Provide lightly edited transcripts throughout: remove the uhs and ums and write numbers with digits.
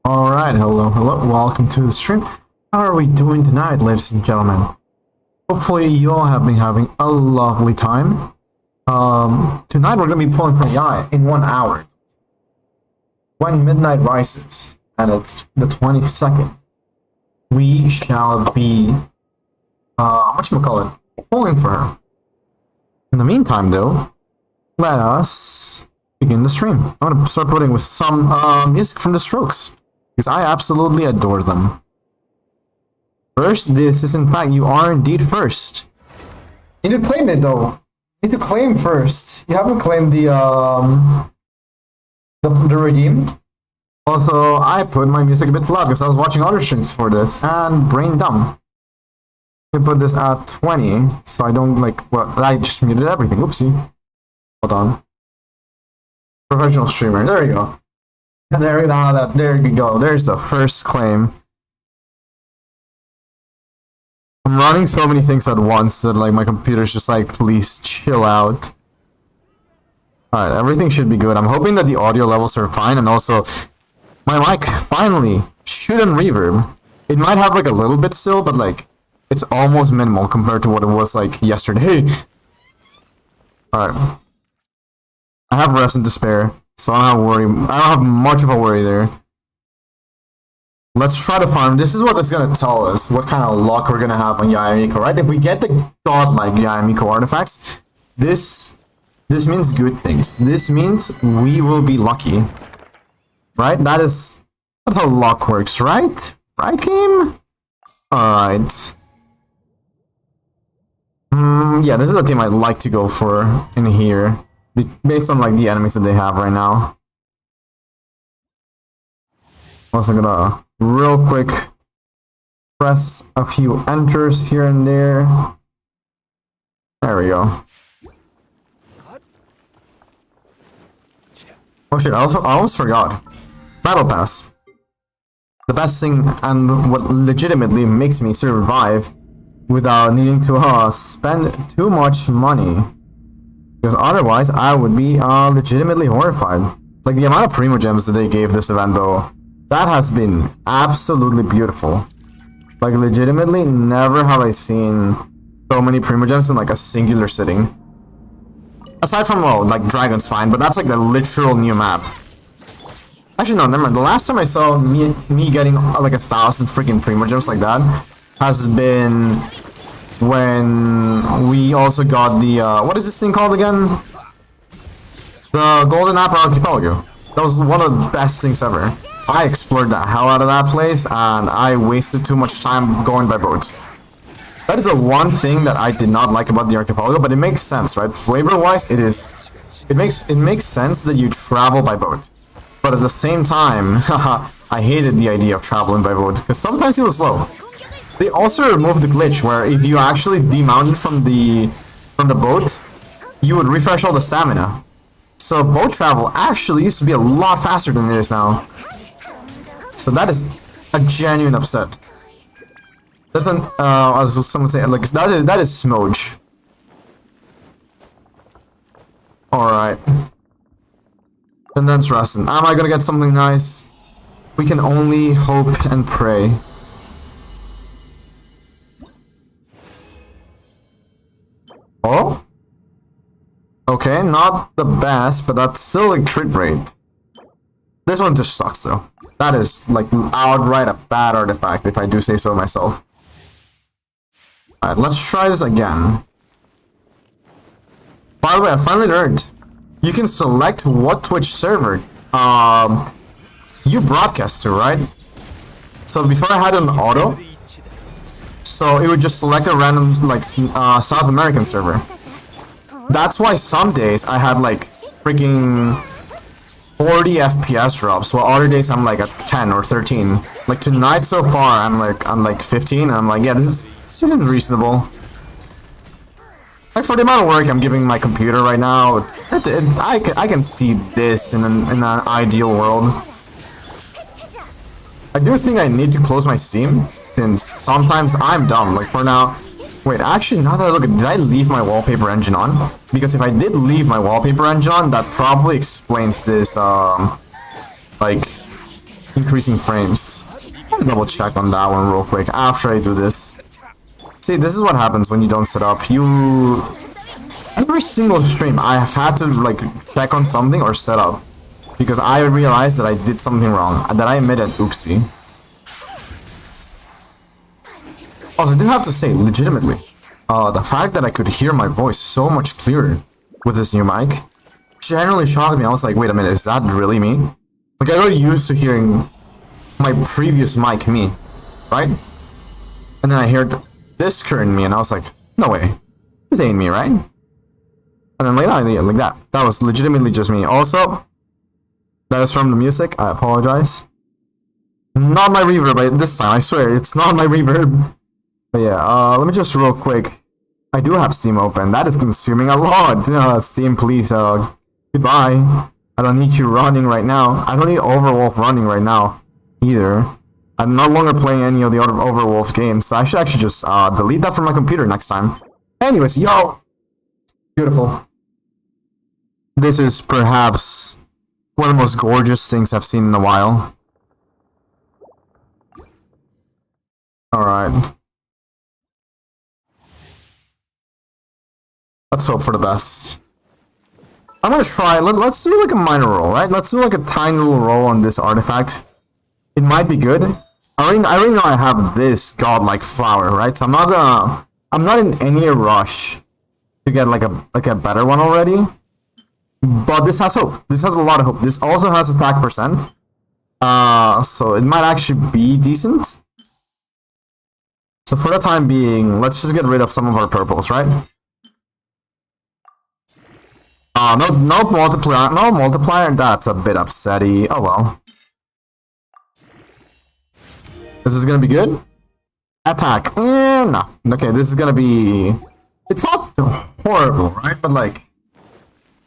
Alright, hello, welcome to the stream. How are we doing tonight, ladies and gentlemen? Hopefully you all have been having a lovely time. Tonight we're going to be pulling for Yai in 1 hour. When midnight rises, and it's the 22nd, we shall be, pulling for her. In the meantime though, let us begin the stream. I'm going to start putting with some music from the Strokes, because I absolutely adore them. First, this is in fact, you are indeed first. You need to claim it though. You need to claim first. You haven't claimed the redeemed. Also, I put my music a bit loud because I was watching other streams for this, and brain dumb. I put this at 20, so I don't I just muted everything. Oopsie. Hold on. Professional streamer. There you go. And there you go. There's the first claim. I'm running so many things at once that my computer's just please chill out. Alright, everything should be good. I'm hoping that the audio levels are fine, and also my mic finally shouldn't reverb. It might have a little bit still, but it's almost minimal compared to what it was yesterday. Alright. I have rest and despair, so I don't have much of a worry there. Let's try to farm. This is what it's going to tell us what kind of luck we're going to have on Yayamiko, right? If we get the godlike Yayamiko artifacts, this means good things. This means we will be lucky. Right? That's how luck works, right? Right, game? Alright. Yeah, this is the team I'd like to go for in here, based on the enemies that they have right now. Also gonna real quick press a few enters here and there. There we go. Oh shit, I almost forgot. Battle Pass. The best thing, and what legitimately makes me survive without needing to spend too much money. Because otherwise I would be legitimately horrified. The amount of Primo Gems that they gave this event though, that has been absolutely beautiful. Legitimately, never have I seen so many Primo Gems in a singular sitting. Aside from, well, Dragon's fine, but that's the literal new map. Actually, no, never mind. The last time I saw me getting 1,000 freaking Primo Gems like that has been when we also got the, what is this thing called again? The Golden Apple Archipelago. That was one of the best things ever. I explored the hell out of that place, and I wasted too much time going by boat. That is the one thing that I did not like about the archipelago, but it makes sense, right? Flavor-wise, it makes sense that you travel by boat. But at the same time, I hated the idea of traveling by boat, because sometimes it was slow. They also removed the glitch where if you actually demounted from the boat, you would refresh all the stamina. So boat travel actually used to be a lot faster than it is now. So that is a genuine upset. That's an, as someone say, that is smudge. Alright. And then Rasen. Am I gonna get something nice? We can only hope and pray. Oh? Okay, not the best, but that's still a crit rate. This one just sucks though. That is, outright a bad artifact, if I do say so myself. Alright, let's try this again. By the way, I finally learned. You can select what Twitch server you broadcast to, right? So before I had an auto, so it would just select a random, South American server. That's why some days I had, freaking 40 FPS drops, while other days I'm at 10 or 13. Tonight so far I'm 15, and I'm yeah, this isn't reasonable. For the amount of work I'm giving my computer right now, I can see this in an ideal world. I do think I need to close my Steam, since sometimes I'm dumb. For now, wait, actually, now that I look at it, did I leave my wallpaper engine on? Because if I did leave my wallpaper engine on, that probably explains this, increasing frames. Let me double check on that one real quick after I do this. See, this is what happens when you don't set up. Every single stream I have had to like check on something or set up because I realized that I did something wrong and that I admitted oopsie. Also, I do have to say, legitimately, the fact that I could hear my voice so much clearer with this new mic generally shocked me. I was like, wait a minute, is that really me? Like, I got used to hearing my previous mic me, right? And then I heard this current me, and I was like, no way, this ain't me, right? And then like that. That was legitimately just me. Also, that is from the music. I apologize. Not my reverb, this time, I swear, it's not my reverb. But yeah, let me just real quick. I do have Steam open. That is consuming a lot. Steam, please, goodbye. I don't need you running right now. I don't need Overwolf running right now, either. I'm no longer playing any of the other Overwolf games, so I should actually just delete that from my computer next time. Anyways, yo! Beautiful. This is perhaps one of the most gorgeous things I've seen in a while. Alright. Let's hope for the best. I'm gonna try, let's do like a minor roll, right? Let's do like a tiny little roll on this artifact. It might be good. I already know I have this godlike flower, right? So I'm not in any rush to get like a better one already. But this has hope. This has a lot of hope. This also has attack percent. So it might actually be decent. So for the time being, let's just get rid of some of our purples, right? No multiplier, that's a bit upsetty. Oh well. This is gonna be good? Attack. No. Okay, this is gonna be... It's not horrible, right? But like...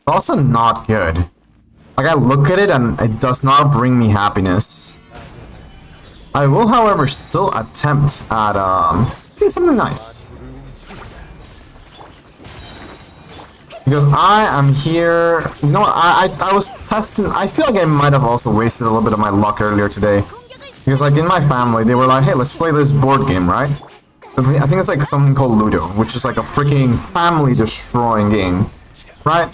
also not good. Like, I look at it and it does not bring me happiness. I will, however, still attempt at, doing something nice. Because I am here... You know what, I was testing... I feel like I might have also wasted a little bit of my luck earlier today. Because, like, in my family, they were like, hey, let's play this board game, right? I think it's like something called Ludo, which is like a freaking family-destroying game, right?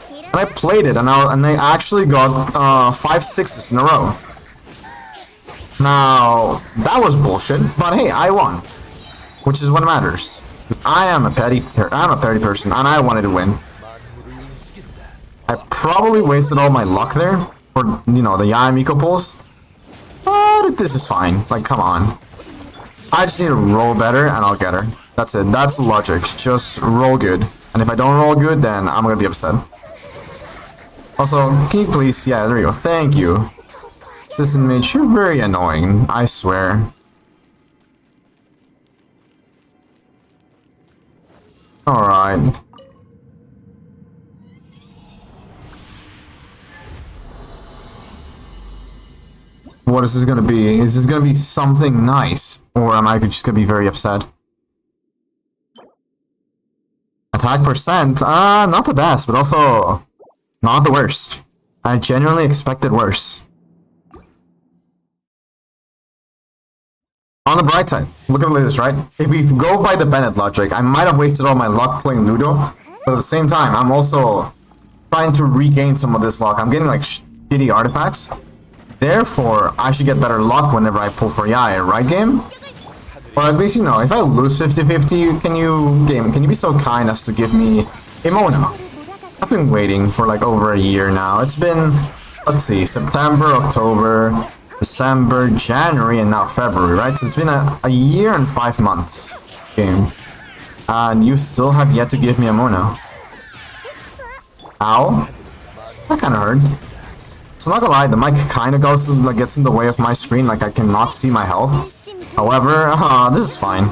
And I played it, and I actually got 5 sixes in a row. Now, that was bullshit, but hey, I won. Which is what matters. Because I am a petty person, and I wanted to win. I probably wasted all my luck there, for, you know, the Yayamiko pulls. But this is fine, like, come on. I just need to roll better, and I'll get her. That's it, that's logic, just roll good. And if I don't roll good, then I'm gonna be upset. Also, can you please, yeah, there you go, thank you. Assistant mage, you're very annoying, I swear. Alright. What is this gonna be? Is this gonna be something nice? Or am I just gonna be very upset? Attack percent? Not the best, but also not the worst. I genuinely expected worse. On the bright side, look at this, right? If we go by the Bennett logic, I might have wasted all my luck playing Ludo, but at the same time, I'm also trying to regain some of this luck. I'm getting like shitty artifacts. Therefore, I should get better luck whenever I pull for Yaya, right game? Or at least, you know, if I lose 50-50, can you be so kind as to give me a Mona? I've been waiting for like over a year now. It's been, let's see, September, October, December, January, and now February, right? So it's been a year and 5 months game. And you still have yet to give me a Mona. Ow. That kinda hurt. So not gonna lie, the mic kinda gets in the way of my screen, like I cannot see my health. However, this is fine.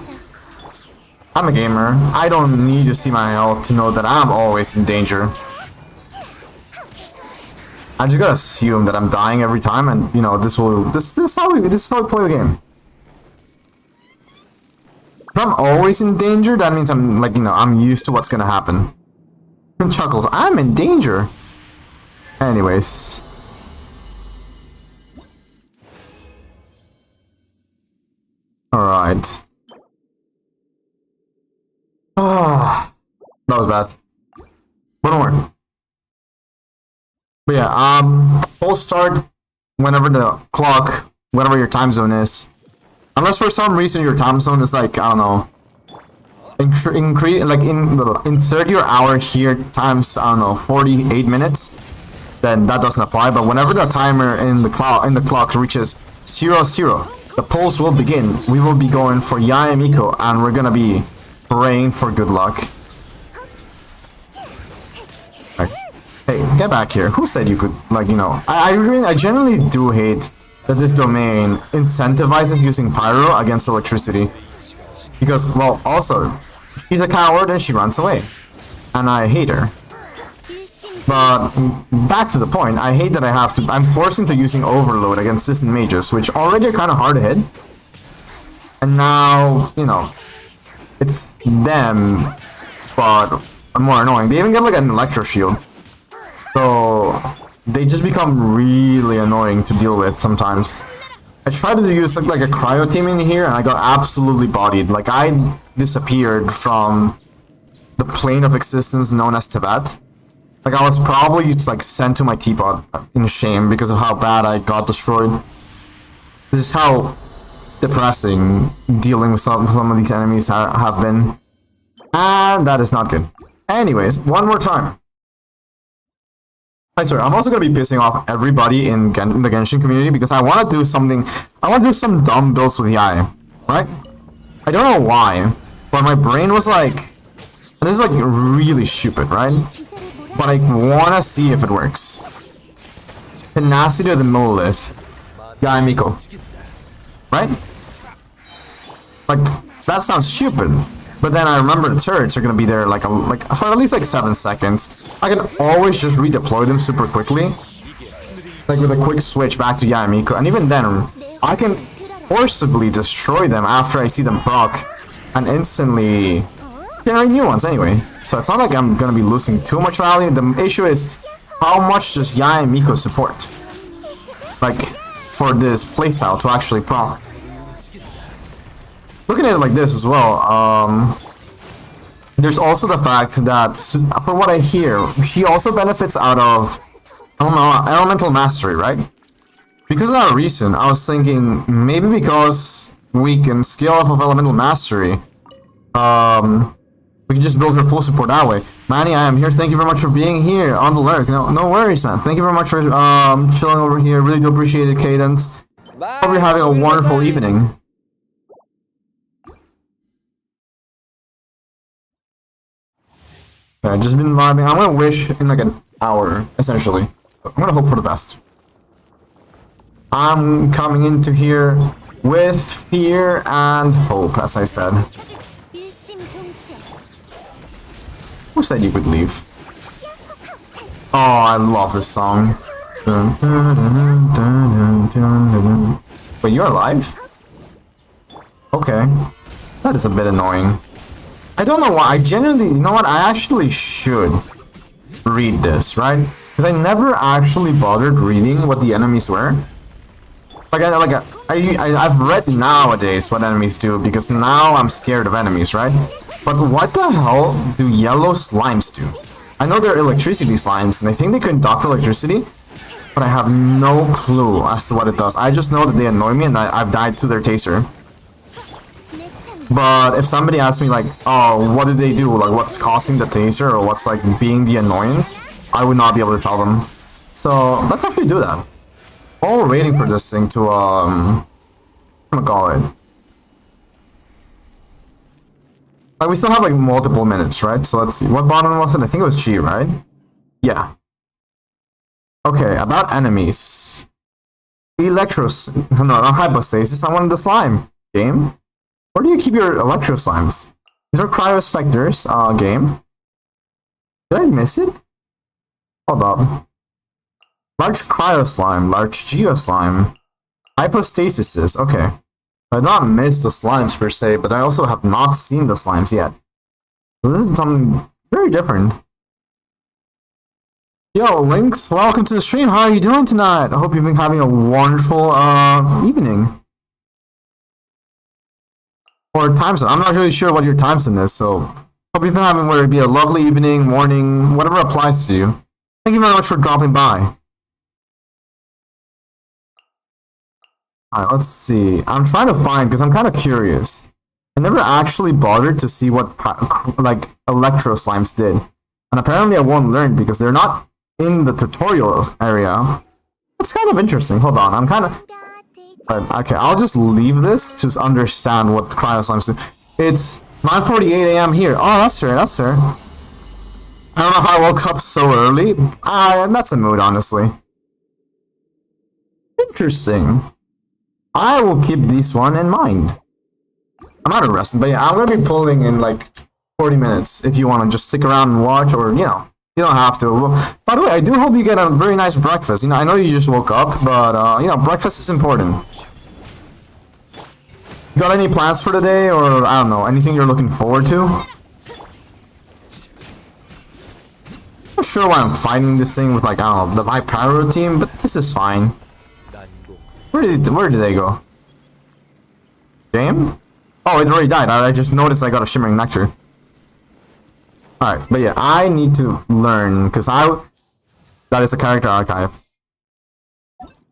I'm a gamer. I don't need to see my health to know that I'm always in danger. I just gotta assume that I'm dying every time, and you know this is how we play the game. If I'm always in danger, that means I'm like, you know, I'm used to what's gonna happen. And chuckles, I'm in danger. Anyways. Alright. Ah, that was bad. But don't worry. But yeah, full start whenever the clock, whatever your time zone is. Unless for some reason your time zone is like, I don't know, increase like insert your hour here times, I don't know, 48 minutes, then that doesn't apply. But whenever the timer in the clock reaches 00, the pulse will begin. We will be going for Yae and Miko, and we're gonna be praying for good luck. Like, hey, get back here. Who said you could, like, you know, I generally do hate that this domain incentivizes using pyro against electricity. Because, well, also, she's a coward and she runs away. And I hate her. But, back to the point, I hate that I'm forced into using overload against distant mages, which already are kind of hard to hit. And now, you know, it's them, but more annoying. They even get like an electro shield. So, they just become really annoying to deal with sometimes. I tried to use like a cryo team in here and I got absolutely bodied. Like I disappeared from the plane of existence known as Tibet. Like I was probably like sent to my teapot in shame because of how bad I got destroyed. This is how depressing dealing with some of these enemies have been. And that is not good. Anyways, one more time. Sorry, I'm also gonna be pissing off everybody in the Genshin community because I want to do something. I want to do some dumb builds with Yae, right? I don't know why, but my brain was like, this is like really stupid, right? But I want to see if it works. Tenacity of the Monolith, Yae Miko, right? Like that sounds stupid. But then I remember the turrets are gonna be there like for at least like 7 seconds. I can always just redeploy them super quickly, like with a quick switch back to Yae and Miko, and even then I can forcibly destroy them after I see them proc, and instantly generate new ones anyway. So it's not like I'm gonna be losing too much value. The issue is how much does Yae and Miko support, like for this playstyle to actually proc. Looking at it like this as well, there's also the fact that, for what I hear, she also benefits out of, I don't know, elemental mastery, right? Because of that reason, I was thinking, maybe because we can scale off of elemental mastery, we can just build her full support that way. Manny, I am here, thank you very much for being here on the lurk. No worries, man. Thank you very much for chilling over here, really do appreciate it, Cadence. Hope you're having a wonderful evening. I've just been vibing. I'm gonna wish in like an hour, essentially. I'm gonna hope for the best. I'm coming into here with fear and hope, as I said. Who said you could leave? Oh, I love this song. Wait, you're alive? Okay. That is a bit annoying. I don't know why. I genuinely, you know what? I actually should read this, right? Because I never actually bothered reading what the enemies were. I've read nowadays what enemies do because now I'm scared of enemies, right? But what the hell do yellow slimes do? I know they're electricity slimes, and I think they conduct electricity, but I have no clue as to what it does. I just know that they annoy me, and I've died to their taser. But if somebody asks me like, oh, what did they do? Like, what's causing the taser, or what's like being the annoyance? I would not be able to tell them. So let's actually do that. While we're waiting for this thing to I'm gonna call it. Like, we still have like multiple minutes, right? So let's see. What bottom was it? I think it was Chi, right? Yeah. Okay, about enemies. Electros. No, not hypostasis. I wanted the slime. Game? Where do you keep your electro slimes? These are cryospecters, game. Did I miss it? Hold up. Large cryo slime, large geo slime. Hypostasis, okay. I did not miss the slimes per se, but I also have not seen the slimes yet. So this is something very different. Yo, Lynx, welcome to the stream. How are you doing tonight? I hope you've been having a wonderful evening. Or time zone. I'm not really sure what your time zone is, so hope you've been having whether it be a lovely evening, morning, whatever applies to you. Thank you very much for dropping by. Alright, let's see. I'm trying to find, because I'm kind of curious. I never actually bothered to see what, like, Electro Slimes did. And apparently I won't learn because they're not in the tutorial area. That's kind of interesting. Hold on, I'm kind of... Okay, I'll just leave this to understand what Cryo Slimes do. It's 9:48 a.m. here. Oh, that's fair, that's fair. I don't know how I woke up so early. That's a mood, honestly. Interesting. I will keep this one in mind. I'm not arrested, but yeah, I'm gonna be pulling in like 40 minutes if you want to just stick around and watch, or you know, you don't have to. Well, by the way, I do hope you get a very nice breakfast. You know, I know you just woke up, but you know, breakfast is important. Got any plans for today, or I don't know, anything you're looking forward to? Not sure why I'm fighting this thing with like, I don't know, the high pyro team, but this is fine. Where did they go? Game? Oh, it already died. I just noticed I got a shimmering nectar. Alright, but yeah, I need to learn, because that is a character archive.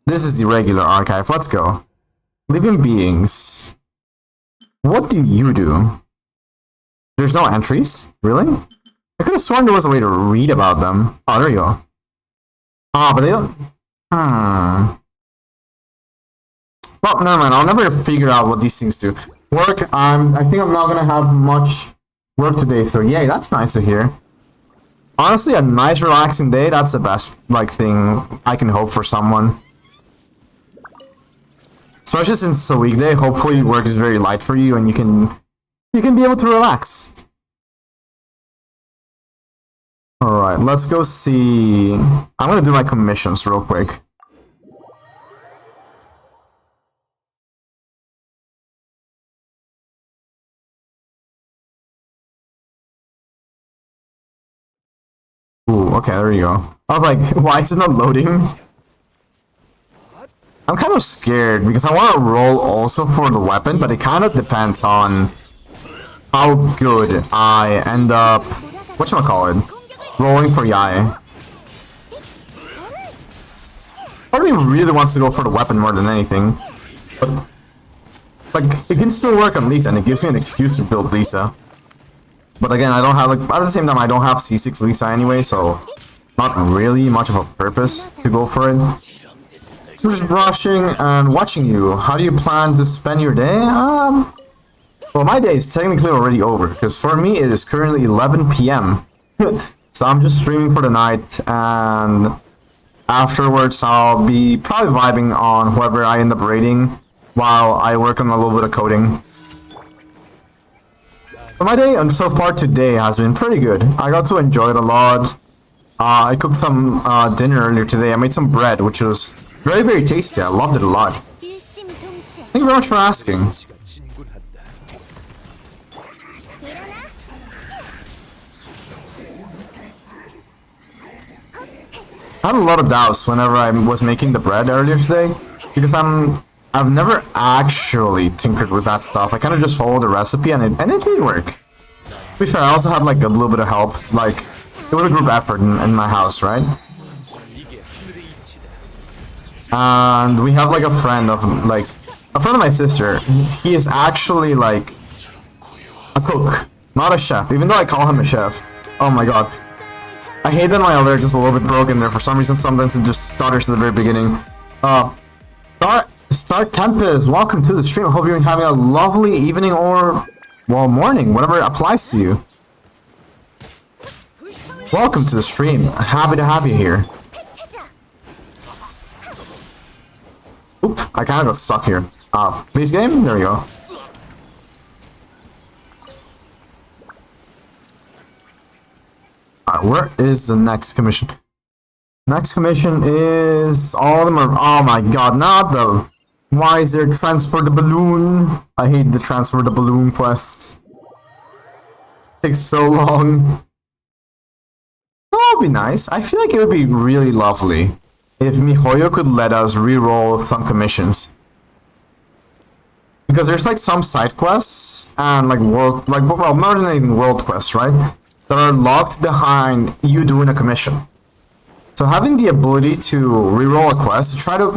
This is the regular archive. Let's go. Living beings. What do you do? There's no entries? Really? I could have sworn there was a way to read about them. Oh, there you go. Ah, but they don't... Well, never mind. I'll never figure out what these things do. Work, I think I'm not gonna have much work today, so yay, that's nice to hear. Honestly, a nice relaxing day, that's the best, like, thing I can hope for someone. Especially since it's a weekday, hopefully work is very light for you and you can be able to relax. Alright, let's go see... I'm gonna do my commissions real quick. Ooh, okay, there you go. I was like, why is it not loading? I'm kind of scared because I want to roll also for the weapon, but it kind of depends on how good I end up, whatchamacallit, rolling for Yae. Part of me really wants to go for the weapon more than anything, but like, it can still work on Lisa and it gives me an excuse to build Lisa. But again, I don't have, like, at the same time, I don't have C6 Lisa anyway, so not really much of a purpose to go for it. I'm just brushing and watching you. How do you plan to spend your day? Well, my day is technically already over, because for me, it is currently 11 p.m. So I'm just streaming for the night, and afterwards, I'll be probably vibing on whoever I end up raiding while I work on a little bit of coding. But my day so far today has been pretty good. I got to enjoy it a lot. I cooked some dinner earlier today. I made some bread, which was very, very tasty. I loved it a lot. Thank you very much for asking. I had a lot of doubts whenever I was making the bread earlier today, because I've never actually tinkered with that stuff. I kind of just followed the recipe and it did work. To be fair, I also had like a little bit of help. Like, it was a group effort in my house, right? And we have like a friend of my sister. He is actually like a cook, not a chef, even though I call him a chef. Oh my god. I hate that my alert is a little bit broken there. For some reason, sometimes it just stutters at the very beginning. Star Tempest, welcome to the stream. I hope you're having a lovely evening or, well, morning, whatever applies to you. Welcome to the stream. Happy to have you here. Oop, I kind of got stuck here. Please game? There we go. Alright, where is the next commission? Next commission is... all of them are... oh my god, not the... why is there transport the balloon? I hate the transport the balloon quest. Takes so long. That would be nice. I feel like it would be really lovely if MiHoYo could let us re-roll some commissions. Because there's like some side quests and like world, like well, more than anything world quests, right? That are locked behind you doing a commission. So having the ability to reroll a quest, try to,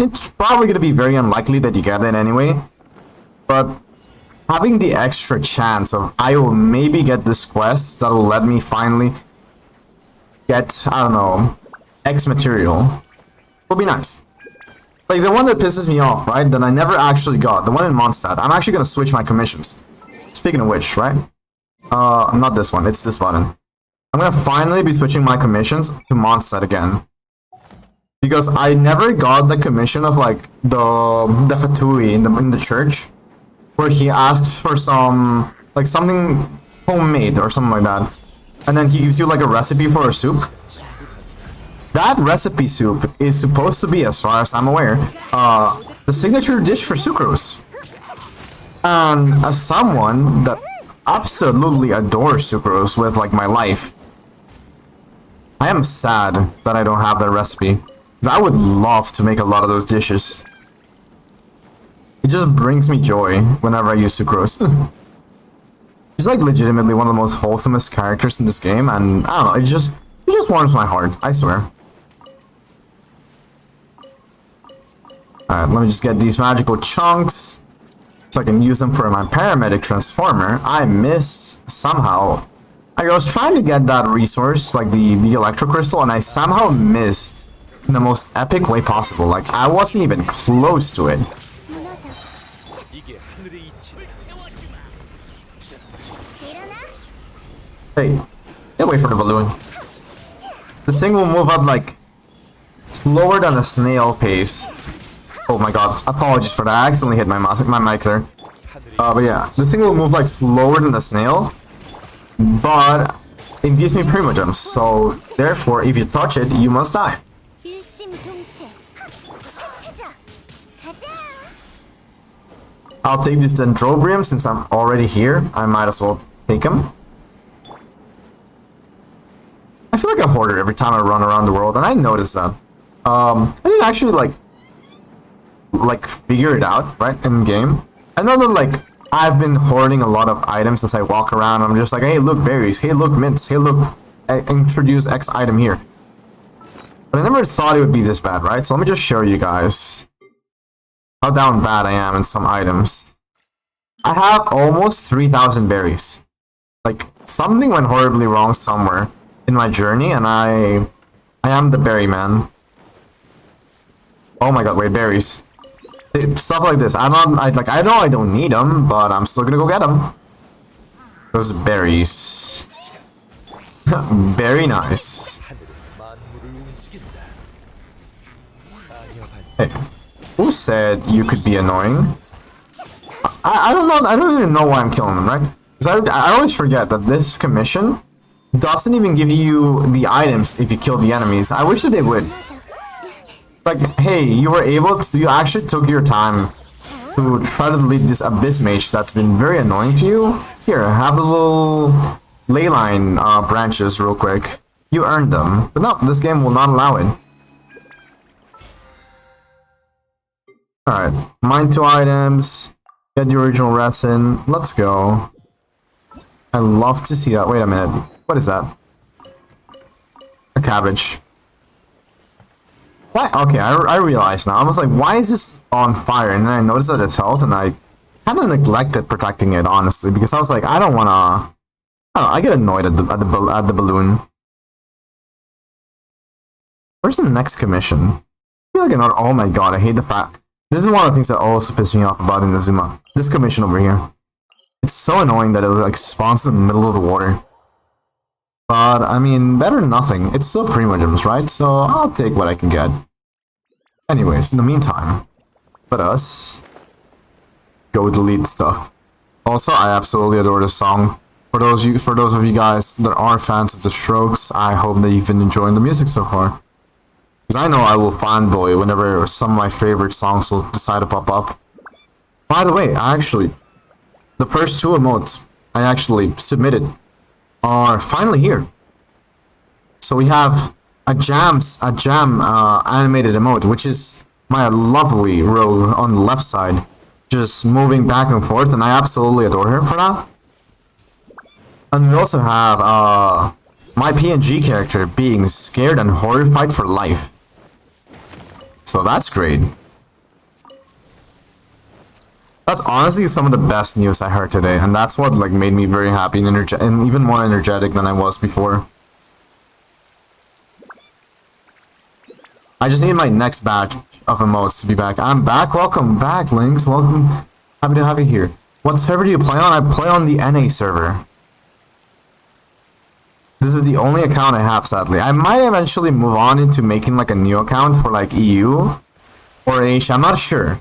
it's probably going to be very unlikely that you get it anyway. But having the extra chance of I will maybe get this quest that'll let me finally get, I don't know, X material will be nice. Like the one that pisses me off, right, that I never actually got, the one in Mondstadt. I'm actually going to switch my commissions. Speaking of which, right? Not this one, it's this button. I'm going to finally be switching my commissions to Mondstadt again. Because I never got the commission of like the Fatui in the church, where he asks for some, like something homemade or something like that. And then he gives you like a recipe for a soup. That recipe soup is supposed to be, as far as I'm aware, the signature dish for Sucrose. And as someone that absolutely adores Sucrose with like my life, I am sad that I don't have that recipe. Because I would love to make a lot of those dishes. It just brings me joy whenever I use Sucrose. He's like legitimately one of the most wholesomest characters in this game, and I don't know, it just warms my heart, I swear. Alright, let me just get these magical chunks so I can use them for my paramedic transformer. I missed somehow. I was trying to get that resource, like the electro crystal, and I somehow missed in the most epic way possible. Like, I wasn't even close to it. Hey, get away from the balloon. This thing will move up like slower than a snail pace. Oh my god, apologies for that, I accidentally hit my mic there. But yeah, this thing will move like slower than the snail, but it gives me primo gems, so therefore if you touch it, you must die. I'll take this Dendrobrium since I'm already here, I might as well take him. I feel like a hoarder every time I run around the world, and I noticed that. I didn't actually like figure it out, right, in game. I know that like I've been hoarding a lot of items as I walk around. I'm just like, hey, look, berries. Hey, look, mints. Hey, look, introduce X item here. But I never thought it would be this bad, right? So let me just show you guys how down bad I am in some items. I have almost 3,000 berries. Like, something went horribly wrong somewhere in my journey, and I am the berry man. Oh my god, wait, berries. Stuff like this. I know I don't need them, but I'm still gonna go get them. Those berries. Very nice. Hey, who said you could be annoying? I don't know. I don't even know why I'm killing them, right? Because I always forget that this commission doesn't even give you the items if you kill the enemies. I wish that they would. Like, hey, you actually took your time to try to delete this Abyss Mage that's been very annoying to you. Here, have the little leyline branches real quick. You earned them. But no, this game will not allow it. Alright, mine 2 items. Get the original resin. Let's go. I love to see that. Wait a minute. What is that? A cabbage. What? Okay, I realize now. I was like, why is this on fire? And then I noticed that it's health, and I kind of neglected protecting it, honestly, because I was like, I don't want to. I don't know, I get annoyed at the balloon. Where's the next commission? I feel like oh my god, I hate the fact. This is one of the things that also pisses me off about Inazuma. This commission over here. It's so annoying that it like spawns in the middle of the water. But, I mean, better than nothing. It's still Primogems, right? So, I'll take what I can get. Anyways, in the meantime, let us go delete stuff. Also, I absolutely adore this song. For those of you guys that are fans of The Strokes, I hope that you've been enjoying the music so far. Because I know I will fanboy whenever some of my favorite songs will decide to pop up. By the way, the first 2 emotes I actually submitted are finally here. So we have a jam animated emote, which is my lovely rogue on the left side, just moving back and forth, and I absolutely adore her for that. And we also have my PNG character being scared and horrified for life. So that's great. That's honestly some of the best news I heard today, and that's what like made me very happy and even more energetic than I was before. I just need my next batch of emotes to be back. I'm back. Welcome back, Lynx. Welcome. Happy to have you here. What server do you play on? I play on the NA server. This is the only account I have, sadly. I might eventually move on into making like a new account for like EU or Asia. I'm not sure.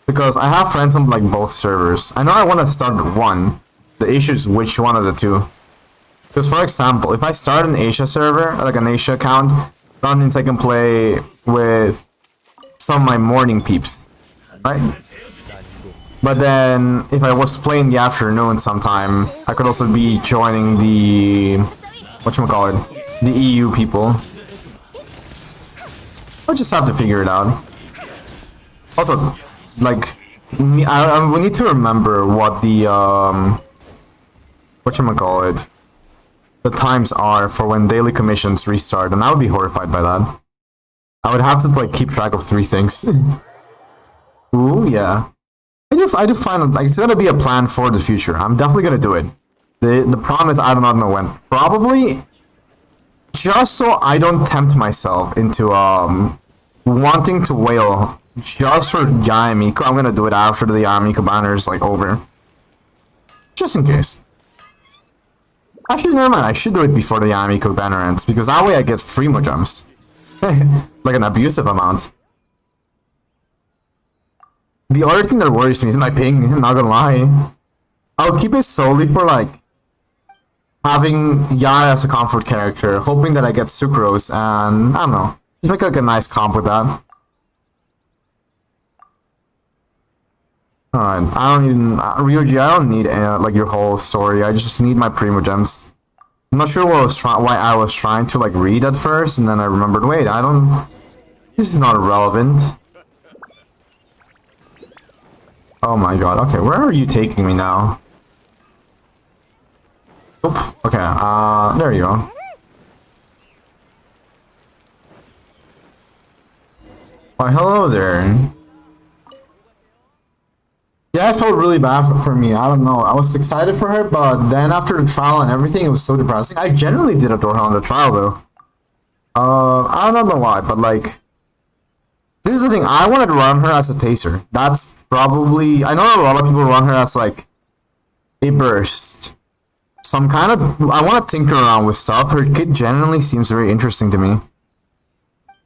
Because I have friends on like both servers. I know I want to start one. The issue is which one of the two. Because for example, if I start an Asia server, like an Asia account, that means I can play with some of my morning peeps, right? But then, if I was playing in the afternoon sometime, I could also be joining the... whatchamacallit? The EU people. I'll just have to figure it out. Also, like, we need to remember what the, whatchamacallit? The times are for when daily commissions restart, and I would be horrified by that. I would have to like keep track of 3 things. Ooh, yeah. I do find like it's gonna be a plan for the future. I'm definitely gonna do it. The problem is I do not know when. Probably just so I don't tempt myself into wanting to whale just for Yamiko. I'm gonna do it after the Yamiko banner is like over. Just in case. Actually, never mind. I should do it before the Yamiko banner ends, because that way I get free more gems. Like an abusive amount. The other thing that worries me is my ping, I'm not gonna lie. I'll keep it solely for like having Yara as a comfort character, hoping that I get Sucrose, and I don't know. Just make like a nice comp with that. Alright, I don't even... Ryuji, I don't need like your whole story, I just need my Primo Gems. I'm not sure why I was trying to like read at first, and then I remembered, wait, I don't... This is not relevant. Oh my god, okay, where are you taking me now? Oop, okay, there you go. Why, hello there. Yeah, I felt really bad for me. I don't know. I was excited for her, but then after the trial and everything, it was so depressing. I genuinely did adore her on the trial, though. I don't know why, but like, this is the thing. I wanted to run her as a taser. That's probably... I know a lot of people run her as like a burst. Some kind of... I want to tinker around with stuff. Her kit genuinely seems very interesting to me.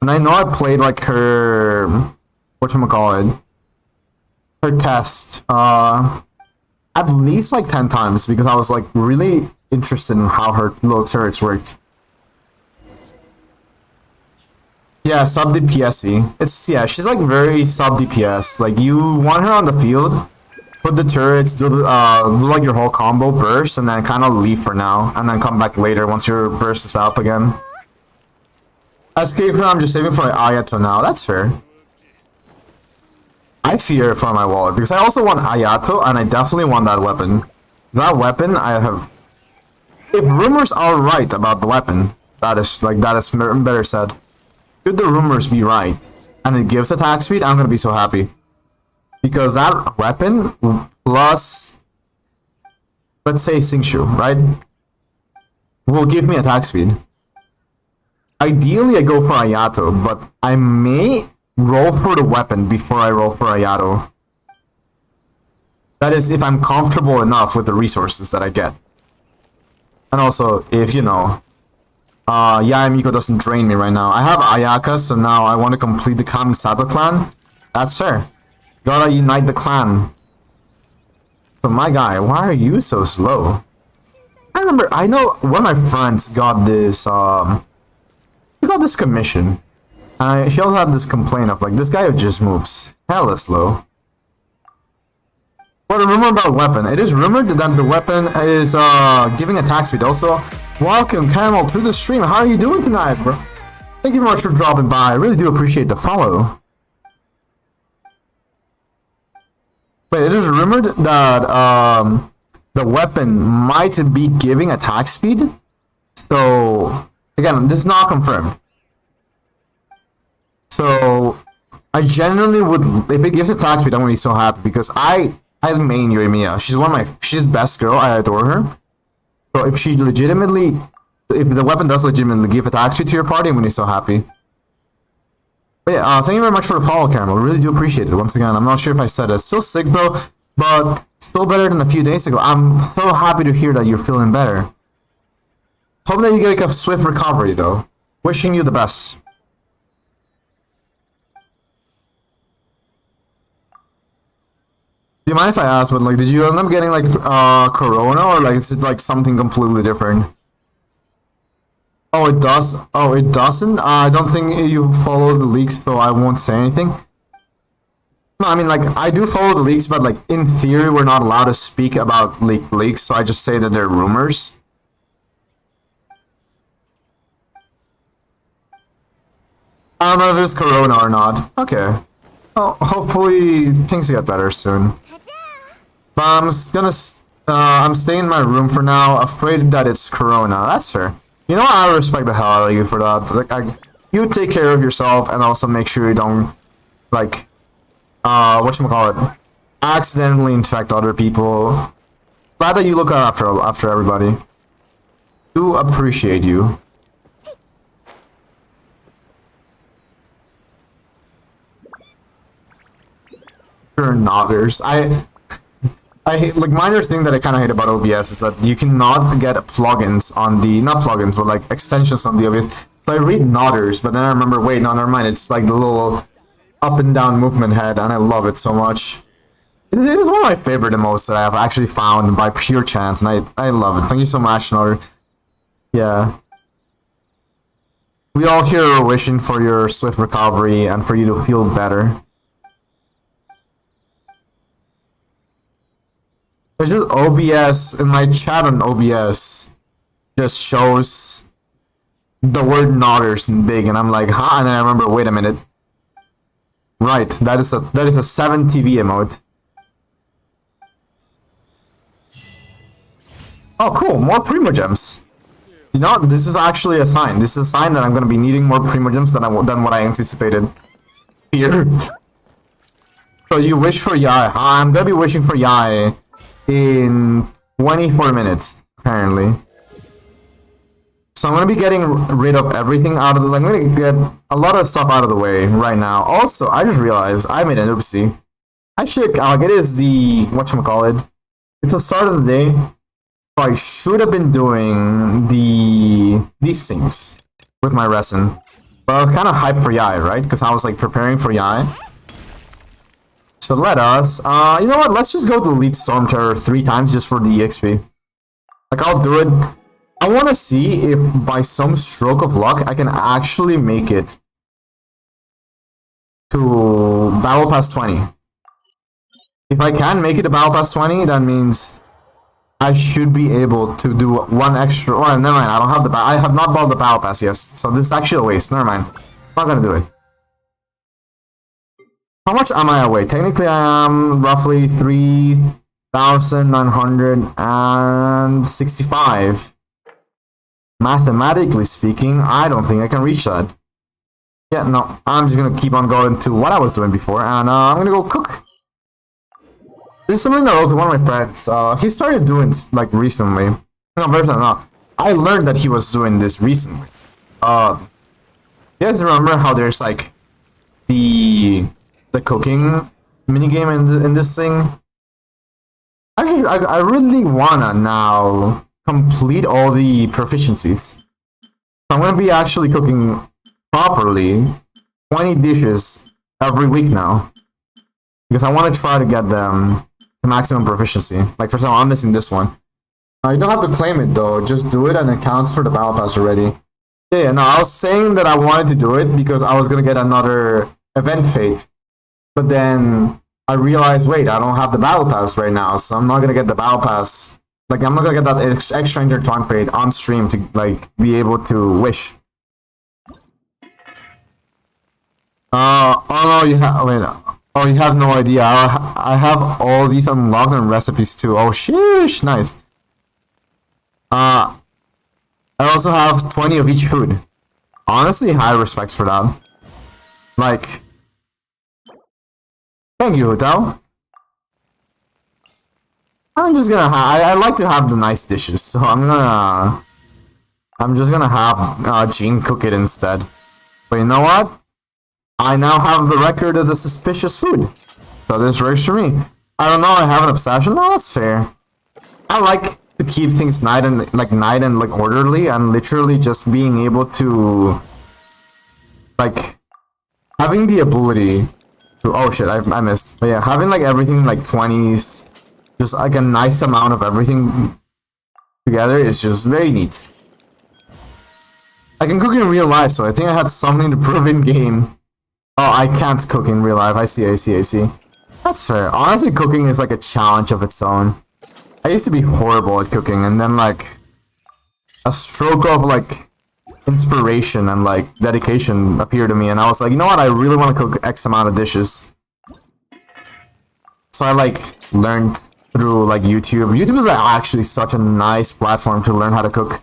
And I know I played like her... whatchamacallit? Her test, at least like 10 times, because I was like really interested in how her little turrets worked. Yeah, sub DPS-y. It's, yeah, she's like very sub DPS. Like, you want her on the field, put the turrets, do like your whole combo burst, and then kind of leave for now, and then come back later once your burst is up again. Escape her, I'm just saving for Ayato now. That's fair. I fear it for my wallet, because I also want Ayato, and I definitely want that weapon. That weapon, I have... If rumors are right about the weapon, that is better said. Should the rumors be right, and it gives attack speed, I'm gonna be so happy. Because that weapon, plus... let's say Singshu, right? Will give me attack speed. Ideally, I go for Ayato, but I may... roll for the weapon before I roll for Ayato. That is, if I'm comfortable enough with the resources that I get. And also, if, you know, Yamiko doesn't drain me right now. I have Ayaka, so now I want to complete the Kamisato clan. That's fair. Gotta unite the clan. But my guy, why are you so slow? I know one of my friends got this, he got this commission. She also had this complaint of like, this guy just moves hella slow. But a rumor about weapon. It is rumored that the weapon is giving attack speed. Also, welcome Camel to the stream. How are you doing tonight, bro? Thank you very much for dropping by. I really do appreciate the follow. But it is rumored that the weapon might be giving attack speed. So again, this is not confirmed. So I genuinely would, if it gives attack speed, I'm gonna be so happy because I main Yoimiya. She's best girl. I adore her. So if she legitimately, if the weapon does legitimately give attack speed to your party, I'm gonna be so happy. But yeah, thank you very much for the follow, Caramel. Really do appreciate it. Once again, I'm not sure if I said it. Still sick though, but still better than a few days ago. I'm so happy to hear that you're feeling better. Hope that you get like a swift recovery though. Wishing you the best. Do you mind if I ask, but like, did you end up getting like corona, or like is it like something completely different? Oh, it does. Oh, it doesn't. I don't think you follow the leaks, so I won't say anything. No, I mean like I do follow the leaks, but like in theory, we're not allowed to speak about leaks, so I just say that they're rumors. I don't know if it's corona or not. Okay. Well, hopefully things get better soon. But I'm just gonna. I'm staying in my room for now, afraid that it's corona. That's fair. You know, I respect the hell out of you for that. Like, you take care of yourself and also make sure you don't, like, whatchamacallit, accidentally infect other people. Glad that you look after everybody. Do appreciate you. Sure, noggers. I hate, like, minor thing that I kind of hate about OBS is that you cannot get plugins on the, not plugins, but like extensions on the OBS. So I read nodders, but then I remember, wait, no, never mind, it's like the little up and down movement head, and I love it so much. It is one of my favorite emotes that I've actually found by pure chance, and I love it. Thank you so much, Nodder. Yeah. We all here are wishing for your swift recovery and for you to feel better. It's just OBS, in my chat on OBS, just shows the word nodders in big, and I'm like, huh? And then I remember, wait a minute. Right, that is a 7 TV emote. Oh, cool, more Primogems. You know, this is actually a sign. This is a sign that I'm gonna be needing more Primogems than what I anticipated. Here. So you wish for Yai. I'm gonna be wishing for Yai in 24 minutes, apparently. So I'm gonna be getting rid of everything out of the, I'm gonna get a lot of stuff out of the way right now. Also, I just realized I made an oopsie. I should, it is the, whatchamacallit, it's the start of the day, so I should have been doing these things with my resin. But I was kind of hyped for Yai, right? Because I was like preparing for Yai. So let us, you know what, let's just go delete Storm Terror 3 times just for the EXP. Like, I'll do it. I want to see if by some stroke of luck I can actually make it to Battle Pass 20. If I can make it to Battle Pass 20, that means I should be able to do one extra, oh, never mind, I have not bought the Battle Pass yet, so this is actually a waste, never mind. I'm not gonna do it. How much am I away? Technically, I am roughly 3,965. Mathematically speaking, I don't think I can reach that. Yeah, no, I'm just gonna keep on going to what I was doing before, and I'm gonna go cook. There's something that also one of my friends, he started doing like recently. No, I learned that he was doing this recently. You guys remember how there's like the cooking minigame in this thing? Actually, I really wanna now complete all the proficiencies. I'm gonna be actually cooking properly 20 dishes every week now. Because I want to try to get them to maximum proficiency. Like for example, I'm missing this one. You don't have to claim it though, just do it and it counts for the Battle Pass already. Yeah, no, I was saying that I wanted to do it because I was gonna get another event fate. But then I realized, wait, I don't have the Battle Pass right now, so I'm not gonna get the Battle Pass. Like, I'm not gonna get that extra intertwine fate on stream to, like, be able to wish. Oh no, you have, wait, Oh, you have no idea. I have all these unlocked and recipes too. Oh, sheesh, nice. Uh, I also have 20 of each food. Honestly, high respects for that. Like, thank you, Hotel. I'm just gonna I like to have the nice dishes, so I'm just gonna have Jean cook it instead. But you know what? I now have the record of the suspicious food. So this works for me. I don't know, I have an obsession. No, that's fair. I like to keep things nice and orderly, and literally just being able to like having the ability to oh shit, I missed. But yeah, having like everything like 20s, just like a nice amount of everything together is just very neat. I can cook in real life, so I think I had something to prove in game. Oh, I can't cook in real life. I see. That's fair. Honestly, cooking is like a challenge of its own. I used to be horrible at cooking, and then like a stroke of like inspiration and like dedication appeared to me, and I was like, you know what? I really want to cook X amount of dishes. So I like learned through like YouTube. YouTube is actually such a nice platform to learn how to cook.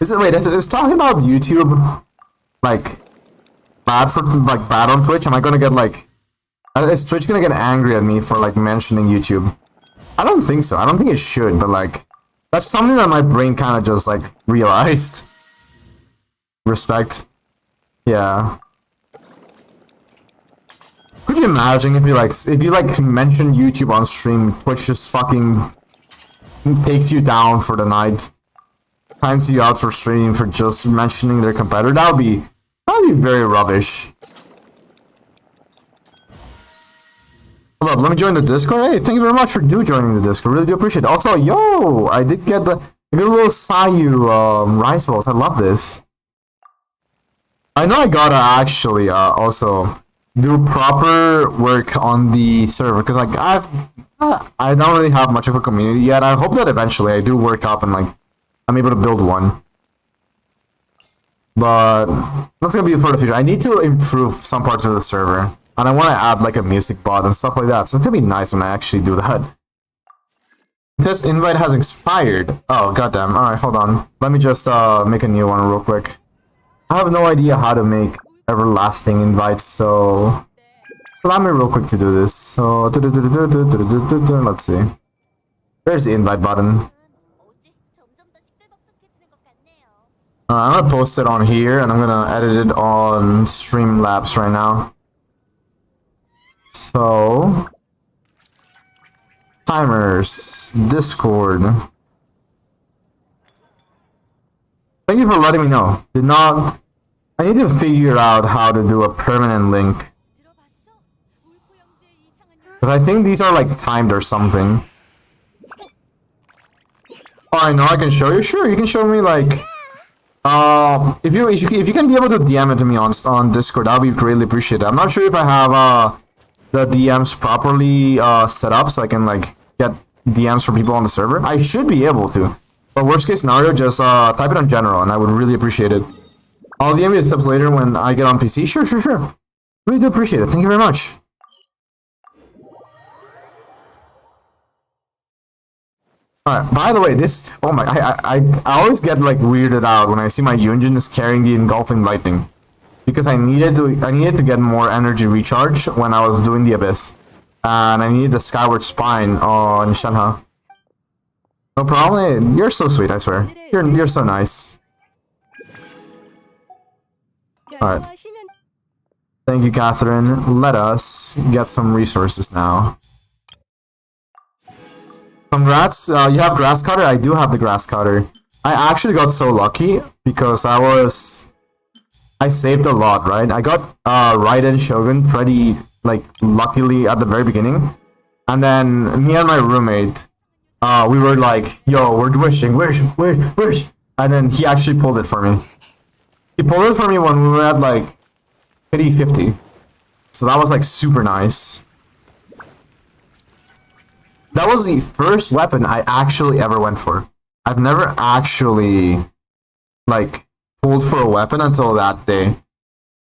Is talking about YouTube like bad on Twitch? Am I gonna get like is Twitch gonna get angry at me for like mentioning YouTube? I don't think so. I don't think it should, but like that's something that my brain kind of just like realized. Respect. Yeah. Could you imagine if you mention YouTube on stream, Twitch just fucking takes you down for the night, times you out for stream for just mentioning their competitor? That'd be very rubbish. Hold up, let me join the Discord. Hey, thank you very much for joining the Discord. Really do appreciate it. Also, yo, I did get the little Sayu rice balls. I love this. I know I gotta actually also do proper work on the server because like I don't really have much of a community yet. I hope that eventually I do work up and like I'm able to build one. But that's gonna be for the future. I need to improve some parts of the server, and I want to add like a music bot and stuff like that. So it's gonna be nice when I actually do that. Test invite has expired. Oh goddamn! All right, hold on. Let me just make a new one real quick. I have no idea how to make everlasting invites, so allow me real quick to do this. So let's see. There's the invite button. I'm gonna post it on here, and I'm gonna edit it on Streamlabs right now. So, timers, Discord. Thank you for letting me know. I need to figure out how to do a permanent link. Because I think these are like timed or something. Oh, I know I can show you? Sure, you can show me like... if you can be able to DM it to me on Discord, that'll be greatly appreciated. I'm not sure if I have the DMs properly set up so I can like get DMs from people on the server. I should be able to, but worst case scenario, just type it on general, and I would really appreciate it. I'll DM you steps later when I get on PC. Sure. Really do appreciate it. Thank you very much. Alright, by the way, this... Oh my... I always get, like, weirded out when I see my Yunjin is carrying the engulfing lightning. Because I needed to get more energy recharge when I was doing the Abyss. And I needed the Skyward Spine on Shenhe. No problem. You're so sweet, I swear. You're so nice. Alright. Thank you, Catherine. Let us get some resources now. Congrats, you have grass cutter? I do have the grass cutter. I actually got so lucky because I saved a lot, right? I got Raiden Shogun pretty like luckily at the very beginning. And then me and my roommate, we were like, yo, we're wishing, wish. And then he actually pulled it for me. He pulled it for me when we were at like 50. So that was like super nice. That was the first weapon I actually ever went for. I've never actually, like, pulled for a weapon until that day.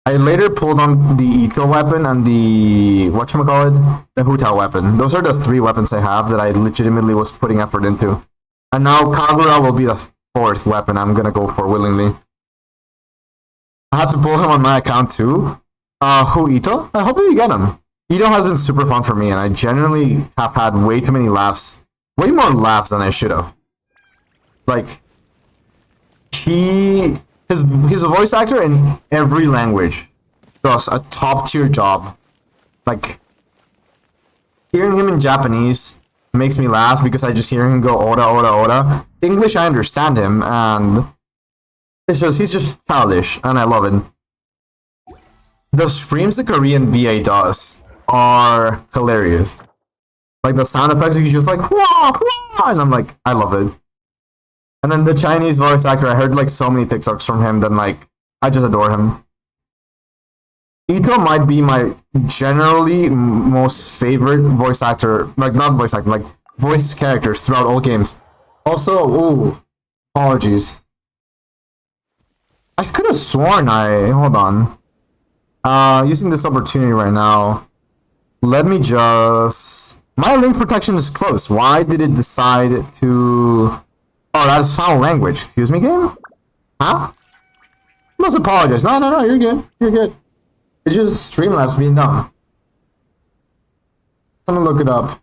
I later pulled on the Ito weapon and the whatchamacallit? The Huta weapon. Those are the 3 weapons I have that I legitimately was putting effort into. And now Kagura will be the 4th weapon I'm gonna go for willingly. I have to pull him on my account too. Who, Ito? I hope you get him. Ito has been super fun for me, and I generally have had way too many laughs. Way more laughs than I should have. Like, his voice actor in every language does a top tier job. Like, hearing him in Japanese makes me laugh because I just hear him go oda oda oda. English, I understand him, and he's just childish, and I love it. The streams the Korean VA does are hilarious. Like the sound effects, he's just like wah, wah, and I'm like, I love it. And then the Chinese voice actor, I heard like so many TikToks from him that like I just adore him. Ito might be my generally most favorite voice actor, like not voice actor, like voice characters throughout all games. Also, ooh, apologies. I could have sworn hold on. Using this opportunity right now, let me just... My link protection is closed. Why did it decide to... Oh, that is foul language. Excuse me, game? Huh? I must apologize. No, you're good. You're good. It's just Streamlabs being dumb. I'm gonna look it up.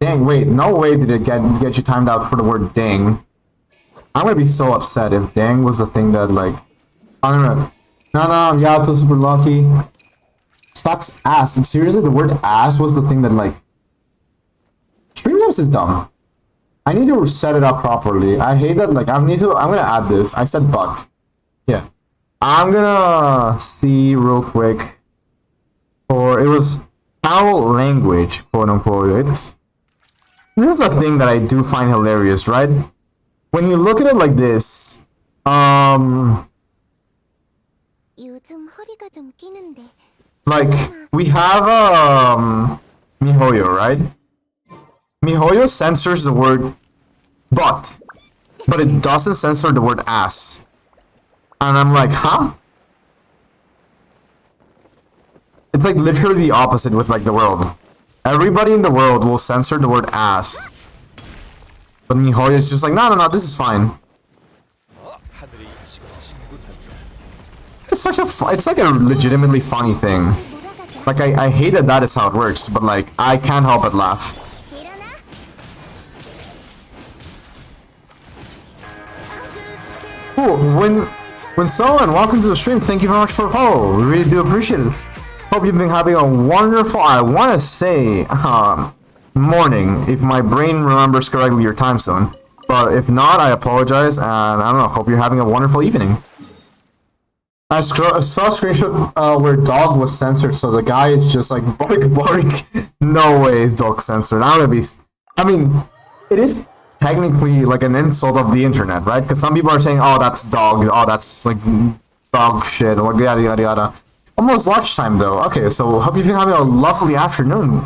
Dang, wait, no way did it get you timed out for the word dang. I'm gonna be so upset if dang was the thing that, like... I don't know. No, Yato super lucky. Sucks ass. And seriously, the word ass was the thing that, like... Streamlabs is dumb. I need to set it up properly. I hate that, like, I'm gonna add this. I said but. Yeah. I'm gonna see real quick. Or it was foul language, quote unquote. This is a thing that I do find hilarious, right? When you look at it like this, like, we have, MiHoYo, right? MiHoYo censors the word but it doesn't censor the word ass. And I'm like, huh? It's like literally the opposite with like the world. Everybody in the world will censor the word ass. But MiHoYo is just like, no, this is fine. It's it's like a legitimately funny thing. Like, I hate that is how it works, but like, I can't help but laugh. Cool, when so, and welcome to the stream, thank you very much for the follow, we really do appreciate it. Hope you've been having a wonderful, I want to say, morning, if my brain remembers correctly your time zone. But if not, I apologize, and I don't know, hope you're having a wonderful evening. I saw a screenshot where dog was censored, so the guy is just like, bark. No way is dog censored. I'm gonna be... I mean, it is technically like an insult of the internet, right? Because some people are saying, oh, that's dog, oh, that's like dog shit, or yada yada yada. Almost lunchtime though. Okay, so hope you've been having a lovely afternoon.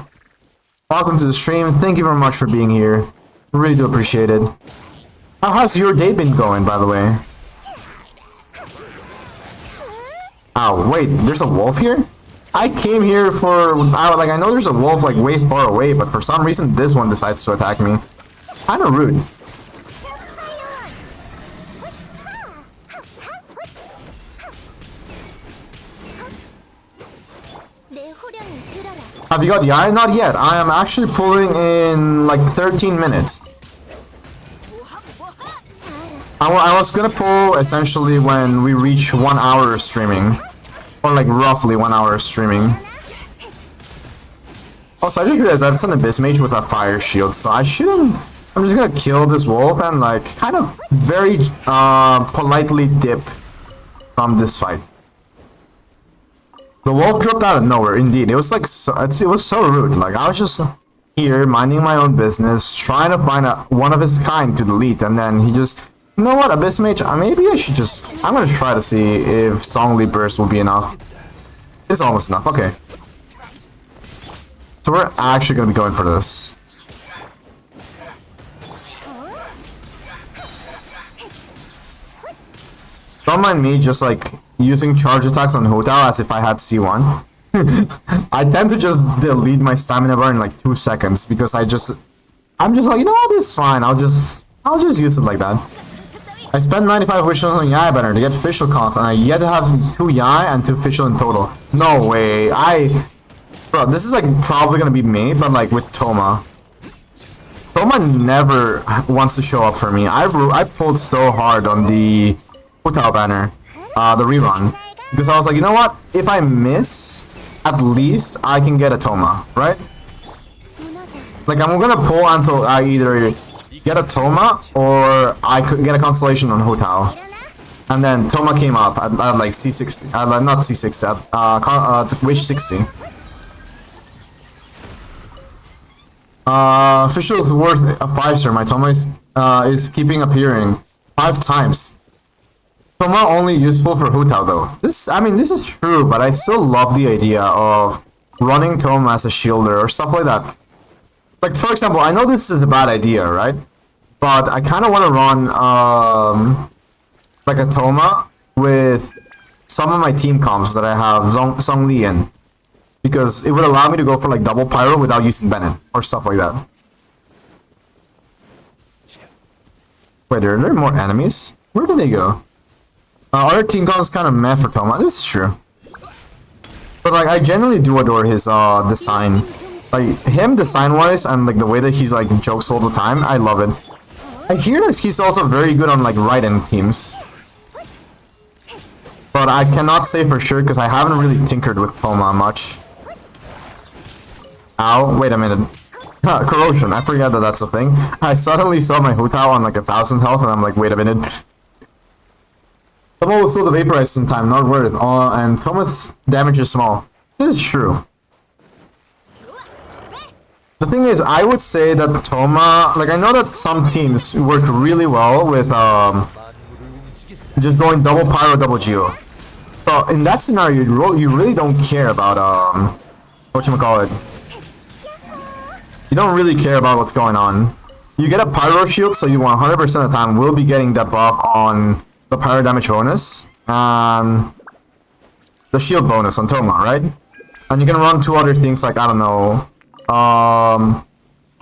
Welcome to the stream. Thank you very much for being here. Really do appreciate it. How has your day been going, by the way? Oh, wait, there's a wolf here? I came here for... I know there's a wolf, like, way far away, but for some reason this one decides to attack me. Kinda rude. Have you got the eye? Not yet. I am actually pulling in, like, 13 minutes. I was gonna pull essentially when we reach 1 hour of streaming. Or like roughly 1 hour of streaming. Also, I just realized that's an Abyss Mage with a fire shield, so I shouldn't... I'm just gonna kill this wolf and like kind of very politely dip from this fight. The wolf dropped out of nowhere, indeed. It was like, it was so rude. Like, I was just here minding my own business, trying to find one of his kind to delete, and then he just... You know what, Abyss Mage? Maybe I should just... I'm gonna try to see if Songli Burst will be enough. It's almost enough, okay. So we're actually gonna be going for this. Don't mind me just like using charge attacks on Hotao as if I had C1. I tend to just delete my stamina bar in like 2 seconds because I'm just like, you know what, it's fine. I'll just use it like that. I spent 95 wishes on Yai banner to get official counts, and I yet to have 2 Yai and 2 official in total. No way. Bro, this is like probably gonna be me, but like with Toma. Toma never wants to show up for me. I pulled so hard on the Hotao banner, the rerun, because I was like, you know what? If I miss, at least I can get a Toma, right? Like I'm gonna pull until I either get a Toma or I could get a constellation on Hotao. And then Toma came up at like C60, not C6, at wish 60. Official is worth a 5-star. My Toma is keeping appearing 5 times. Toma only useful for Hotao though. This is true, but I still love the idea of running Toma as a shielder or stuff like that. Like for example, I know this is a bad idea, right? But I kind of want to run like a Toma with some of my team comps that I have Zhong Li in, because it would allow me to go for like double pyro without using Bennett or stuff like that. Wait, are there more enemies? Where did they go? Other team comps kind of meh for Toma. This is true, but like I genuinely do adore his design. Like him design wise and like the way that he's like jokes all the time. I love it. I hear that he's also very good on like right-end teams, but I cannot say for sure because I haven't really tinkered with Toma much. Ow, wait a minute. Corrosion, I forgot that that's a thing. I suddenly saw my Hotao on like 1,000 health and I'm like, wait a minute. Toma will still the vaporize in time, not worth it. And Toma's damage is small. This is true. The thing is, I would say that Toma, like I know that some teams work really well with just going double pyro, double geo. So in that scenario, you really don't care about whatchamacallit. You don't really care about what's going on. You get a pyro shield, so you 100% of the time will be getting that buff on the pyro damage bonus and the shield bonus on Toma, right? And you can run 2 other things like, I don't know,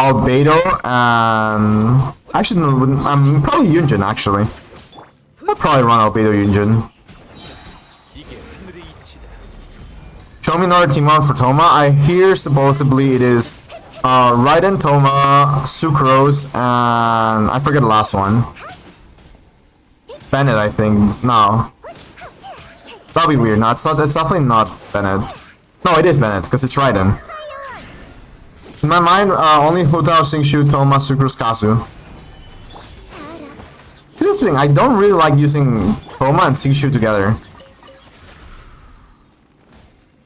Albedo and actually no, I'm probably Yunjin actually. I'll probably run Albedo Yunjin. Show me another team on for Toma. I hear supposedly it is Raiden, Toma, Sucrose, and I forget the last one. Bennett, I think. No. That'll be weird. No, it's definitely not Bennett. No, it is Bennett, because it's Raiden. In my mind, only Hotao, Singshu, Toma, Sucrose, Kasu. It's interesting, I don't really like using Toma and Singshu together.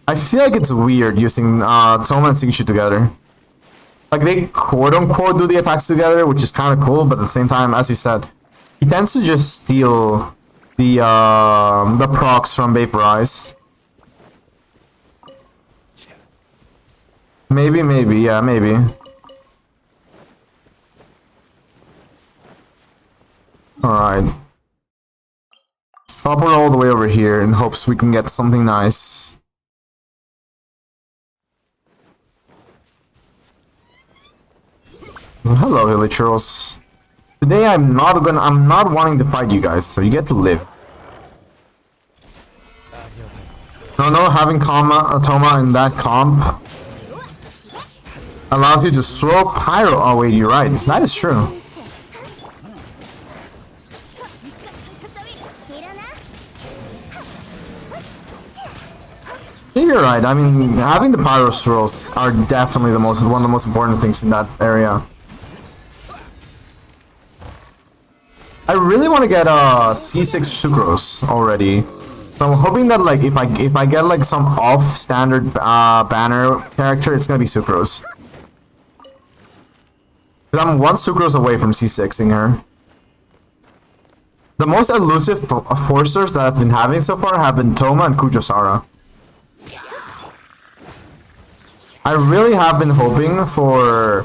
I feel like it's weird using Toma and Singshu together. Like they quote-unquote do the attacks together, which is kind of cool, but at the same time, as you said, he tends to just steal the procs from Vaporize. Maybe, yeah, maybe. Alright. Stop it all the way over here in hopes we can get something nice. Hello, Hilly Churls. Today I'm not wanting to fight you guys, so you get to live. No, having Toma in that comp allows you to throw pyro. Oh wait, you're right. That is true. You're right. I mean, having the pyro throws are definitely one of the most important things in that area. I really want to get a C6 Sucrose already, so I'm hoping that like if I get like some off-standard banner character, it's gonna be Sucrose. Because I'm 1 Sucrose away from C6ing her. The most elusive forcers that I've been having so far have been Toma and Kujosara. I really have been hoping for,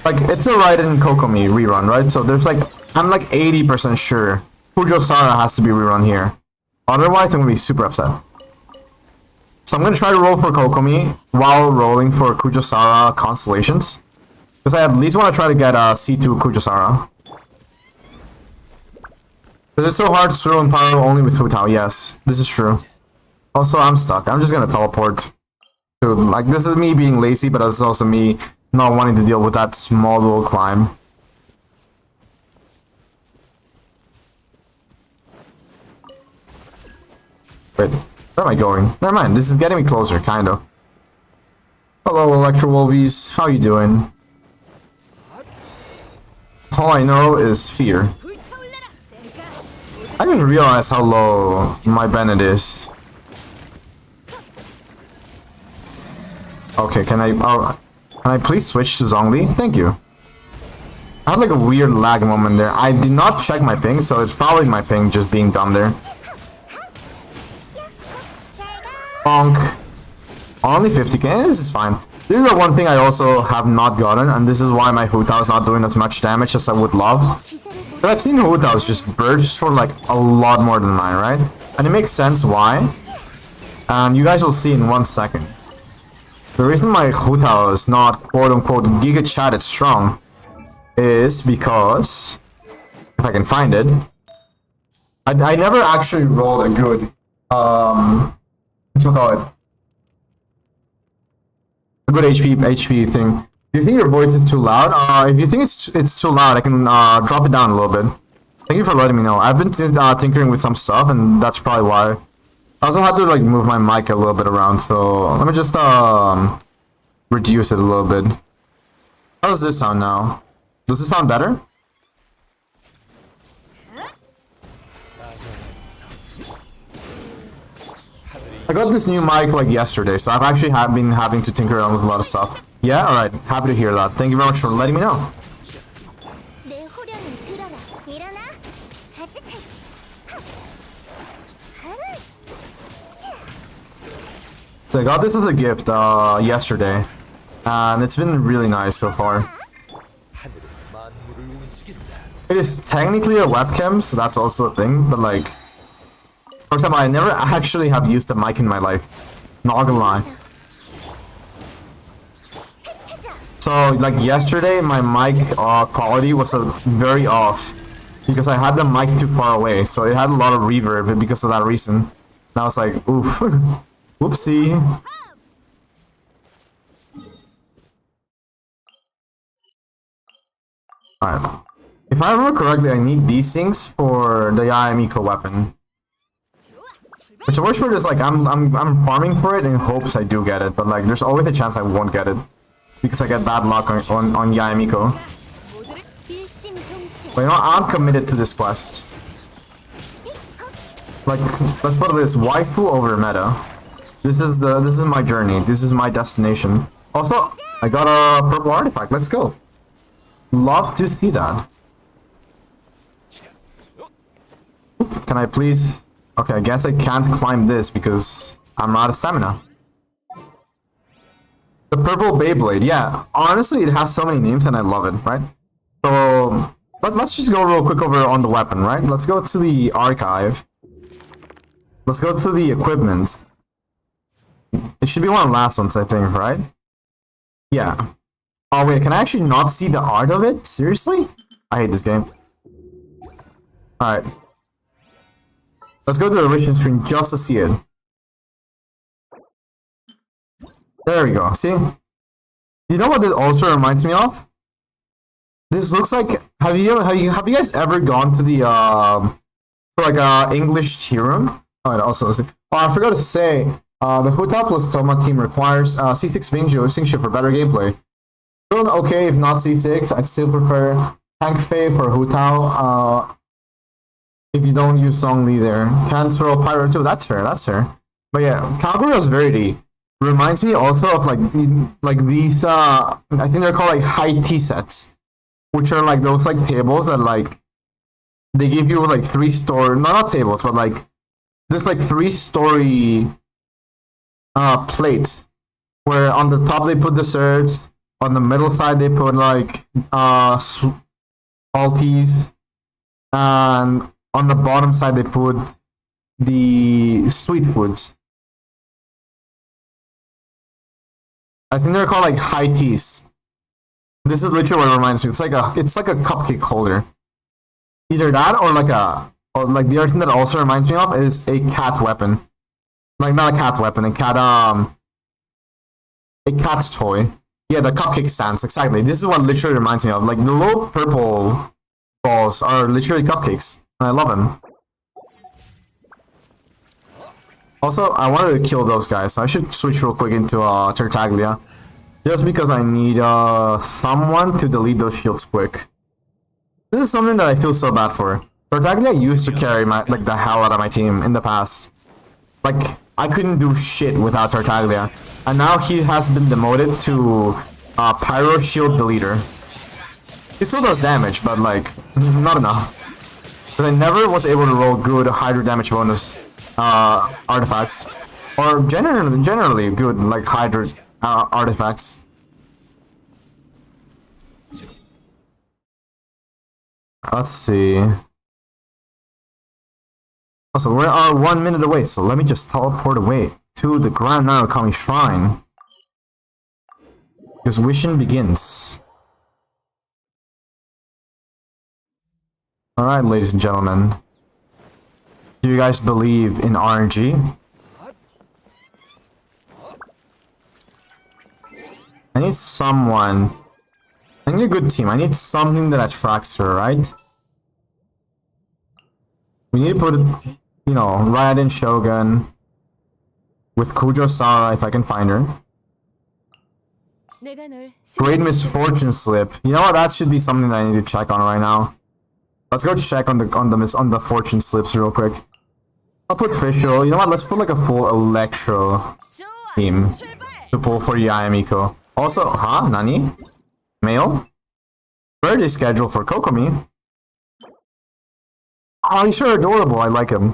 like, it's a Raiden Kokomi rerun, right? So there's like, I'm like 80% sure Kujosara has to be rerun here. Otherwise, I'm gonna be super upset. So I'm gonna try to roll for Kokomi while rolling for Kujosara Constellations. Because I at least want to try to get C2 Kujosara. Because it's so hard to throw in power only with Hu Tao. Yes, this is true. Also, I'm stuck. I'm just gonna teleport. To, like, this is me being lazy, but it's also me not wanting to deal with that small little climb. Wait, where am I going? Never mind, this is getting me closer, kind of. Hello, Electro Wolvies. How you doing? All I know is fear. I didn't realize how low my Bennett is. Okay, can I please switch to Zhongli? Thank you. I had like a weird lag moment there. I did not check my ping, so it's probably my ping just being dumb there. Bonk. Only 50k, this is fine. This is the one thing I also have not gotten, and this is why my Hu Tao is not doing as much damage as I would love. But I've seen Hu Tao's just burst for like a lot more than mine, right? And it makes sense why. And you guys will see in 1 second. The reason my Hu Tao is not quote-unquote giga chatted strong is because, if I can find it, I never actually rolled a good, what you call it? A good HP thing. Do you think your voice is too loud? If you think it's too loud, I can drop it down a little bit. Thank you for letting me know. I've been tinkering with some stuff, and that's probably why. I also had to like move my mic a little bit around, so let me just reduce it a little bit. How does this sound now? Does this sound better? I got this new mic like yesterday, so I've actually been having to tinker around with a lot of stuff. Yeah, alright, happy to hear that. Thank you very much for letting me know. So I got this as a gift yesterday, and it's been really nice so far. It is technically a webcam, so that's also a thing, but like, for example, I never actually have used a mic in my life, not gonna lie. So like yesterday, my mic quality was very off, because I had the mic too far away, so it had a lot of reverb because of that reason. And I was like, oof. Whoopsie. Alright. If I remember correctly, I need these things for the Yayamiko weapon. Which the worst part is like I'm farming for it in hopes I do get it, but like there's always a chance I won't get it. Because I get bad luck on Yayamiko. But you know, I'm committed to this quest. Like, let's put this waifu over meta. This is my journey. This is my destination. Also, I got a purple artifact. Let's go. Love to see that. Can I please? Okay, I guess I can't climb this because I'm out of stamina. The purple Beyblade. Yeah, honestly, it has so many names and I love it. Right? So, let's just go real quick over on the weapon. Right? Let's go to the archive. Let's go to the equipment. It should be one of the last ones, I think, right? Yeah. Oh wait, can I actually not see the art of it? Seriously? I hate this game. Alright. Let's go to the original screen just to see it. There we go, see? You know what this also reminds me of? This looks like... Have you guys ever gone to the, English tea room? Oh, and also, I forgot to say... the Hu Tao plus Toma team requires C6 Xingqiu for better gameplay. Still okay if not C6, I still prefer Tank Fei for Hu Tao if you don't use Song Li there. Cans for Pyro too, that's fair, that's fair. But yeah, Calculus Verity reminds me also of like these, I think they're called like high tea sets, which are like those like tables that like, they give you like 3-story, not tables, but like, this like 3-story plate where on the top they put desserts, on the middle side they put like salties, and on the bottom side they put the sweet foods. I think they're called like high teas. This is literally what it reminds me. It's like a cupcake holder. Either that or like the other thing that also reminds me of is a cat weapon. Like not a cat weapon, a cat's toy. Yeah, the cupcake stands, exactly. This is what literally reminds me of. Like the little purple balls are literally cupcakes. And I love them. Also, I wanted to kill those guys, so I should switch real quick into Tartaglia. Just because I need someone to delete those shields quick. This is something that I feel so bad for. Tartaglia used to carry the hell out of my team in the past. Like, I couldn't do shit without Tartaglia. And now he has been demoted to Pyro Shield Deleter. He still does damage, but like, not enough. Because I never was able to roll good Hydro damage bonus artifacts. Or generally good, like Hydro artifacts. Let's see. Also, we are 1 minute away, so let me just teleport away to the Grand Narukami Shrine. Because wishing begins. Alright, ladies and gentlemen. Do you guys believe in RNG? I need someone. I need a good team. I need something that attracts her, right? We need to put, you know, Raiden Shogun with Kujo Sara if I can find her. Great Misfortune Slip. You know what? That should be something that I need to check on right now. Let's go check on the fortune slips real quick. I'll put Fischl. You know what? Let's put like a full Electro team to pull for Yayamiko. Also, huh? Nani? Male? Birthday schedule for Kokomi. Oh, he's sure adorable. I like him.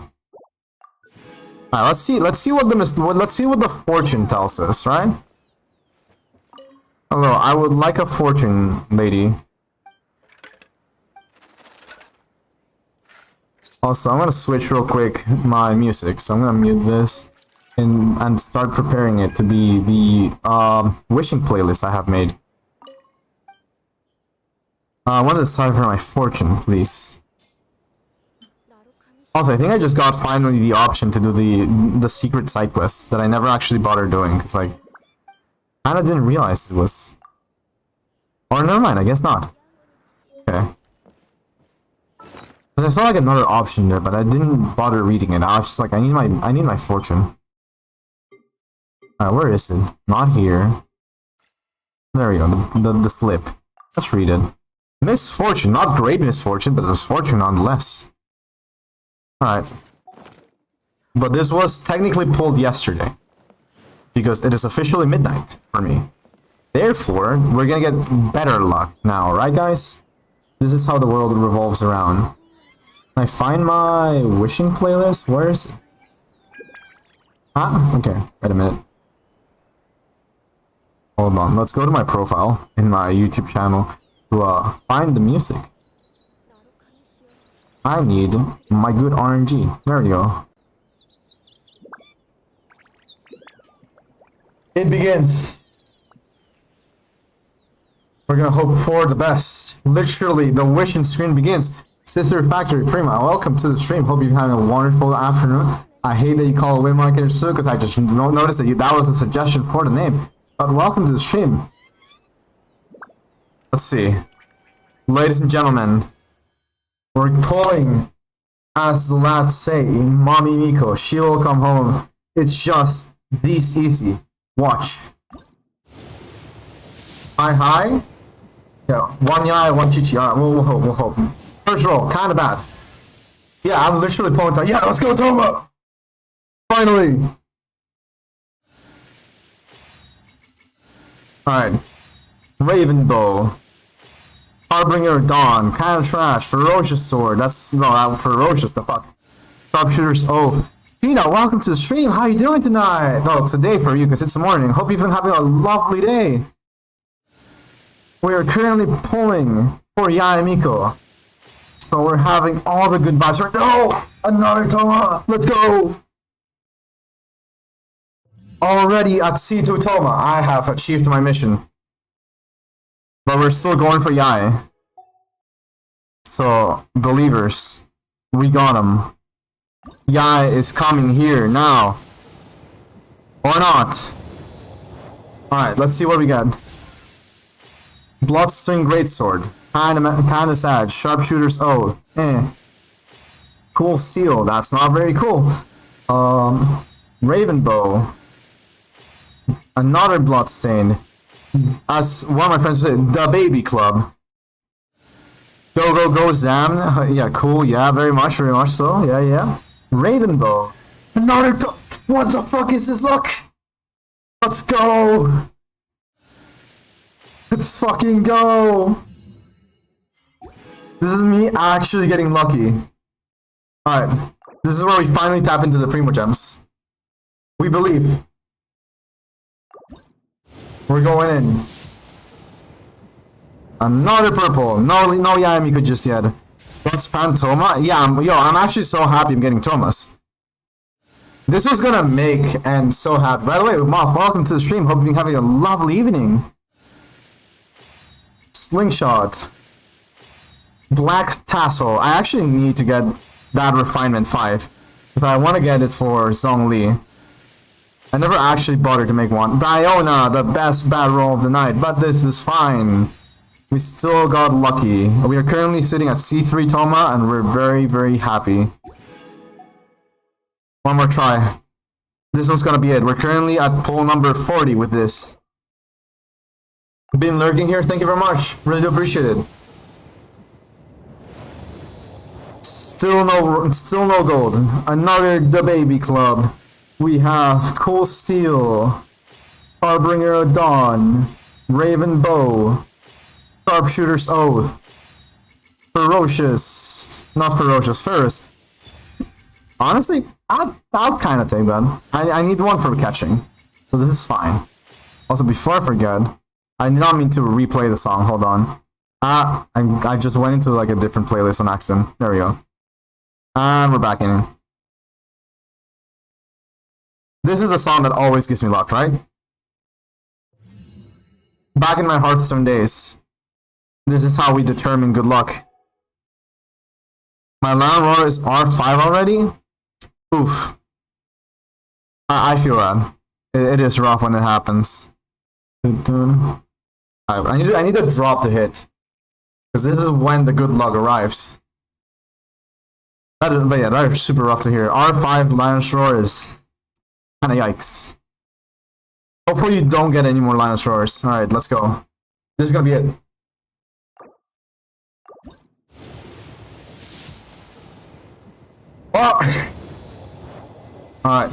Alright, let's see what the fortune tells us, right? Hello, I would like a fortune, lady. Also, I'm gonna switch real quick my music, so I'm gonna mute this and start preparing it to be the wishing playlist I have made. I want to decide for my fortune, please. Also, I think I just got finally the option to do the secret side quests that I never actually bothered doing. It's like, kinda didn't realize it was. Or never mind, I guess not. Okay. I saw like another option there, but I didn't bother reading it. I was just like, I need my fortune. Alright, where is it? Not here. There we go, the slip. Let's read it. Misfortune, not great misfortune, but misfortune nonetheless. Alright. But this was technically pulled yesterday. Because it is officially midnight for me. Therefore, we're gonna get better luck now, right guys? This is how the world revolves around. Can I find my wishing playlist? Where is it? Ah, okay, wait a minute. Hold on, let's go to my profile in my YouTube channel to find the music. I need my good RNG. There we go. It begins. We're gonna hope for the best. Literally, the wishing screen begins. Sister Factory Prima, welcome to the stream. Hope you're having a wonderful afternoon. I hate that you call it Waymarket Sue because I just noticed that that was a suggestion for the name. But welcome to the stream. Let's see. Ladies and gentlemen, we're pulling, as the lads say, Mommy Miko. She will come home. It's just this easy. Watch. Hi. Yeah, one yai, one chichi. Alright, we'll hope. First roll, kinda bad. Yeah, I'm literally pulling time. Yeah, let's go, Toma! Finally! Alright. Ravenbow. Harbinger Dawn. Kind of trash. Ferocious Sword. That's no, ferocious the fuck. Sharpshooters. Oh. Pino, welcome to the stream. How you doing tonight? No, today for you, because it's the morning. Hope you've been having a lovely day. We are currently pulling for Yayamiko. So we're having all the good vibes right now. Another Toma! Let's go! Already at C2 Toma, I have achieved my mission. But we're still going for Yai. So, believers, we got him. Yai is coming here now. Or not. Alright, let's see what we got. Bloodstring Greatsword. Kinda sad. Sharpshooter's Oath. Cool Seal. That's not very cool. Raven Bow. Another Bloodstain. As one of my friends said, the Baby Club. Go, Zam. Yeah, cool. Yeah, very much so. Yeah. Raven Bow. Another. What the fuck is this? Look! Let's go! Let's fucking go! This is me actually getting lucky. Alright. This is where we finally tap into the Primo Gems. We believe. We're going in. Another purple. No Yamiko just yet. That's Phantoma? Yeah, I'm actually so happy I'm getting Tomas. This was gonna make and so happy. By the way, Moth, welcome to the stream. Hope you're having a lovely evening. Slingshot. Black Tassel. I actually need to get that Refinement 5. Because I want to get it for Zhongli. I never actually bothered to make one. Diona, the best bad roll of the night. But this is fine. We still got lucky. We are currently sitting at C3 Toma and we're very, very happy. One more try. This one's gonna be it. We're currently at poll number 40 with this. Been lurking here, thank you very much. Really do appreciate it. Still no gold. Another The Baby Club. We have Cool Steel, Harbinger of Dawn, Raven Bow, Sharpshooter's Oath, Ferocious, not Ferocious, Ferrous. Honestly, I'll kind of take that. I need one for catching, so this is fine. Also, before I forget, I did not mean to replay the song. Hold on. I just went into like a different playlist on accident. There we go. And we're back in. This is a song that always gives me luck, right? Back in my Hearthstone days, this is how we determine good luck. My Land Roar is R5 already? Oof. I feel that. It is rough when it happens. I need to drop the hit. Because this is when the good luck arrives. But yeah, that is super rough to hear. R5 Lion's Roar is kinda yikes. Hopefully you don't get any more Lion's Roars. Alright, let's go. This is gonna be it. Oh! Alright.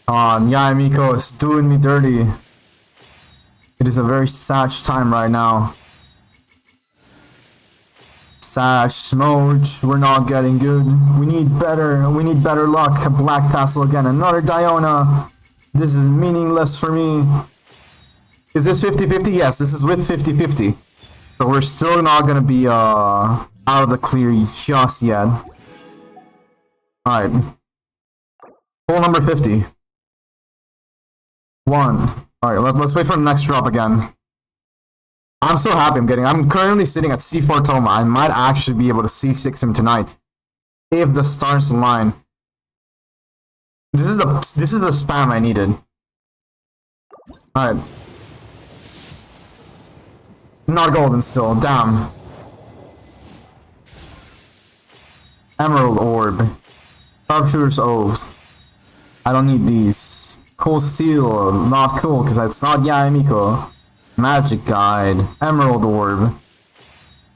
Come on, Yamiko is doing me dirty. It is a very sad time right now. Sad Smooch, we're not getting good. We need better luck. A Black Tassel again, another Diona. This is meaningless for me. Is this 50-50? Yes, this is with 50-50. So we're still not gonna be out of the clear just yet. Alright. Poll number 50. 1. Alright, let's wait for the next drop again. I'm so happy I'm currently sitting at C4 Toma. I might actually be able to C6 him tonight. If the stars align. This is the spam I needed. Alright. Not golden still, damn. Emerald Orb. Sharpshooter's Oath. I don't need these. Cool Steel, not cool because it's not Yamiko. Magic Guide, Emerald Orb,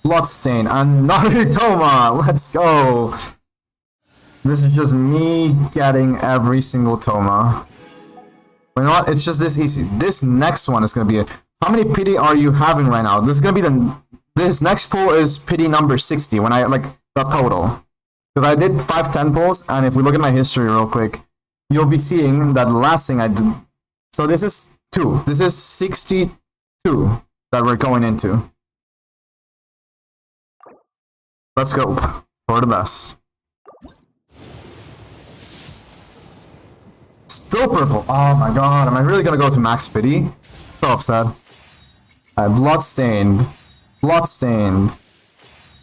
Bloodstain, another Toma! Let's go! This is just me getting every single Toma. You know what? It's just this easy. This next one is gonna be it. How many pity are you having right now? This is gonna be this next poll is pity number 60 when I like the total. Because I did 510 polls, and if we look at my history real quick, you'll be seeing that the last thing I did. So this is 2. This is 62 that we're going into. Let's go for the best. Still purple. Oh my god, am I really gonna go to max pity? So upset. Alright, bloodstained. Bloodstained.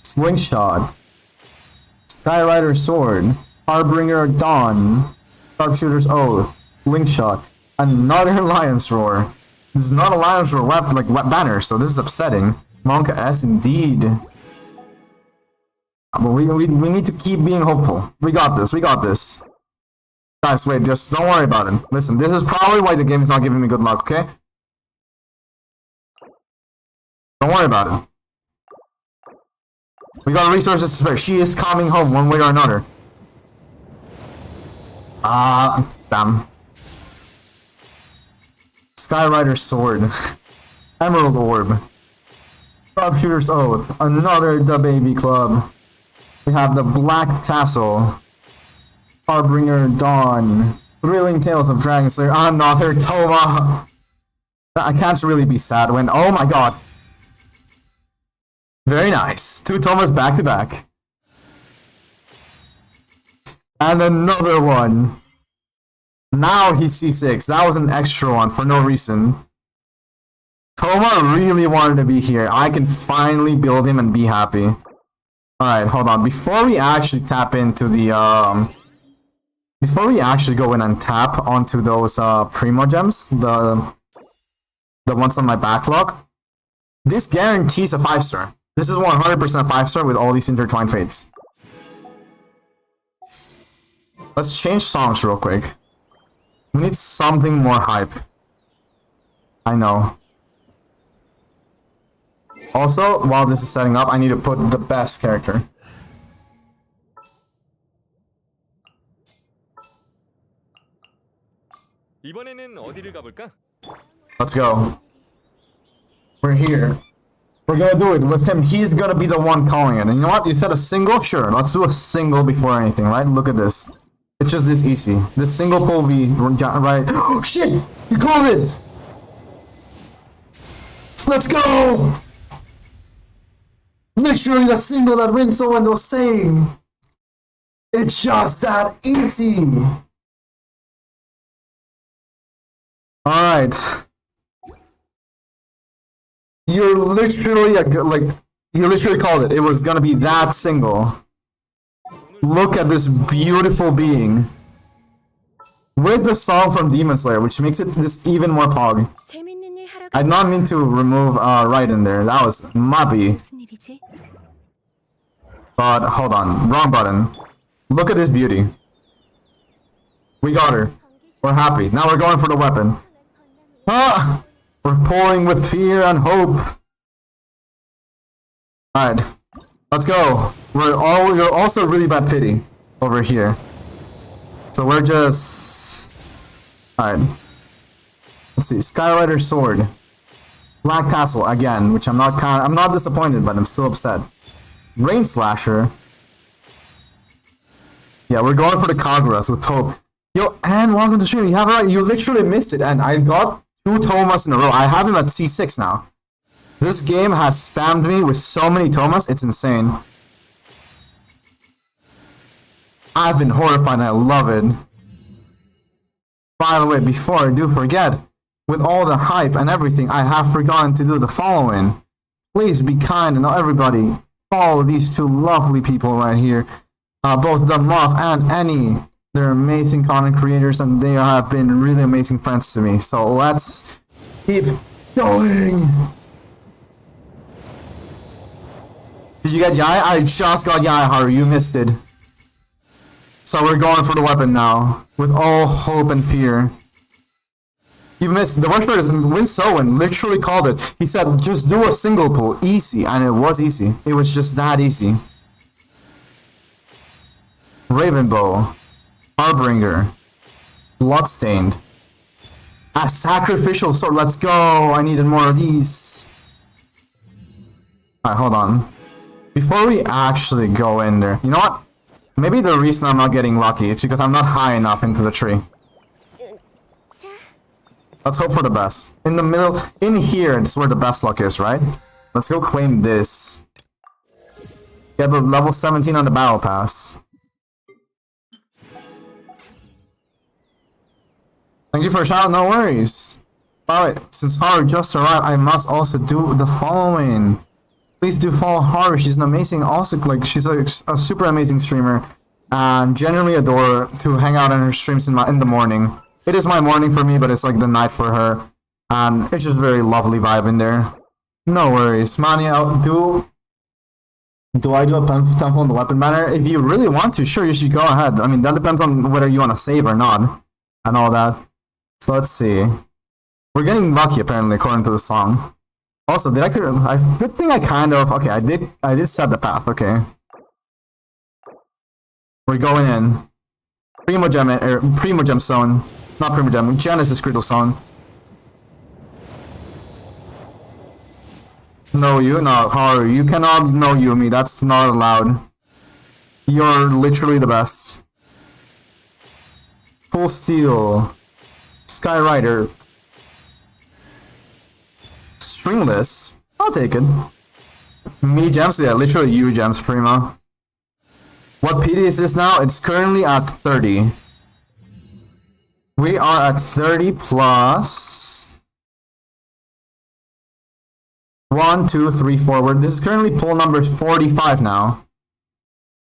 Slingshot. Skyrider sword. Harbinger dawn. Sharpshooter's oath. Slingshot. Another lion's roar. This is not a lion's roar like banner, so this is upsetting. Monka S indeed. But we need to keep being hopeful. We got this, we got this. Guys, wait, just don't worry about it. Listen, this is probably why the game is not giving me good luck, okay? Don't worry about it. We got resources to spare. She is coming home one way or another. Damn. Skyrider sword. Emerald orb. Sharpshooter's oath. Another the baby club. We have the black tassel. Harbinger dawn. Thrilling tales of Dragon Slayer. Another Toma. I can't really be sad when. Oh my god. Very nice. 2 Tomas back to back. And another one. Now he's C6. That was an extra one for no reason. Toma really wanted to be here. I can finally build him and be happy. Alright, hold on. Before we actually tap into the, before we actually go in and tap onto those, Primo Gems, the ones on my backlog, this guarantees a 5-star. This is 100% 5-star with all these intertwined fates. Let's change songs real quick. We need something more hype. I know. Also, while this is setting up, I need to put the best character. Let's go. We're here. We're gonna do it with him. He's gonna be the one calling it. And you know what? You said a single? Sure, let's do a single before anything, right? Look at this. It's just this easy. This single pull will be right. Oh shit! You called it! Let's go! Literally the single that Rinso was saying. It's just that easy. Alright. You're literally you literally called it. It was gonna be that single. Look at this beautiful being. With the song from Demon Slayer, which makes it this even more pog. I did not mean to remove right in there. That was Mappy. But hold on, wrong button. Look at this beauty. We got her. We're happy. Now we're going for the weapon. Ah! We're pulling with fear and hope. Alright. Let's go. You're also really bad pity over here. So we're just... Alright. Let's see. Skyrider sword. Black tassel again, which I'm not disappointed, but I'm still upset. Rain slasher. Yeah, we're going for the Kagura with hope. Yo, and welcome to the stream. You have it right. You literally missed it, and I got 2 Tomas in a row. I have him at C6 now. This game has spammed me with so many Tomas, it's insane. I've been horrified and I love it. By the way, before I do forget, with all the hype and everything, I have forgotten to do the following. Please be kind and everybody follow these 2 lovely people right here. Both the Muff and Annie. They're amazing content creators and they have been really amazing friends to me. So let's keep going. Did you get Yai? I just got Yai, Haru. You missed it. So we're going for the weapon now. With all hope and fear. You missed. The worst part is Win Sowen literally called it. He said, just do a single pull. Easy. And it was easy. It was just that easy. Ravenbow. Harbinger. Bloodstained. A sacrificial sword. Let's go. I needed more of these. Alright, hold on. Before we actually go in there, you know what? Maybe the reason I'm not getting lucky is because I'm not high enough into the tree. Let's hope for the best. In the middle, in here, it's where the best luck is, right? Let's go claim this. Get the level 17 on the battle pass. Thank you for a shout, no worries. Alright, since Haru just arrived, I must also do the following. Please do follow Haru, she's an amazing, also, like, she's a super amazing streamer. And genuinely adore to hang out on her streams in the morning. It is my morning for me, but it's like the night for her. And it's just very lovely vibe in there. No worries. Mani, do I do a temple in the weapon banner? If you really want to, sure, you should go ahead. I mean, that depends on whether you want to save or not. And all that. So let's see. We're getting lucky, apparently, according to the song. Also, good thing I kind of... Okay, I did set the path, okay. We're going in. Primogem Zone. Not Primogem, Genesis Crystal Zone. No, you? No, Haru, you cannot know Yumi, that's not allowed. You're literally the best. Full Steel. Skyrider. Stringless. I'll take it. Me Gems? Yeah, literally you Gems, Primo. What PD is this now? It's currently at 30. We are at 30 plus... 1, 2, 3, 4. This is currently poll number 45 now.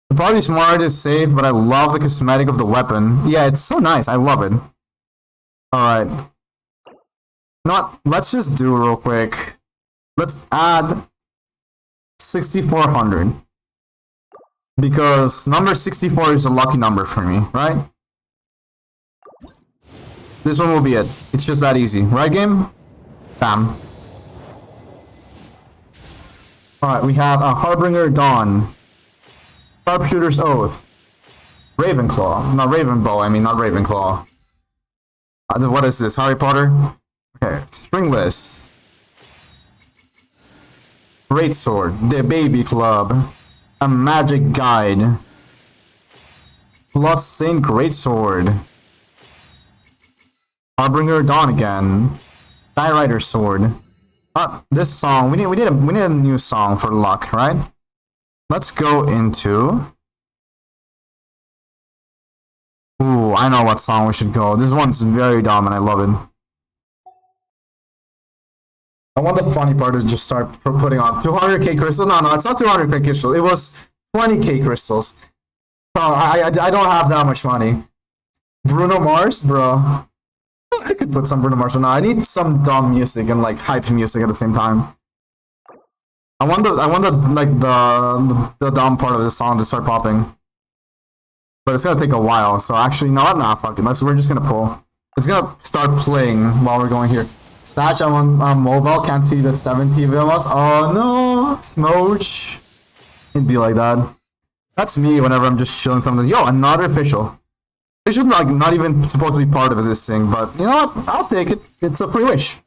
It'd probably be smarter to save, but I love the cosmetic of the weapon. Yeah, it's so nice. I love it. Alright. Let's just do real quick. Let's add 6,400. Because number 64 is a lucky number for me, right? This one will be it. It's just that easy. Right, game? Bam. Alright, we have a Harbinger Dawn. Sharpshooter's Oath. Ravenclaw. Not Ravenbow, I mean, not Ravenclaw. What is this? Harry Potter? Okay, Stringless. Greatsword. The Baby Club. A Magic Guide. Bloodstained Greatsword. Harbinger Dawn again. Skyrider Sword. This song, we need a new song for luck, right? Let's go into... Ooh, I know what song we should go. This one's very dumb and I love it. I want the funny part to just start putting on 200k crystals. No, it's not 200k crystals. It was 20k crystals. Oh, I don't have that much money. Bruno Mars, bro. I could put some Bruno Mars on. I need some dumb music and like hype music at the same time. I want the dumb part of this song to start popping. But it's gonna take a while, so actually, no, fuck it. We're just gonna pull. It's gonna start playing while we're going here. Satch, I'm on mobile, can't see the 70 villas. Oh no, Smooch. It'd be like that. That's me whenever I'm just chilling from the. Yo, another official. It's just not even supposed to be part of this thing, but you know what? I'll take it. It's a free wish.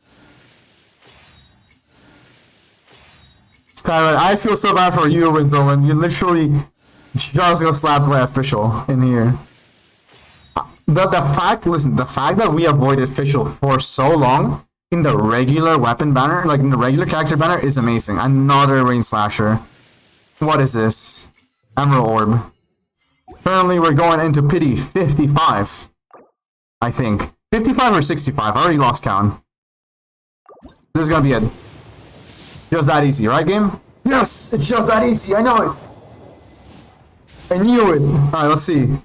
Skylight, I feel so bad for you, Winzolan. You literally just got slapped by official in here. The fact that we avoided official for so long in the regular weapon banner, like in the regular character banner, is amazing. Another rain slasher. What is this? Emerald Orb. Currently, we're going into pity 55. I think 55 or 65. I already lost count. This is gonna be it. Just that easy, right, game? Yes, it's just that easy. I know it. I knew it. All right, let's see.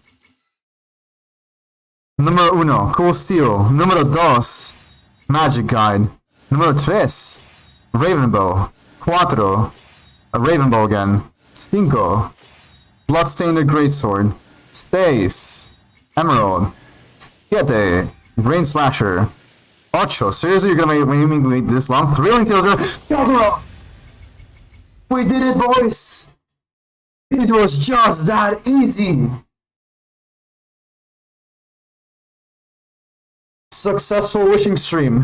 Número 1, Cool Steel. Número 2, Magic Guide. Número 3, Ravenbow. 4, a Ravenbow again. 5, Bloodstained Greatsword. 6, Emerald. 7, Rain Slasher. 8, seriously, you're gonna make me wait this long? Thrilling Tales. We did it, boys! It was just that easy! Successful wishing stream.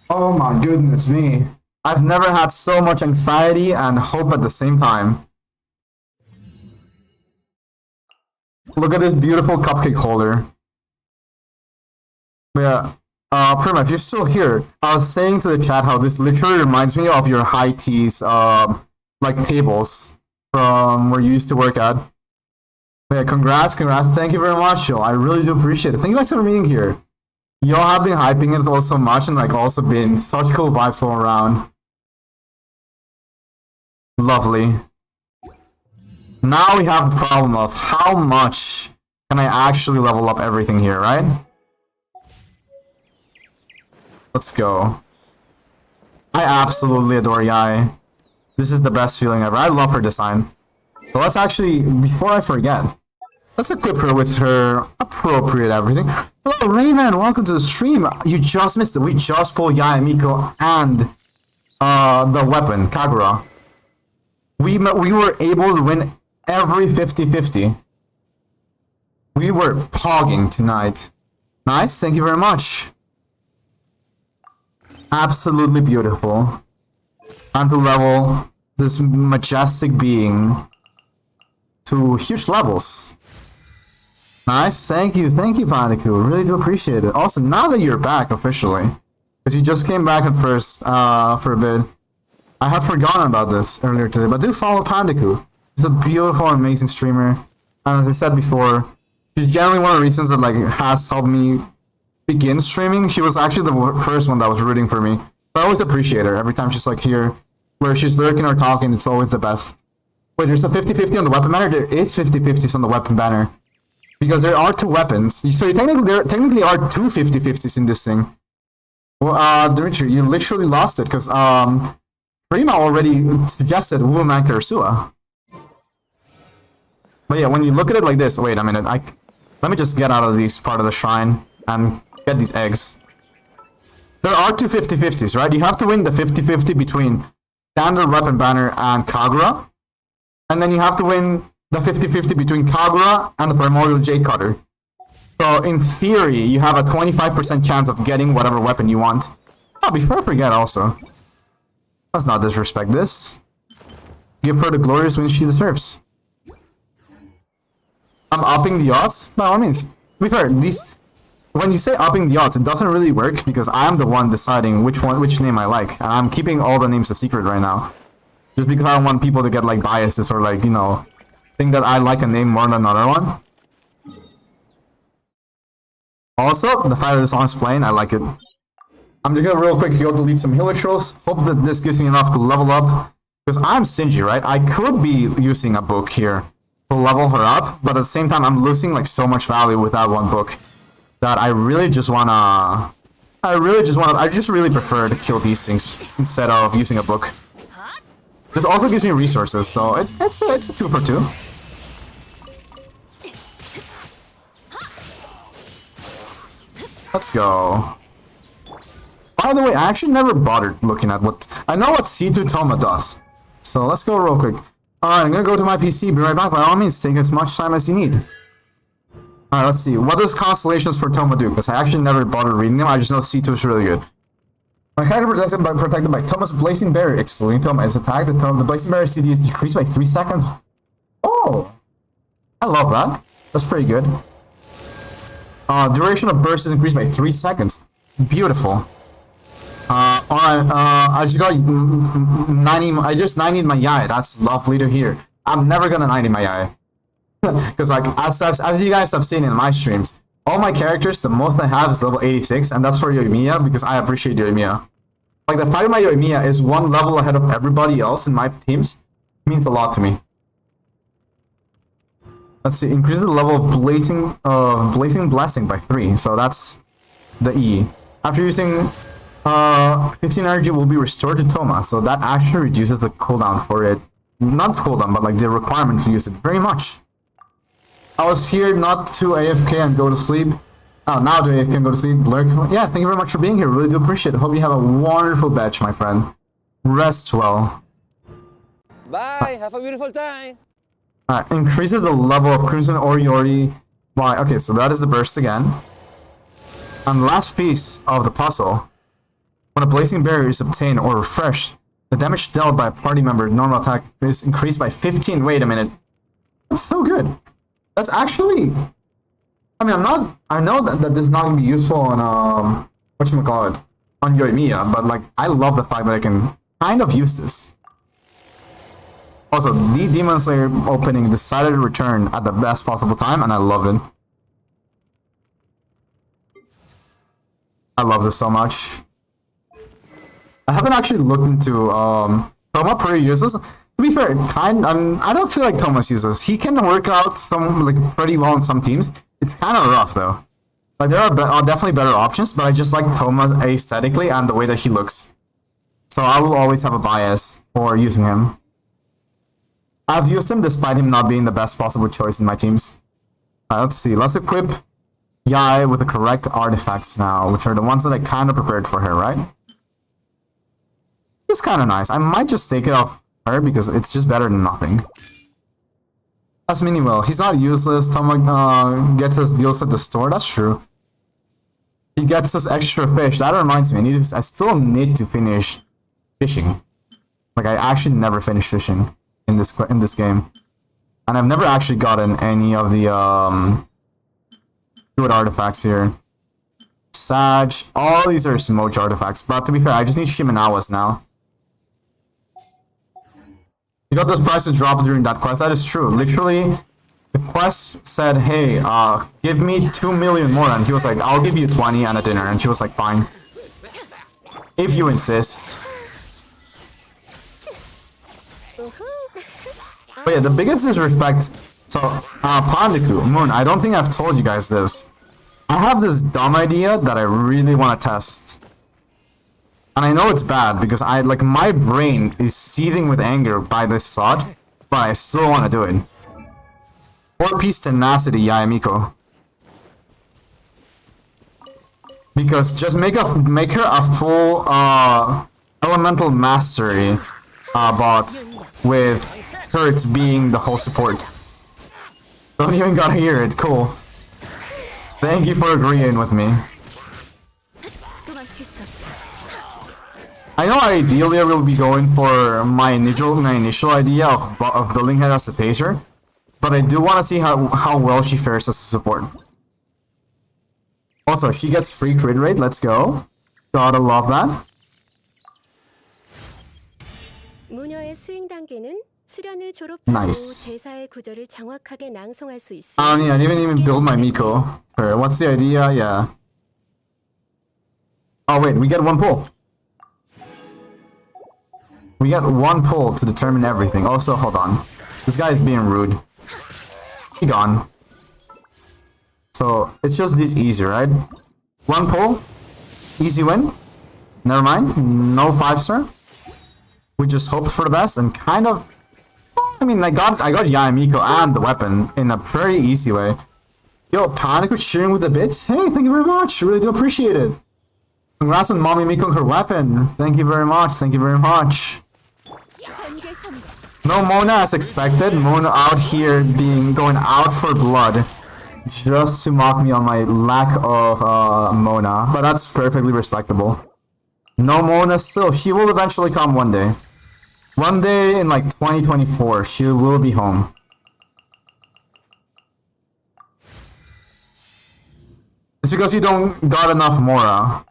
Oh my goodness me. I've never had so much anxiety and hope at the same time. Look at this beautiful cupcake holder. Yeah. Prima, if you're still here, I was saying to the chat how this literally reminds me of your high teas, like tables from where you used to work at. Yeah, congrats. Thank you very much, yo. I really do appreciate it. Thank you guys for being here. Y'all have been hyping it all so much and like also been such cool vibes all around. Lovely. Now we have the problem of how much can I actually level up everything here, right? Let's go. I absolutely adore Yai. This is the best feeling ever. I love her design. So let's actually, before I forget, let's equip her with her appropriate everything. Hello, Rayman, welcome to the stream. You just missed it. We just pulled Yai, Miko, and the weapon, Kagura. We were able to win every 50-50. We were pogging tonight. Nice, thank you very much. Absolutely beautiful. Time to level this majestic being to huge levels. Nice, thank you, Paniku. Really do appreciate it. Also, now that you're back officially, because you just came back at first for a bit, I had forgotten about this earlier today, but do follow Pandaku. He's a beautiful, amazing streamer. And as I said before, she's generally one of the reasons that like has helped me begin streaming. She was actually the first one that was rooting for me. I always appreciate her every time she's like here, where she's lurking or talking. It's always the best. Wait, there's a 50-50 on the weapon banner. There is 50-50s on the weapon banner because there are two weapons. So there technically are two 50-50s in this thing. Well, Dimitri, you literally lost it because Prima already suggested Wumanka or Sua. But yeah, when you look at it like this, wait a minute. Let me just get out of this part of the shrine and get these eggs. There are two 50-50s, right? You have to win the 50-50 between standard weapon banner and Kagura. And then you have to win the 50-50 between Kagura and the primordial jade cutter. So in theory, you have a 25% chance of getting whatever weapon you want. Oh, before I forget also. Let's not disrespect this. Give her the glorious win she deserves. I'm upping the odds? By all means. To be fair, when you say upping the odds, it doesn't really work because I'm the one deciding which name I like. And I'm keeping all the names a secret right now. Just because I don't want people to get like biases or like, you know, think that I like a name more than another one. Also, the fact that the song's playing, I like it. I'm just gonna real quick go delete some healer trolls. Hope that this gives me enough to level up. Because I'm stingy, right? I could be using a book here to level her up, but at the same time, I'm losing like so much value with that one book that I just really prefer to kill these things instead of using a book. This also gives me resources, so it's a 2 for 2. Let's go. By the way, I actually never bothered looking at what... I know what C2 Toma does. So let's go real quick. Alright, I'm gonna go to my PC, be right back. By all means, take as much time as you need. Alright, let's see. What does Constellations for Toma do? Because I actually never bothered reading them. I just know C2 is really good. My character protected by Toma's Blazing Barrier. Excluding Toma is attacked. The Blazing Barrier CD is decreased by 3 seconds. Oh! I love that. That's pretty good. Duration of burst is increased by 3 seconds. Beautiful. Alright, I just got 90. I just 90'd my Yai. That's lovely to hear. I'm never gonna 90 my Yai. Because, like, as you guys have seen in my streams, all my characters, the most I have is level 86, and that's for Yoimiya, because I appreciate Yoimiya. Like, the fact that my Yoimiya is one level ahead of everybody else in my teams means a lot to me. Let's see, increase the level of Blazing Blessing by 3, so that's the E. After using 15 energy will be restored to Toma, so that actually reduces the cooldown for it. Not cooldown, but like the requirement to use it very much. I was here not to AFK and go to sleep. Oh, now to AFK and go to sleep. Lurk. Yeah, thank you very much for being here. Really do appreciate it. Hope you have a wonderful batch, my friend. Rest well. Bye. Have a beautiful time. Increases the level of Crimson Oriori by... Okay, so that is the burst again. And the last piece of the puzzle. When a Blazing Barrier is obtained or refreshed, the damage dealt by a party member normal attack is increased by 15. Wait a minute. That's so good. That's actually... I mean, I know that this is not going to be useful on whatchamacallit, on Yoimiya, but like I love the fact that I can kind of use this. Also, the Demon Slayer opening decided to return at the best possible time, and I love it. I love this so much. I haven't actually looked into Toma pretty useless. To be fair, I don't feel like Toma's useless. He can work out some like pretty well in some teams. It's kind of rough though. Like there are definitely better options, but I just like Toma aesthetically and the way that he looks. So I will always have a bias for using him. I've used him despite him not being the best possible choice in my teams. Let's see. Let's equip Yai with the correct artifacts now, which are the ones that I kind of prepared for her, right? It's kind of nice. I might just take it off her because it's just better than nothing. That's Miniwell. He's not useless. Toma gets us deals at the store. That's true. He gets us extra fish. That reminds me. I still need to finish fishing. Like I actually never finished fishing in this game, and I've never actually gotten any of the good artifacts here. Sag. All these are Smoke artifacts. But to be fair, I just need Shimenawas now. You got those prices dropped during that quest. That is true. Literally, the quest said, hey, give me 2 million more. And he was like, I'll give you 20 and a dinner. And she was like, fine. If you insist. But yeah, the biggest disrespect... So, Pandaku, Moon, I don't think I've told you guys this. I have this dumb idea that I really want to test. And I know it's bad because my brain is seething with anger by this thought, but I still want to do it. 4-piece tenacity, Yaemiko. Because just make her a full elemental mastery bot with Hurts being the whole support. Don't even gotta hear it, cool. Thank you for agreeing with me. I know ideally I will be going for my initial idea of building her as a taser, but I do want to see how well she fares as a support. Also, she gets free crit rate, let's go. Gotta love that. Nice. I didn't even build my Miko. What's the idea? Yeah. Oh wait, we get one pull. We get one pull to determine everything. Also, hold on. This guy is being rude. He gone. So, it's just this easy, right? One pull. Easy win. Never mind. No 5-star. We just hoped for the best and kind of... I mean, I got Yaemiko and the weapon in a pretty easy way. Yo, Panic was cheering with the bits? Hey, thank you very much. Really do appreciate it. Congrats on Mommy Miko and her weapon. Thank you very much. Thank you very much. No Mona as expected. Mona out here going out for blood. Just to mock me on my lack of Mona. But that's perfectly respectable. No Mona still. She will eventually come one day. One day in like 2024, she will be home. It's because you don't got enough Mora.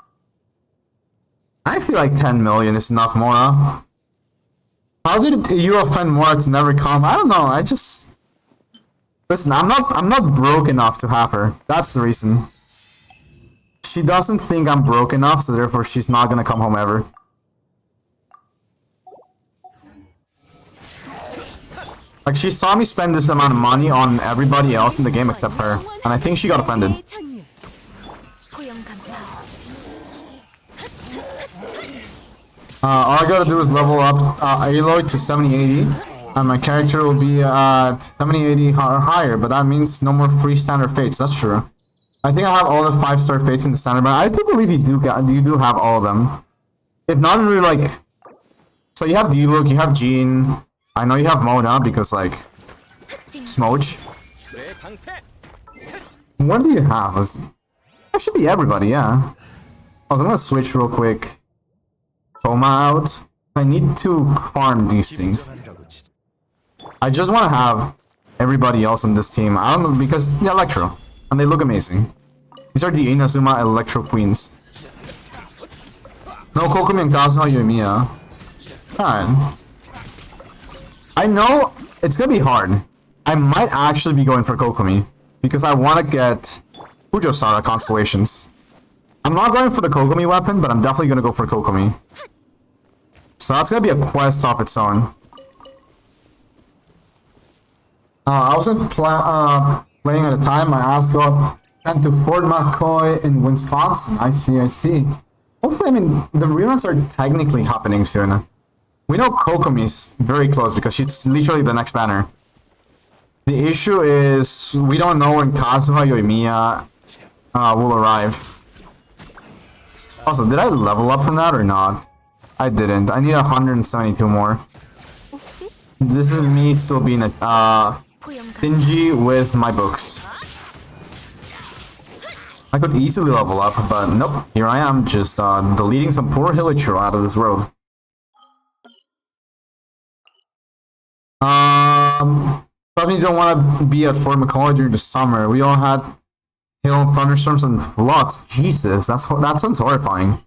I feel like 10 million is enough Mora. How did you offend Mora to never come? I don't know, I just... Listen, I'm not broke enough to have her. That's the reason. She doesn't think I'm broke enough, so therefore she's not gonna come home ever. Like, she saw me spend this amount of money on everybody else in the game except her, and I think she got offended. All I gotta do is level up Aloy to 70-80, and my character will be at 70-80 or higher, but that means no more free standard fates, that's true. I think I have all the 5-star fates in the standard, but I do believe you do have all of them. If not, really, like... So you have D-Look, you have Jean... I know you have Mona because, like, Smoch. What do you have? That should be everybody, yeah. I'm gonna switch real quick. Toma out. I need to farm these things. I just want to have everybody else in this team. I don't know, because, yeah, Electro. And they look amazing. These are the Inazuma Electro Queens. No Kokomi and Kazuha Yoimiya. Alright. I know it's gonna be hard. I might actually be going for Kokomi because I want to get Fujo-Sara constellations. I'm not going for the Kokomi weapon, but I'm definitely gonna go for Kokomi. So that's gonna be a quest off its own. I wasn't playing at the time. I asked got sent to Fort McCoy in Wisconsin. I see, I see. Hopefully, I mean, the reruns are technically happening soon. We know Kokomi's very close because she's literally the next banner. The issue is we don't know when Kazuha Yoimiya will arrive. Also, did I level up from that or not? I didn't. I need 172 more. This is me still being stingy with my books. I could easily level up, but nope. Here I am, just deleting some poor Hilichurl out of this world. Probably don't want to be at Fort McCoy during the summer. We all had hail, thunderstorms, and floods. Jesus, that sounds horrifying.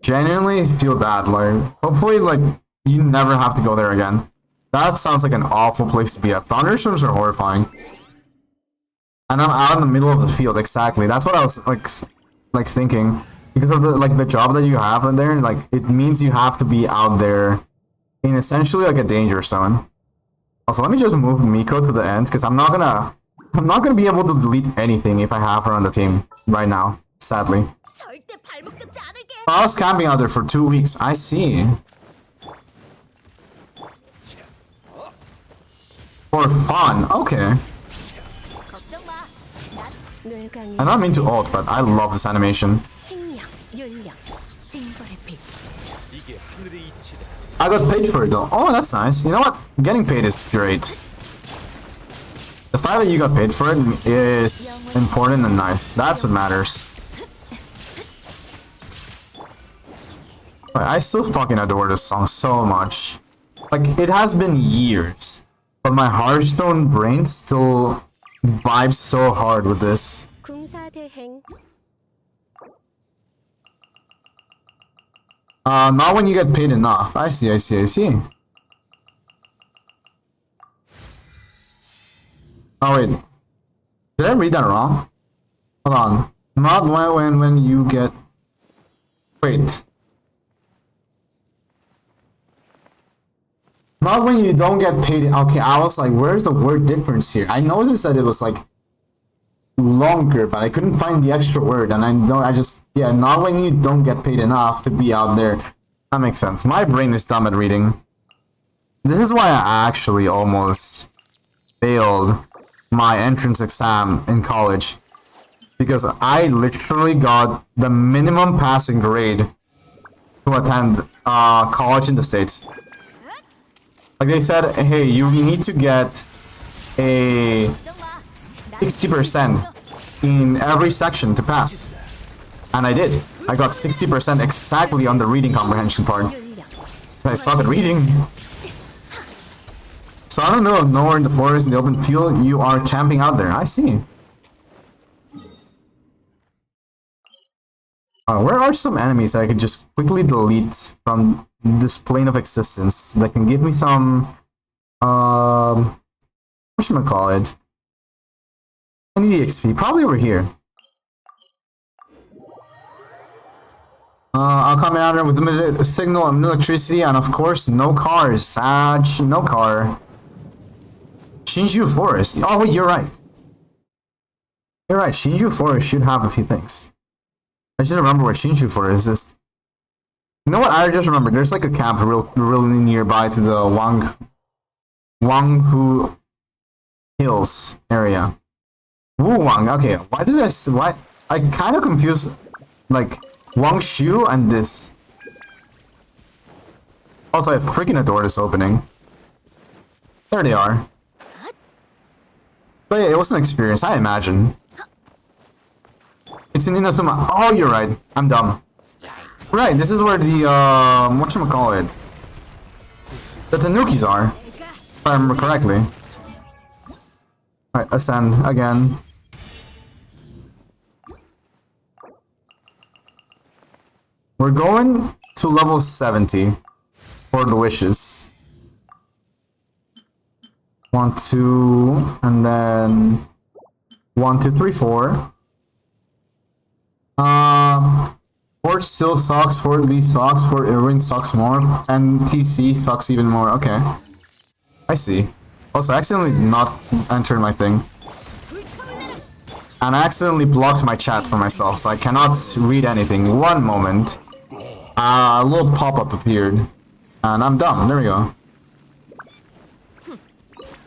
Genuinely feel bad. Like, hopefully, like you never have to go there again. That sounds like an awful place to be at. Thunderstorms are horrifying. And I'm out in the middle of the field. Exactly. That's what I was like thinking. Because of the job that you have in there, like it means you have to be out there in essentially like a danger zone. Also, let me just move Miko to the end because I'm not gonna be able to delete anything if I have her on the team right now. Sadly. I was camping out there for 2 weeks. I see. For fun. Okay. I don't mean to ult, but I love this animation. I got paid for it though. Oh, that's nice. You know what? Getting paid is great. The fact that you got paid for it is important and nice. That's what matters. I still fucking adore this song so much. Like, it has been years, but my Hearthstone brain still vibes so hard with this. Not when you get paid enough. I see, I see, I see. Oh wait, did I read that wrong? Hold on. Not when you get... Wait. Not when you don't get paid. Okay, I was like, where's the word difference here? I noticed that it was like longer, but I couldn't find the extra word, and yeah, not when you don't get paid enough to be out there. That makes sense. My brain is dumb at reading. This is why I actually almost failed my entrance exam in college, because I literally got the minimum passing grade to attend college in the States. Like they said, hey, you need to get a 60% in every section to pass. And I did. I got 60% exactly on the reading comprehension part. I suck at reading. So I don't know, nowhere in the forest, in the open field, you are camping out there. I see. Where are some enemies that I could just quickly delete from this plane of existence that can give me some, whatchamacallit? I need XP, probably over here. I'll come out there with limited signal and electricity, and of course, no cars. Sag, no car. Shinju Forest. Oh, wait, you're right. You're right, Shinju Forest should have a few things. I just remember where Shinju Forest is. You know what? I just remember. There's like a camp really nearby to the Wanghu Hills area. Wuwang. Okay. Why? I kind of confuse like Wangshu and this. Also, I freaking adore this opening. There they are. But yeah, it was an experience, I imagine. It's in Inazuma. Oh, you're right. I'm dumb. Right, this is where the, whatchamacallit? The Tanukis are. If I remember correctly. Alright, ascend again. We're going to level 70 for the wishes. 1, 2, and then 1, 2, 3, 4. 4 still sucks, 4 at least sucks, 4 Irwin sucks more, and TC sucks even more. Okay. I see. Also, I accidentally not entered my thing. And I accidentally blocked my chat for myself, so I cannot read anything. One moment. A little pop-up appeared. And I'm done. There we go.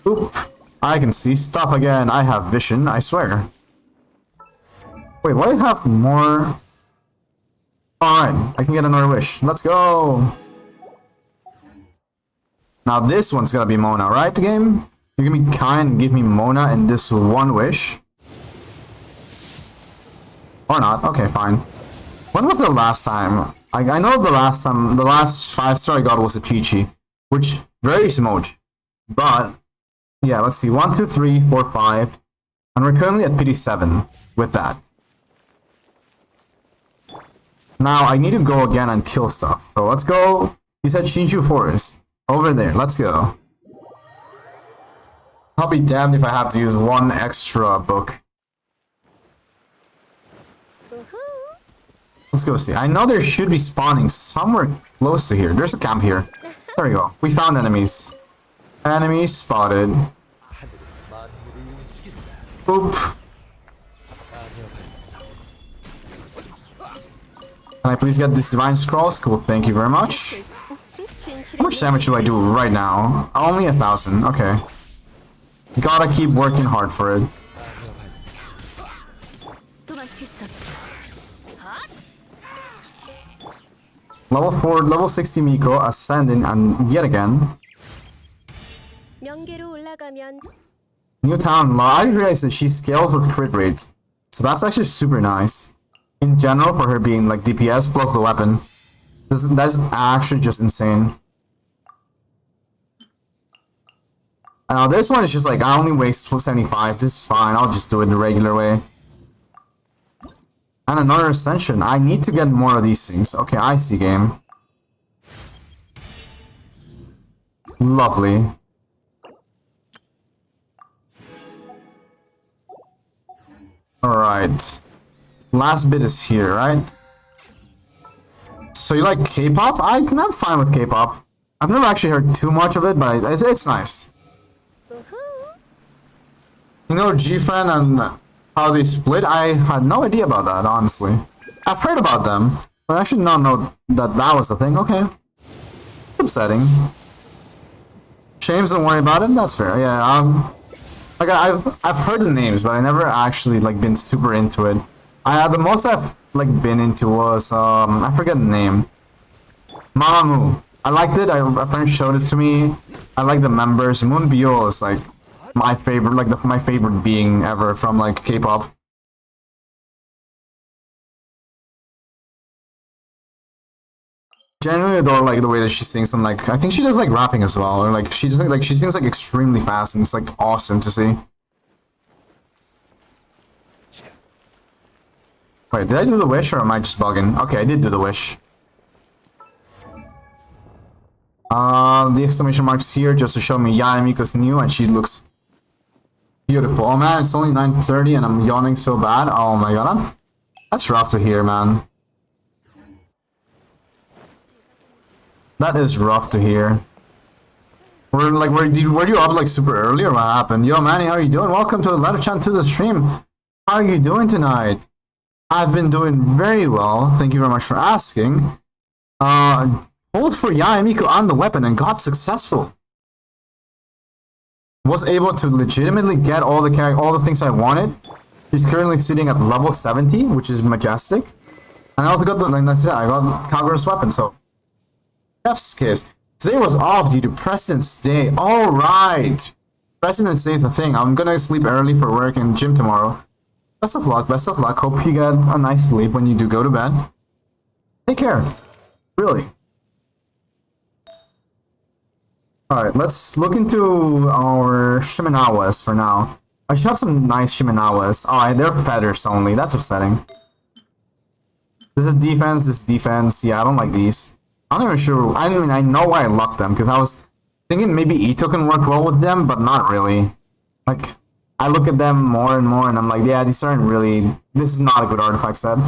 Oop. I can see stuff again. I have vision, I swear. Wait, why do I have more? Alright, I can get another wish. Let's go! Now this one's gonna be Mona, right, game? You're gonna be kind and give me Mona in this one wish? Or not, okay, fine. When was the last time? I know the last time, the last 5-star I got was a Chi-Chi, which varies emoji. But, yeah, let's see, 1, 2, 3, 4, 5, and we're currently at pity 7 with that. Now, I need to go again and kill stuff, so let's go. You said Shinju Forest. Over there, let's go. I'll be damned if I have to use one extra book. Let's go see. I know there should be spawning somewhere close to here. There's a camp here. There we go. We found enemies. Enemies spotted. Oop. Can I please get this divine scrolls? Cool, thank you very much. How much damage do I do right now? Only 1,000, okay. Gotta keep working hard for it. Level 4, level 60 Miko, ascending, and yet again. New town law. I realized that she scales with crit rate. So that's actually super nice. In general, for her being like DPS plus the weapon. That is actually just insane. Now this one is just like, I only waste 75. This is fine, I'll just do it the regular way. And another ascension. I need to get more of these things. Okay, I see, game. Lovely. Alright. Last bit is here, right? So you like K-pop? I'm fine with K-pop. I've never actually heard too much of it, but it's nice. You know G-Fan and how they split? I had no idea about that, honestly. I've heard about them, but I should not know that that was the thing. Okay. Upsetting. Shames, don't worry about it. That's fair. Yeah. Like I've heard the names, but I never actually like been super into it. The most I've like been into was I forget the name. Mamamoo. I liked it. A friend showed it to me. I like the members. Moonbyo is like my favorite, like my favorite being ever from like K-pop. Generally adore like the way that she sings, and like I think she does like rapping as well, or like she sings like extremely fast, and it's like awesome to see. Wait, did I do the wish or am I just bugging? Okay, I did do the wish. The exclamation mark's here just to show me Yayamiko's new, and she looks beautiful. Oh man, it's only 9:30 and I'm yawning so bad. Oh my god, that's rough to hear, man. That is rough to hear. Were you up like super early or what happened? Yo Manny, how are you doing? Welcome to the letter chant to the stream. How are you doing tonight? I've been doing very well. Thank you very much for asking. Hold for Yayamiko on the weapon and got successful. Was able to legitimately get all the things I wanted. She's currently sitting at level 70, which is majestic. And I also got like I said, I got Conqueror's weapon, so Chef's kiss. Today was off due to President's Day. Alright! President's Day is the thing. I'm gonna sleep early for work and gym tomorrow. Best of luck, best of luck. Hope you get a nice sleep when you do go to bed. Take care. Really. Alright, let's look into our Shimenawas for now. I should have some nice Shimenawas. Oh, they're feathers only. That's upsetting. This is defense, this is defense. Yeah, I don't like these. I'm not even sure. I mean, I know why I locked them, because I was thinking maybe Ito can work well with them, but not really. Like, I look at them more and more, and I'm like, yeah, these aren't really... This is not a good artifact set.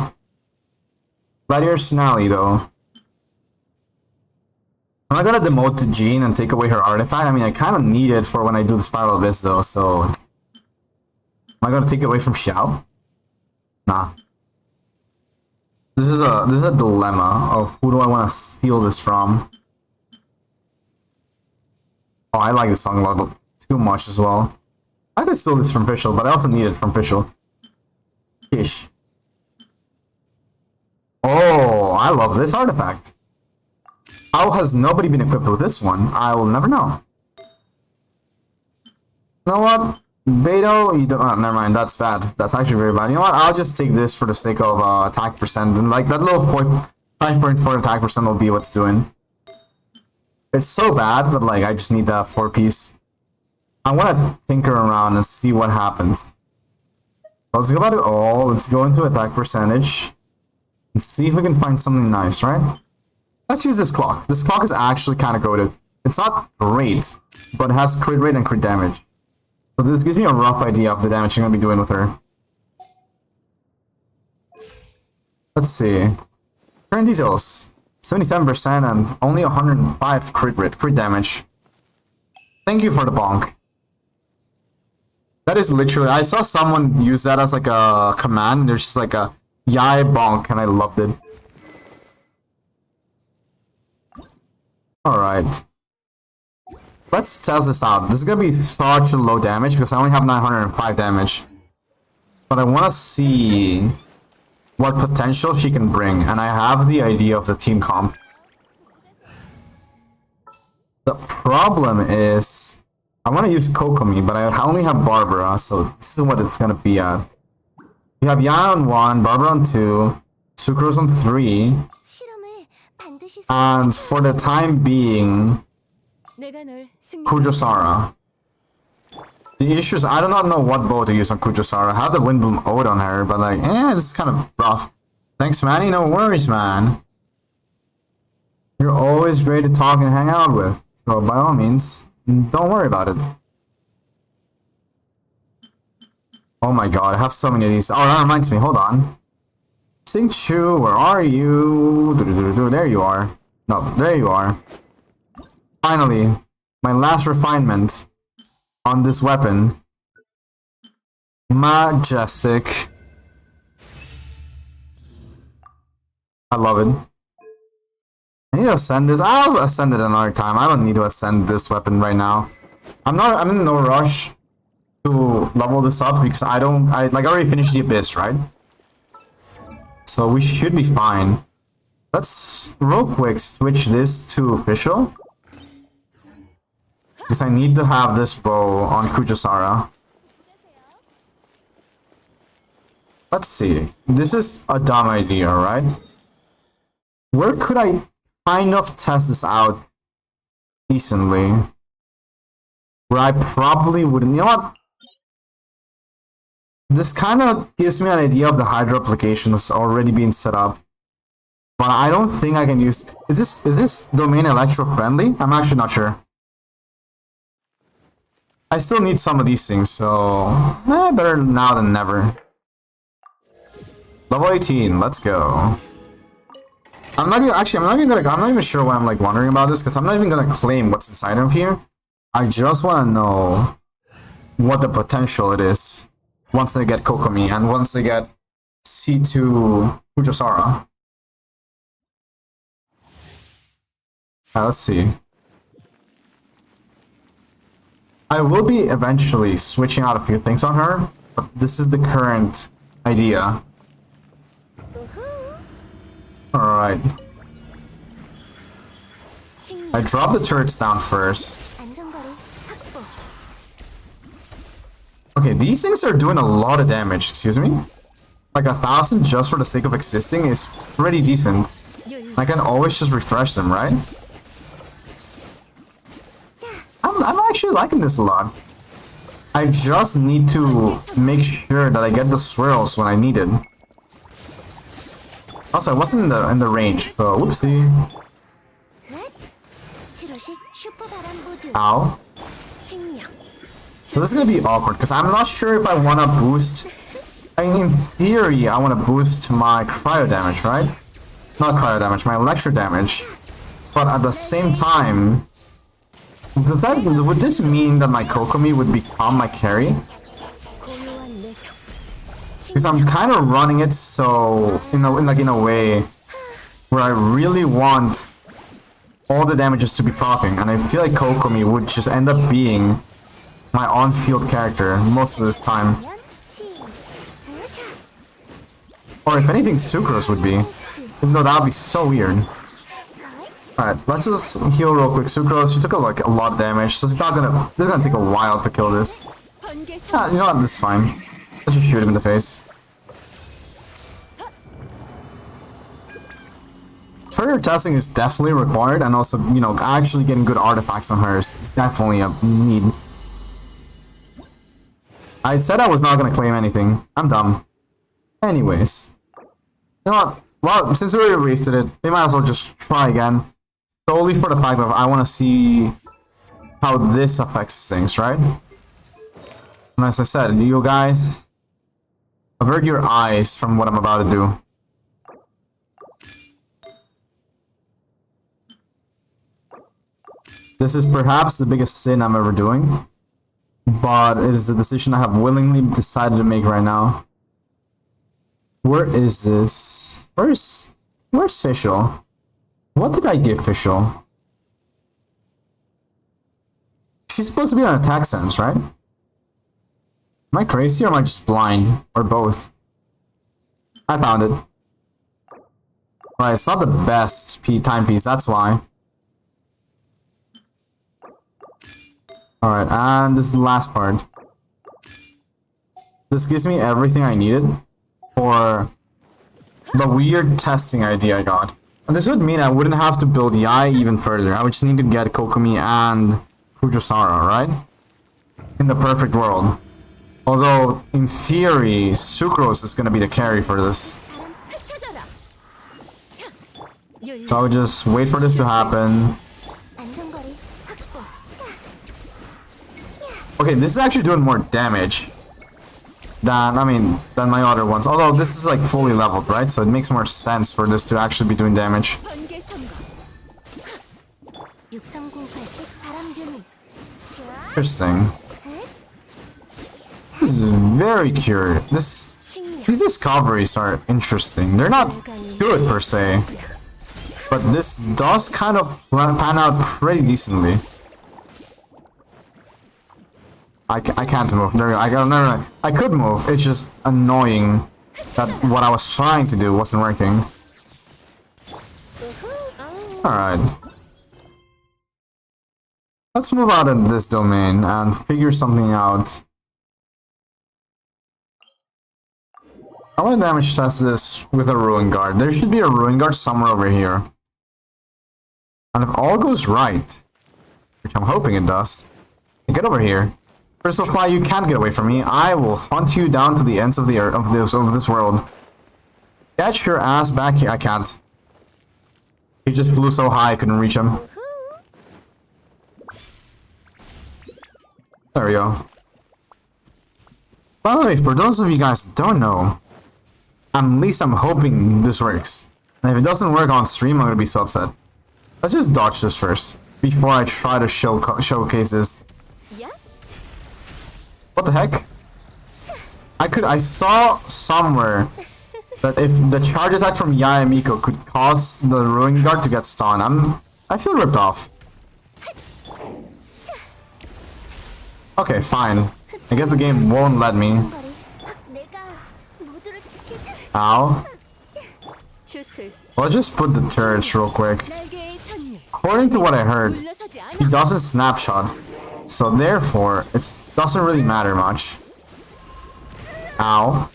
Gladiator Snally, though. I'm not gonna demote to Jean and take away her artifact. I mean, I kind of need it for when I do the Spiral Abyss, though, so... Am I gonna take it away from Xiao? Nah. This is a dilemma of who do I want to steal this from. Oh, I like this song a lot, too much as well. I could steal this from Fischl, but I also need it from Fischl. Ish. Oh, I love this artifact. How has nobody been equipped with this one? I will never know. You know what? Beto, you don't. Oh, never mind. That's bad. That's actually very bad. You know what? I'll just take this for the sake of attack percent, and like that little 5.4 attack percent will be what's doing. It's so bad, but like I just need that 4-piece. I want to tinker around and see what happens. Let's go back to all. Let's go into attack percentage and see if we can find something nice, right? Let's use this clock. This clock is actually kind of goated. It's not great, but it has crit rate and crit damage. So this gives me a rough idea of the damage I'm going to be doing with her. Let's see. Current details. 77% and only 105 crit damage. Thank you for the bonk. That is literally... I saw someone use that as like a command. There's just like a yai bonk and I loved it. Alright. Let's test this out. This is gonna be such a low damage because I only have 905 damage. But I wanna see what potential she can bring, and I have the idea of the team comp. The problem is I wanna use Kokomi, but I only have Barbara, so this is what it's gonna be at. You have Yana on 1, Barbara on 2, Sucrose on 3, and for the time being, Kujosara. The issue is I do not know what bow to use on Kujosara. I have the Windbloom Ode on her, but like, this is kind of rough. Thanks, Manny. No worries, man. You're always great to talk and hang out with. So by all means, don't worry about it. Oh my god, I have so many of these. Oh, that reminds me. Hold on. Xingqiu, where are you? There you are. No, there you are. Finally, my last refinement on this weapon. Majestic. I love it. I need to ascend this. I'll ascend it another time. I don't need to ascend this weapon right now. I'm in no rush to level this up because I already finished the Abyss, right? So we should be fine. Let's real quick switch this to official. Because I need to have this bow on Kujosara. Let's see. This is a dumb idea, right? Where could I kind of test this out decently? Where I probably wouldn't. You know what? This kind of gives me an idea of the Hydra applications already being set up. But I don't think I can use... Is this domain electro friendly? I'm actually not sure. I still need some of these things, so better now than never. Level 18, let's go. I'm not even sure why I'm like wondering about this, because I'm not even gonna claim what's inside of here. I just want to know what the potential it is once I get Kokomi and once I get C2 Kujosara. Let's see. I will be eventually switching out a few things on her, but this is the current idea. Alright. I dropped the turrets down first. Okay, these things are doing a lot of damage, excuse me? Like 1,000 just for the sake of existing is pretty decent. I can always just refresh them, right? I'm actually liking this a lot. I just need to make sure that I get the swirls when I need it. Also, I wasn't in the range, so whoopsie. Ow. So this is gonna be awkward because I'm not sure if I want to boost. I mean, in theory, I want to boost my cryo damage, right? Not cryo damage, my electro damage. But at the same time, would this mean that my Kokomi would become my carry? Because I'm kind of running it so in a way where I really want all the damages to be proccing, and I feel like Kokomi would just end up being my on-field character most of this time. Or if anything, Sucrose would be. Even though that would be so weird. Alright, let's just heal real quick. Sucrose, she took a lot of damage, so this is gonna take a while to kill this. Ah, you know what, this is fine. Let's just shoot him in the face. Further testing is definitely required, and also, you know, actually getting good artifacts on her is definitely a need. I said I was not gonna claim anything. I'm dumb. Anyways. You know what? Well, since we already wasted it, we might as well just try again. Solely for the fact that I want to see how this affects things, right? And as I said, you guys, avert your eyes from what I'm about to do. This is perhaps the biggest sin I'm ever doing, but it is a decision I have willingly decided to make right now. Where is this? Where's Fischl? What did I give Fischl? She's supposed to be on attack sense, right? Am I crazy or am I just blind? Or both? I found it. Right, it's not the best timepiece, that's why. Alright, and this is the last part. This gives me everything I needed for the weird testing idea I got. And this would mean I wouldn't have to build Yai even further. I would just need to get Kokomi and Fujisara, right? In the perfect world. Although, in theory, Sucrose is gonna be the carry for this. So I would just wait for this to happen. Okay, this is actually doing more damage than my other ones. Although this is like fully leveled, right? So it makes more sense for this to actually be doing damage. Interesting. This is very curious. These discoveries are interesting. They're not good per se, but this does kind of pan out pretty decently. I can't move. There we go. No. I could move. It's just annoying that what I was trying to do wasn't working. Alright. Let's move out of this domain and figure something out. I want to damage test this with a Ruin Guard. There should be a Ruin Guard somewhere over here. And if all goes right, which I'm hoping it does, get over here. Crystal Fly, you can't get away from me. I will hunt you down to the ends of the earth, of this world. Get your ass back here. I can't. He just flew so high I couldn't reach him. There we go. By the way, for those of you guys who don't know, at least I'm hoping this works. And if it doesn't work on stream, I'm gonna be so upset. Let's just dodge this first before I try to showcase this. What the heck? I saw somewhere that if the charge attack from Yayamiko could cause the Ruin Guard to get stunned, I feel ripped off. Okay, fine. I guess the game won't let me. Ow. I'll just put the turrets real quick. According to what I heard, he doesn't snapshot. So therefore, it doesn't really matter much. Ow.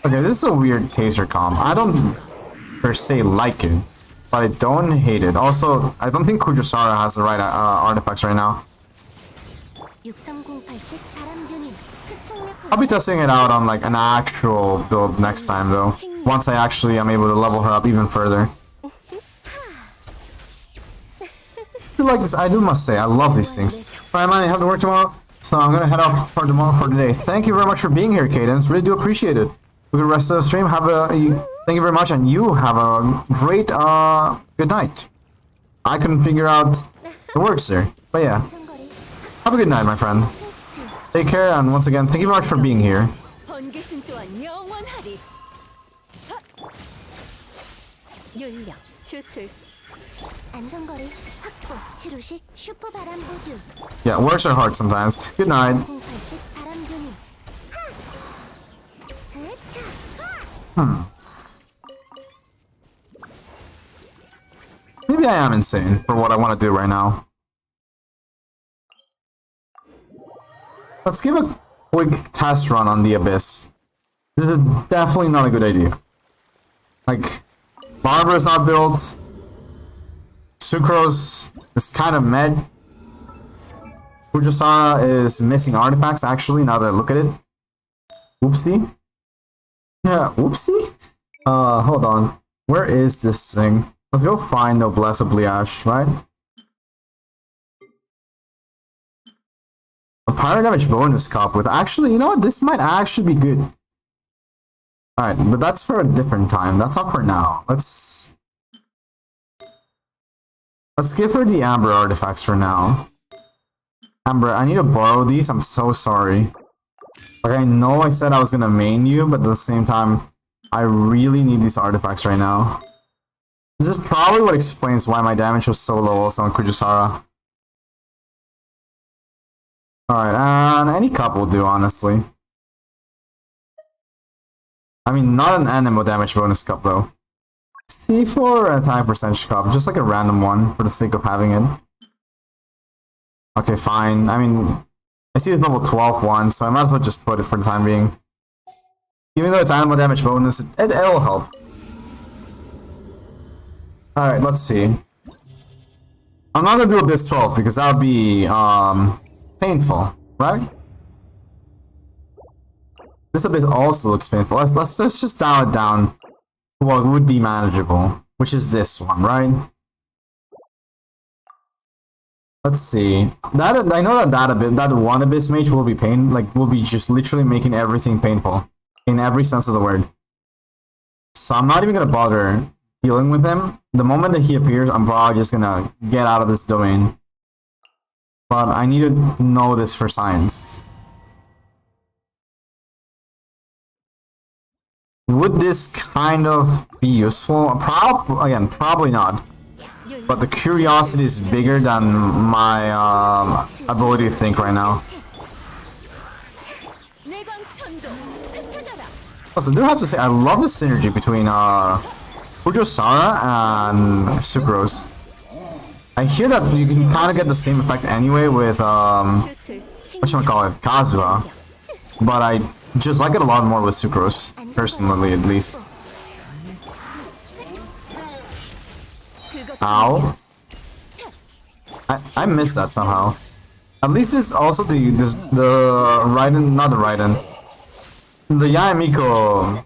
Okay, this is a weird taser comp. I don't per se like it, but I don't hate it. Also, I don't think Kujusara has the right artifacts right now. I'll be testing it out on like an actual build next time though. Once I actually am able to level her up even further. like this. I do must say, I love these things. Alright, man, I have to work tomorrow, so I'm gonna head off for tomorrow for today. Thank you very much for being here, Cadence. Really do appreciate it. For the rest of the stream, thank you very much, and you have a great good night. I couldn't figure out the words there, but yeah. Have a good night, my friend. Take care, and once again, thank you very much for being here. Yeah, words are hard sometimes. Good night. Maybe I am insane for what I want to do right now. Let's give a quick test run on the Abyss. This is definitely not a good idea. Like, Barbara's not built. Sucrose is kind of meh. Fujisara is missing artifacts, actually, now that I look at it. Oopsie. Yeah, oopsie? Hold on. Where is this thing? Let's go find Noblesse Oblige, right? A Pyro Damage bonus cup with... Actually, you know what? This might actually be good. Alright, but that's for a different time. That's not for now. Let's give her the Amber artifacts for now. Amber, I need to borrow these. I'm so sorry. Like, I know I said I was gonna main you, but at the same time, I really need these artifacts right now. This is probably what explains why my damage was so low also on Kujisara. Alright, and any cup will do, honestly. I mean, not an animo damage bonus cup, though. C4 or attack percentage cup, just like a random one, for the sake of having it. Okay, fine. I mean, I see it's level 12 one, so I might as well just put it for the time being. Even though it's animo damage bonus, it'll help. Alright, let's see. I'm not gonna do Abyss 12 because that would be painful, right? This Abyss also looks painful. Let's just dial it down to what would be manageable, which is this one, right? Let's see. That I know that one Abyss mage will be will be just literally making everything painful in every sense of the word. So I'm not even gonna bother dealing with him. The moment that he appears, I'm probably just gonna get out of this domain. But I need to know this for science. Would this kind of be useful? Probably not. But the curiosity is bigger than my ability to think right now. Also, I do have to say, I love the synergy between Fujisara and Sucrose. I hear that you can kind of get the same effect anyway with, whatchamacallit, Kazuha. But I just like it a lot more with Sucrose, personally at least. Ow. I missed that somehow. At least this also the Raiden, not the Raiden. The Yayamiko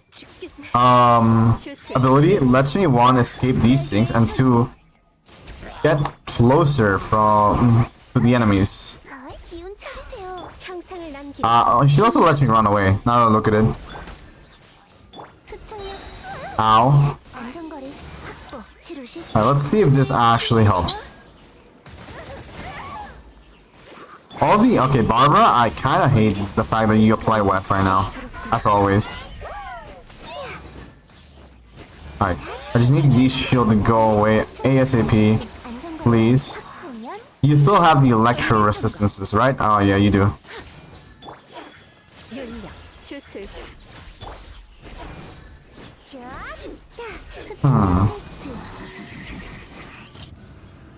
ability lets me, one, escape these things, and two, get closer to the enemies. She also lets me run away, now that I look at it. Ow. Alright, let's see if this actually helps. Okay, Barbara, I kinda hate the fact that you apply wet right now. As always. Alright, I just need these shield to go away ASAP. Please. You still have the electro resistances, right? Oh yeah, you do.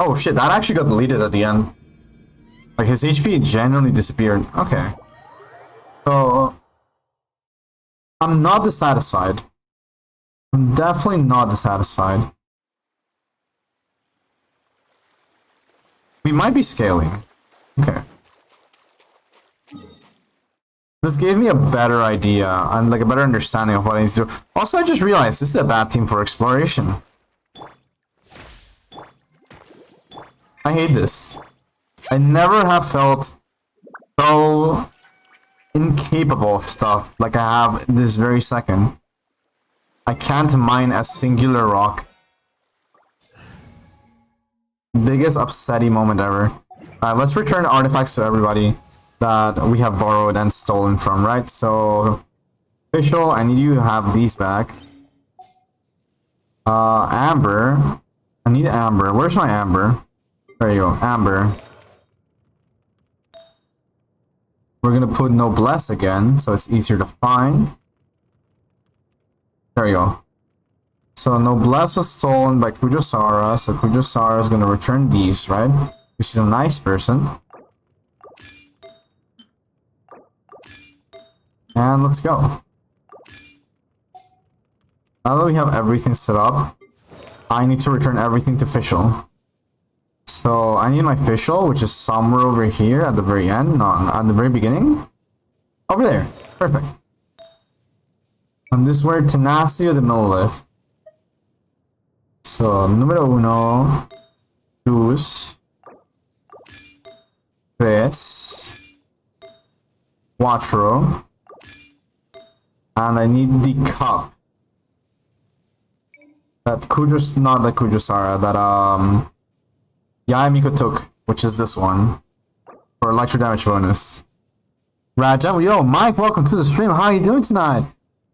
Oh shit, that actually got deleted at the end. Like, his HP genuinely disappeared. Okay. So... I'm not dissatisfied. I'm definitely not dissatisfied. We might be scaling. Okay. This gave me a better idea, and like a better understanding of what I need to do. Also, I just realized this is a bad team for exploration. I hate this. I never have felt so incapable of stuff like I have this very second. I can't mine a singular rock. Biggest upsetty moment ever. Let's return artifacts to everybody that we have borrowed and stolen from, right? So, official, I need you to have these back. Amber. I need amber. Where's my amber? There you go, amber. We're gonna put noblesse again, so it's easier to find. There you go. So noblesse was stolen by Kujosara, so Kujosara is gonna return these, right? She's a nice person. And let's go. Now that we have everything set up, I need to return everything to official. So I need my official, which is somewhere over here at the very end, not at the very beginning. Over there. Perfect. And this is where tenacity of the monolith. So numero uno, dos, tres, cuatro, and I need the cup. That not that Kujosara, that Yaemiko took, which is this one, for electro damage bonus. Raja, yo, Mike, welcome to the stream. How are you doing tonight?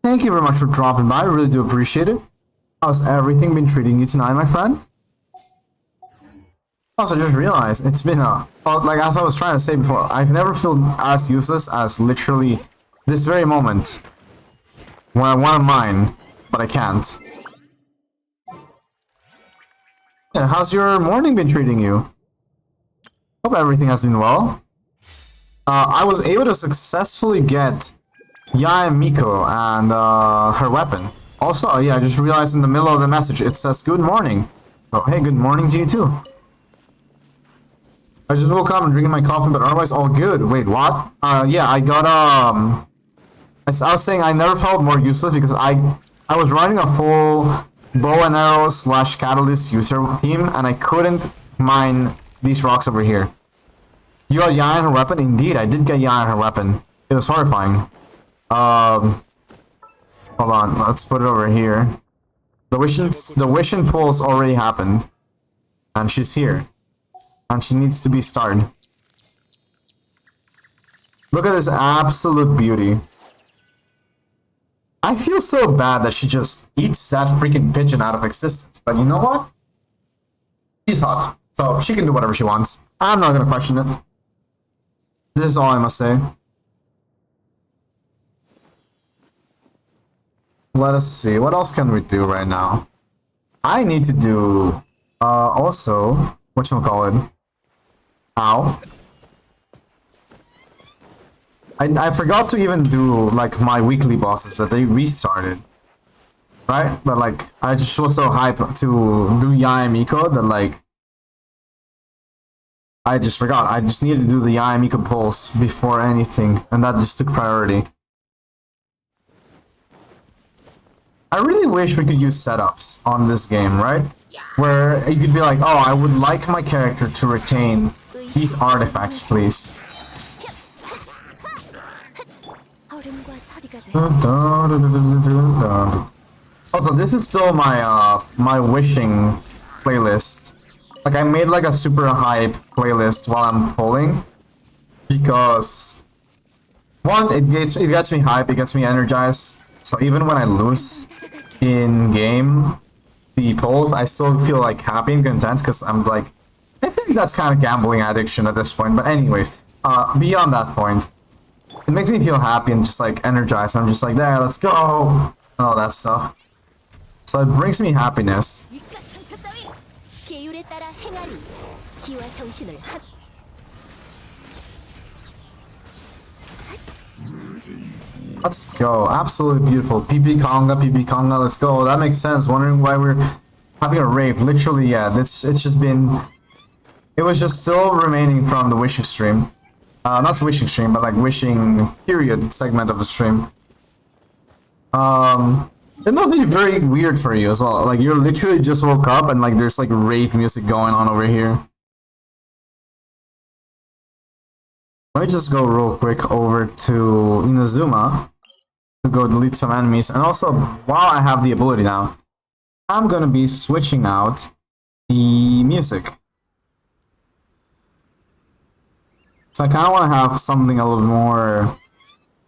Thank you very much for dropping by. I really do appreciate it. How's everything been treating you tonight, my friend? Also, I just realized it's been like as I was trying to say before, I've never felt as useless as literally this very moment when I want to mine, but I can't. Yeah, how's your morning been treating you? Hope everything has been well. I was able to successfully get Yaemiko and her weapon. Also, yeah, I just realized in the middle of the message it says good morning. Oh, hey, good morning to you too. I just woke up and drinking my coffee, but otherwise all good. Wait, what? Yeah, I got I was saying I never felt more useless because I was running a full bow and arrow / catalyst user team, and I couldn't mine these rocks over here. You got Yae and her weapon? Indeed, I did get Yae and her weapon. It was horrifying. Hold on, let's put it over here. The wishing pulse already happened, and she's here, and she needs to be starred. Look at this absolute beauty. I feel so bad that she just eats that freaking pigeon out of existence, but you know what? She's hot, so she can do whatever she wants. I'm not gonna question it. This is all I must say. Let us see, what else can we do right now? I need to do, also, whatchamacallit? Ow. I forgot to even do, like, my weekly bosses that they restarted. Right? But, like, I just was so hyped to do Yaemiko that, like, I just forgot. I just needed to do the Yaemiko pulse before anything, and that just took priority. I really wish we could use setups on this game, right? Where you could be like, oh, I would like my character to retain these artifacts, please. Also, this is still my my wishing playlist. Like, I made like a super hype playlist while I'm pulling, because one, it gets me hype, it gets me energized. So even when I lose in game the pulls, I still feel like happy and content, because I'm like, I think that's kind of gambling addiction at this point. But anyways, beyond that point, it makes me feel happy and just like energized. I'm just like, there, let's go, and all that stuff. So it brings me happiness. Let's go. Absolutely beautiful. PP Conga, let's go. That makes sense. Wondering why we're having a rave. Literally, yeah. It's just been... It was just still remaining from the wishing stream. Not the wishing stream, but like wishing period segment of the stream. It must be very weird for you as well. Like, you literally just woke up and like there's like rave music going on over here. Let me just go real quick over to Inazuma to go delete some enemies. And also, while I have the ability now, I'm gonna be switching out the music. So I kind of want to have something a little more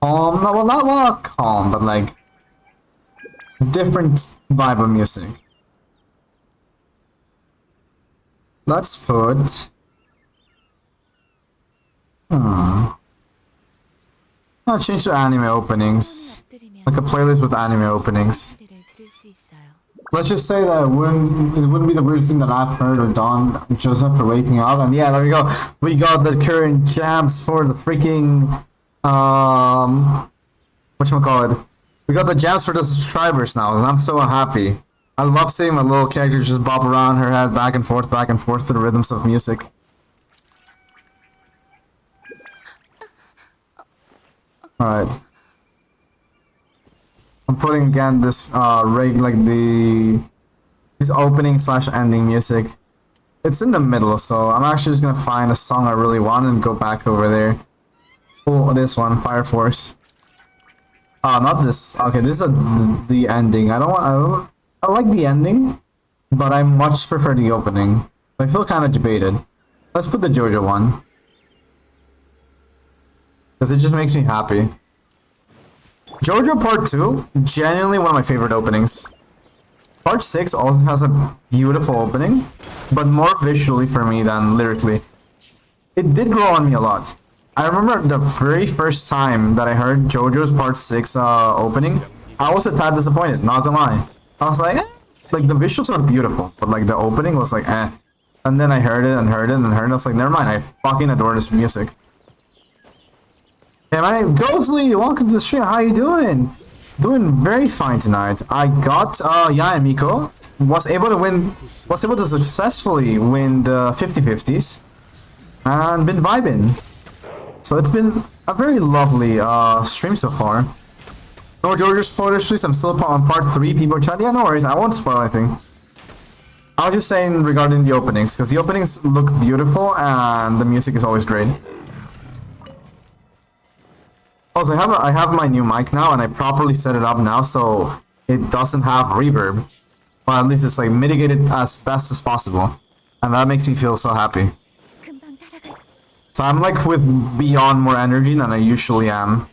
calm. No, well, not calm, but like different vibe of music. Let's put. I'll change to anime openings, like a playlist with anime openings. Let's just say that it wouldn't be the weirdest thing that I've heard or done just after waking up. And yeah, there we go. We got the current jams for the freaking whatchamacallit. We got the jams for the subscribers now, and I'm so happy. I love seeing my little character just bob around her head back and forth to the rhythms of music. Alright. I'm putting again this this opening slash ending music. It's in the middle, so I'm actually just gonna find a song I really want and go back over there. Oh, this one, Fire Force. Not this. Okay, this is the ending. I like the ending, but I much prefer the opening. I feel kind of debated. Let's put the JoJo one, because it just makes me happy. JoJo Part 2, genuinely one of my favorite openings. Part 6 also has a beautiful opening, but more visually for me than lyrically. It did grow on me a lot. I remember the very first time that I heard JoJo's Part 6 opening, I was a tad disappointed, not gonna lie. I was like, eh. Like, the visuals are beautiful, but like the opening was like, eh. And then I heard it and heard it and heard it, and I was like, never mind, I fucking adore this music. Hey, my name Ghostly, welcome to the stream, how you doing? Doing very fine tonight. I got Yae Miko, was able to successfully win the 50-50s, and been vibing. So it's been a very lovely stream so far. No JoJo spoilers please, I'm still on part 3, people are chatting. Yeah, no worries, I won't spoil anything. I was just saying regarding the openings, because the openings look beautiful and the music is always great. Also, I have my new mic now, and I properly set it up now, so it doesn't have reverb. Or at least it's like mitigated as best as possible. And that makes me feel so happy. So I'm like with beyond more energy than I usually am.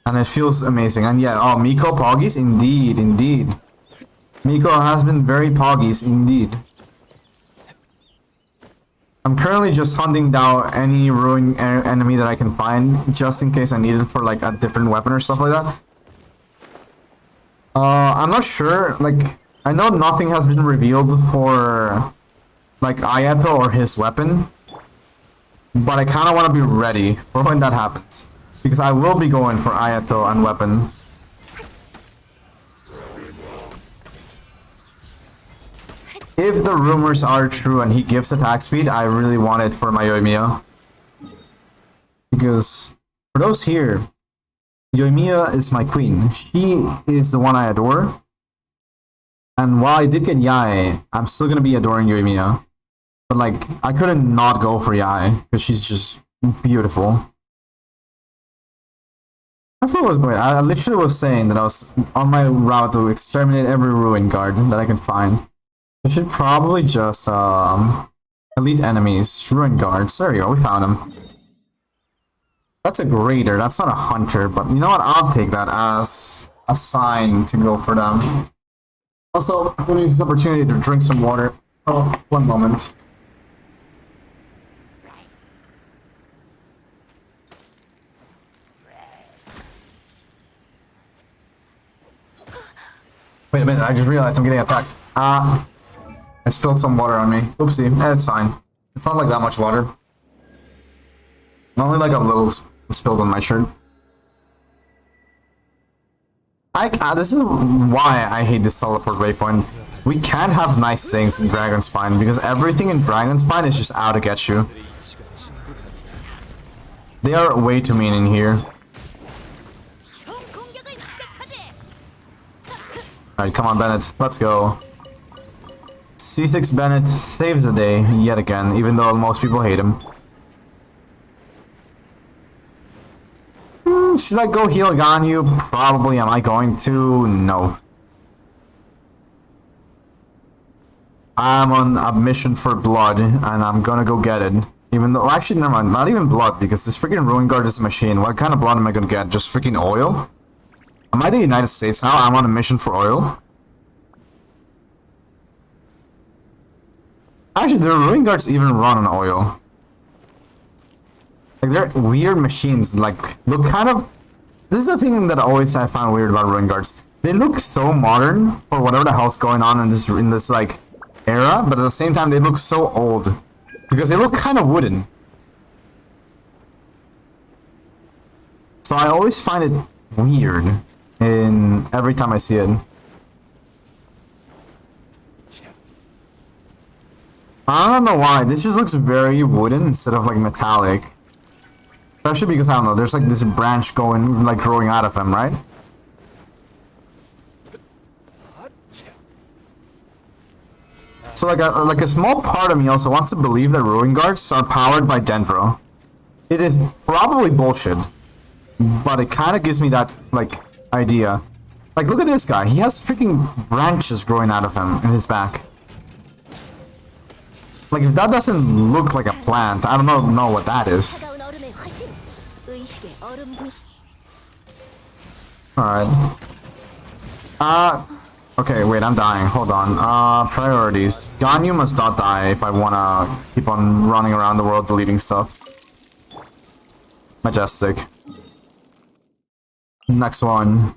And it feels amazing. And yeah, oh, Miko Poggies? Indeed, indeed. Miko has been very Poggies, indeed. I'm currently just hunting down any ruined enemy that I can find, just in case I need it for like a different weapon or stuff like that. I'm not sure, like, I know nothing has been revealed for like Ayato or his weapon, but I kind of want to be ready for when that happens, because I will be going for Ayato and weapon. If the rumors are true and he gives attack speed, I really want it for my Yoimiya. Because, for those here, Yoimiya is my queen. She is the one I adore. And while I did get Yae, I'm still gonna be adoring Yoimiya. But like, I couldn't not go for Yae, because she's just beautiful. I thought it was great. I literally was saying that I was on my route to exterminate every ruin guard that I can find. I should probably just, elite enemies, ruin guards. There we go, we found him. That's a grader, that's not a hunter, but you know what, I'll take that as a sign to go for them. Also, I'm going to use this opportunity to drink some water. Oh, one moment. Wait a minute, I just realized I'm getting attacked. I spilled some water on me. Oopsie, it's fine. It's not like that much water. Only like a little spilled on my shirt. This is why I hate this teleport waypoint. We can't have nice things in Dragonspine, because everything in Dragonspine is just out to get you. They are way too mean in here. Alright, come on Bennett, let's go. C6 Bennett saves the day yet again, even though most people hate him. should I go heal Ganyu? Probably. Am I going to? No. I'm on a mission for blood, and I'm gonna go get it. Even though, actually, never mind. Not even blood, because this freaking Ruin Guard is a machine. What kind of blood am I gonna get? Just freaking oil? Am I the United States now? I'm on a mission for oil? Actually, the Ruin Guards even run on oil. Like, they're weird machines. Like, look kind of... This is the thing that I found weird about Ruin Guards. They look so modern for whatever the hell's going on in this like, era, but at the same time, they look so old. Because they look kind of wooden. So I always find it weird every time I see it. I don't know why, this just looks very wooden instead of like metallic. Especially because, I don't know, there's like this branch going, like growing out of him, right? So like a small part of me also wants to believe that Ruin Guards are powered by Dendro. It is probably bullshit, but it kind of gives me that like idea. Like, look at this guy. He has freaking branches growing out of him in his back. Like, if that doesn't look like a plant, I don't know what that is. Alright. Okay, wait, I'm dying. Hold on. Priorities. Ganyu must not die if I wanna keep on running around the world deleting stuff. Majestic. Next one.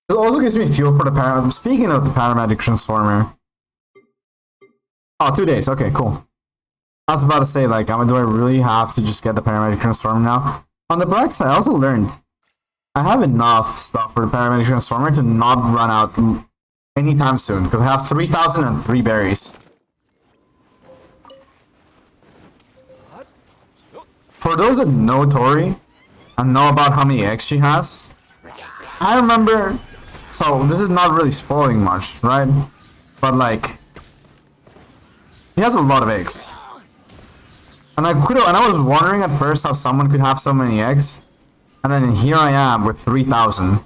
It also gives me fuel for the paramedic. Speaking of the paramedic transformer. Oh, 2 days. Okay, cool. I was about to say, like, do I really have to just get the paramedic transformer now? On the bright side, I also learned I have enough stuff for the paramedic transformer to not run out anytime soon, because I have 3,003 berries. For those that know Tori and know about how many eggs she has, I remember. So this is not really spoiling much, right? But like, he has a lot of eggs, and I was wondering at first how someone could have so many eggs. And then here I am with 3,000.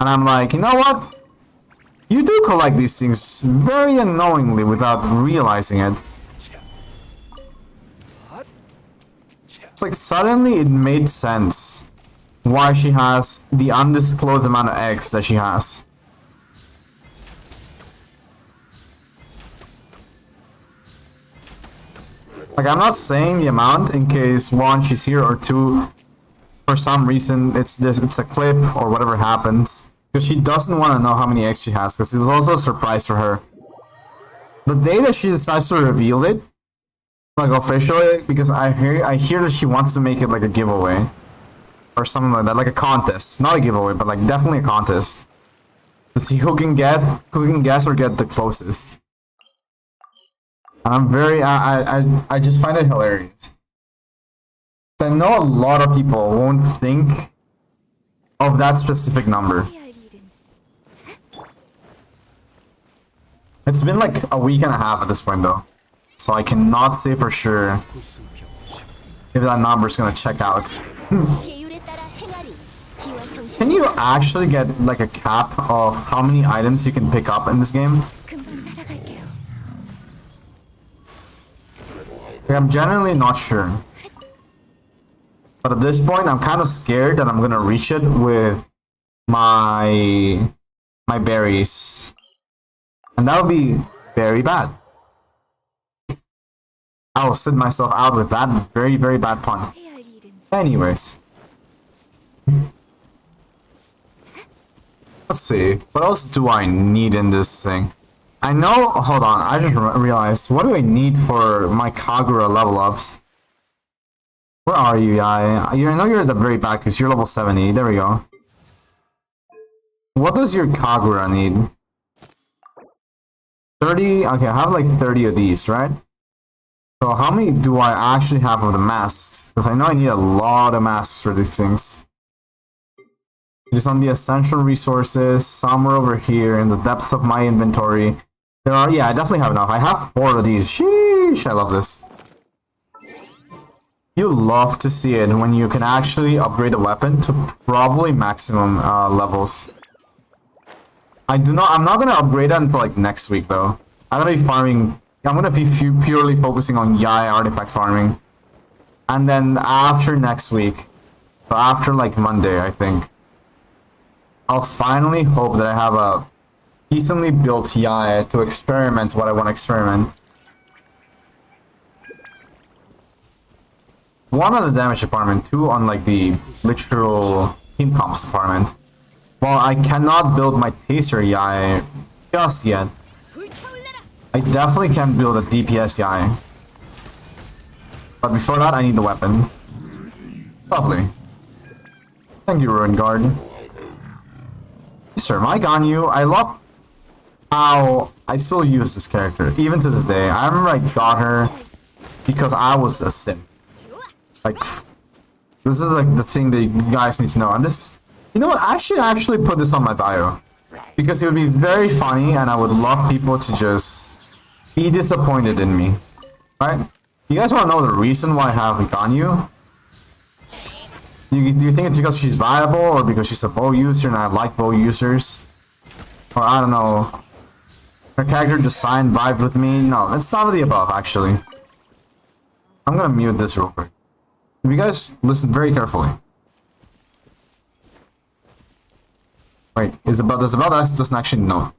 And I'm like, you know what? You do collect these things very unknowingly without realizing it. It's like suddenly it made sense why she has the undisclosed amount of eggs that she has. Like, I'm not saying the amount in case one, she's here, or two, for some reason it's a clip or whatever happens, because she doesn't want to know how many eggs she has, because it was also a surprise for her. The day that she decides to reveal it, like officially, because I hear that she wants to make it like a giveaway or something like that, like a contest, not a giveaway, but like definitely a contest to see who can guess or get the closest. And I'm very I just find it hilarious. I know a lot of people won't think of that specific number. It's been like a week and a half at this point though, so I cannot say for sure if that number is gonna check out. Can you actually get like a cap of how many items you can pick up in this game? Like, I'm genuinely not sure. But at this point, I'm kind of scared that I'm gonna reach it with my berries, and that would be very bad. I will sit myself out with that very, very bad pun. Anyways, let's see. What else do I need in this thing? I know. Hold on. I just realized. What do I need for my Kagura level ups? Where are you, guy? I know you're at the very back because you're level 70. There we go. What does your Kagura need? 30? Okay, I have like 30 of these, right? So how many do I actually have of the masks? Because I know I need a lot of masks for these things. It is on the essential resources, somewhere over here in the depths of my inventory. There are, yeah, I definitely have enough. I have 4 of these. Sheesh, I love this. You love to see it when you can actually upgrade a weapon to probably maximum levels. I'm not gonna upgrade that until like next week though. I'm gonna be farming. I'm gonna be purely focusing on Yai artifact farming, and then after next week, so after like Monday, I think, I'll finally hope that I have a decently built Yai to experiment what I want to experiment. One on the damage department, two on like the literal team comps department. Well, I cannot build my Taser Yai just yet. I definitely can build a DPS Yai. But before that, I need the weapon. Lovely. Thank you, Ruin Guard. Sir, Mike on you. I love how I still use this character, even to this day. I remember I got her because I was a simp. Like, this is like the thing that you guys need to know. And this, you know what, I should actually put this on my bio. Because it would be very funny and I would love people to just be disappointed in me. Right? You guys want to know the reason why I have Ganyu? Do you think it's because she's viable or because she's a bow user and I like bow users? Or I don't know. Her character design vibed with me? No, it's none of the above actually. I'm gonna mute this real quick. If you guys listen very carefully. Wait, does the bell doesn't actually know?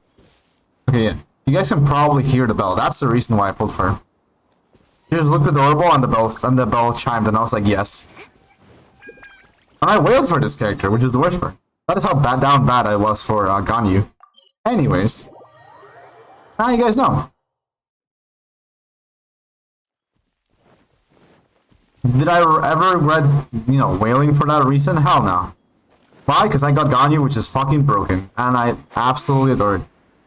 Okay, yeah. You guys can probably hear the bell. That's the reason why I pulled for her. She just looked adorable and the bell chimed and I was like, yes. And I wailed for this character, which is the worst part. That is how down bad I was for Ganyu. Anyways. Now you guys know. Did I ever regret, you know, wailing for that reason? Hell no. Why? Because I got Ganyu, which is fucking broken. And I absolutely adore it.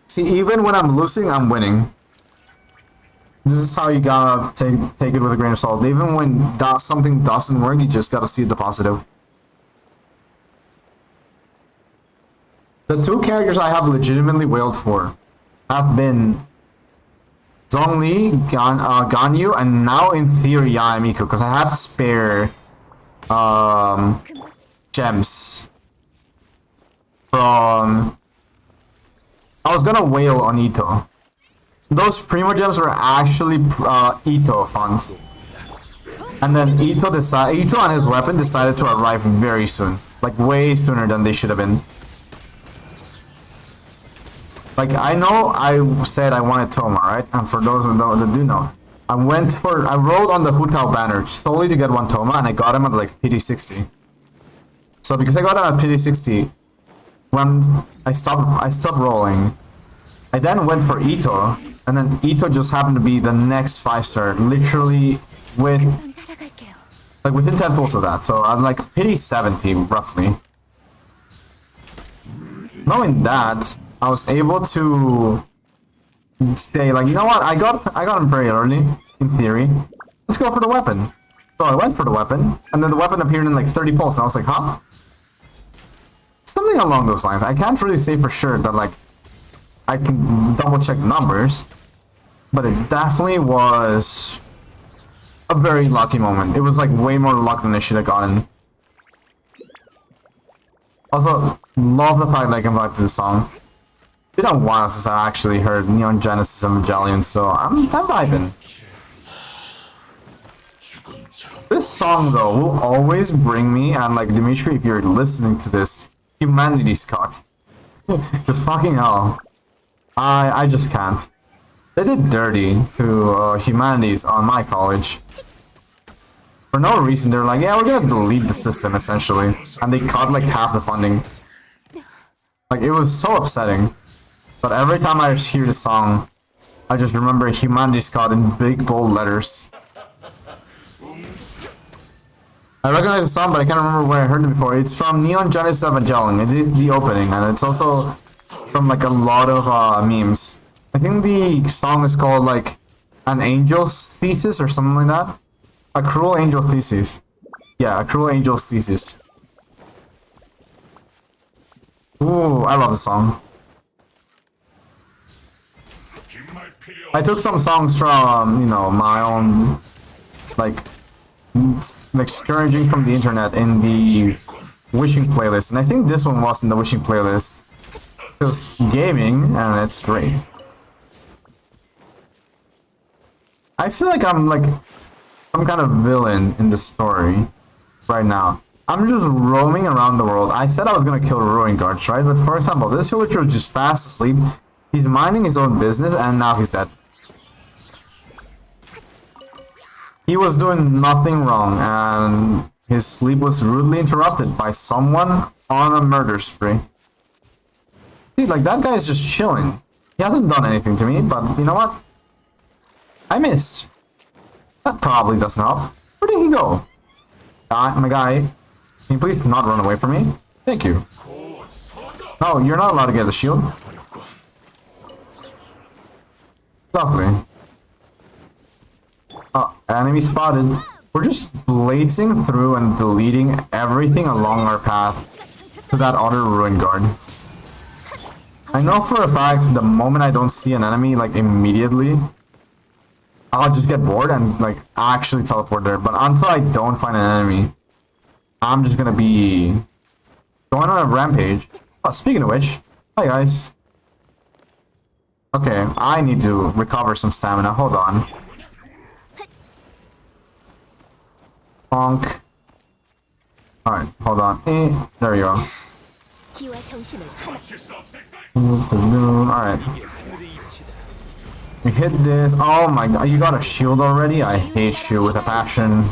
See, even when I'm losing, I'm winning. This is how you gotta take it with a grain of salt. Even when something doesn't work, you just gotta see the positive. The two characters I have legitimately wailed for have been Zhongli, Ganyu, and now in theory Yae Miko, because I had spare gems from... I was gonna wail on Ito. Those Primo gems were actually Ito funds. And then Ito and his weapon decided to arrive very soon. Like way sooner than they should have been. Like, I know I said I wanted Toma, right? And for those that do know, I rolled on the Hutao banner solely to get one Toma, and I got him at like PD 60. So because I got him at PD 60, when I stopped rolling, I then went for Ito, and then Ito just happened to be the next 5-star, literally within 10 pulls of that. So I'm like PD 70 roughly. Knowing that, I was able to say, like, you know what, I got him very early, in theory. Let's go for the weapon. So I went for the weapon, and then the weapon appeared in like 30 pulls, and I was like, huh? Something along those lines. I can't really say for sure that, like, I can double check numbers, but it definitely was a very lucky moment. It was like way more luck than I should have gotten. Also, love the fact that I can vibe to the song. It's been a while since I actually heard Neon Genesis Evangelion, so I'm vibing. This song, though, will always bring me, and like, Dimitri, if you're listening to this, humanity, Scott. Just fucking hell. I just can't. They did dirty to humanities on my college. For no reason, they're like, yeah, we're gonna delete the system, essentially. And they cut like half the funding. Like, it was so upsetting. But every time I hear the song, I just remember Humanity Scott in big bold letters. I recognize the song, but I can't remember where I heard it before. It's from Neon Genesis Evangelion. It is the opening, and it's also from like a lot of memes. I think the song is called like An Angel's Thesis or something like that. A Cruel Angel's Thesis. Yeah, A Cruel Angel's Thesis. Ooh, I love the song. I took some songs from, you know, my own, like, like scourging from the internet in the wishing playlist, and I think this one was in the wishing playlist. Because gaming, and it's great. I feel like I'm like some kind of villain in the story right now. I'm just roaming around the world. I said I was gonna kill ruin guards, right? But for example, this villager was just fast asleep. He's minding his own business, and now he's dead. He was doing nothing wrong, and his sleep was rudely interrupted by someone on a murder spree. Dude, like, that guy's just chilling. He hasn't done anything to me, but you know what? I missed. That probably doesn't help. Where did he go? My guy, can you please not run away from me? Thank you. No, you're not allowed to get the shield. Lovely. Oh, enemy spotted. We're just blazing through and deleting everything along our path to that other ruin guard. I know for a fact the moment I don't see an enemy, like, immediately, I'll just get bored and, like, actually teleport there. But until I don't find an enemy, I'm just gonna be going on a rampage. Oh, speaking of which, hi guys. Okay, I need to recover some stamina. Hold on. Bonk. Alright, hold on. There we go. Alright. We hit this. Oh my god, you got a shield already? I hate you with a passion.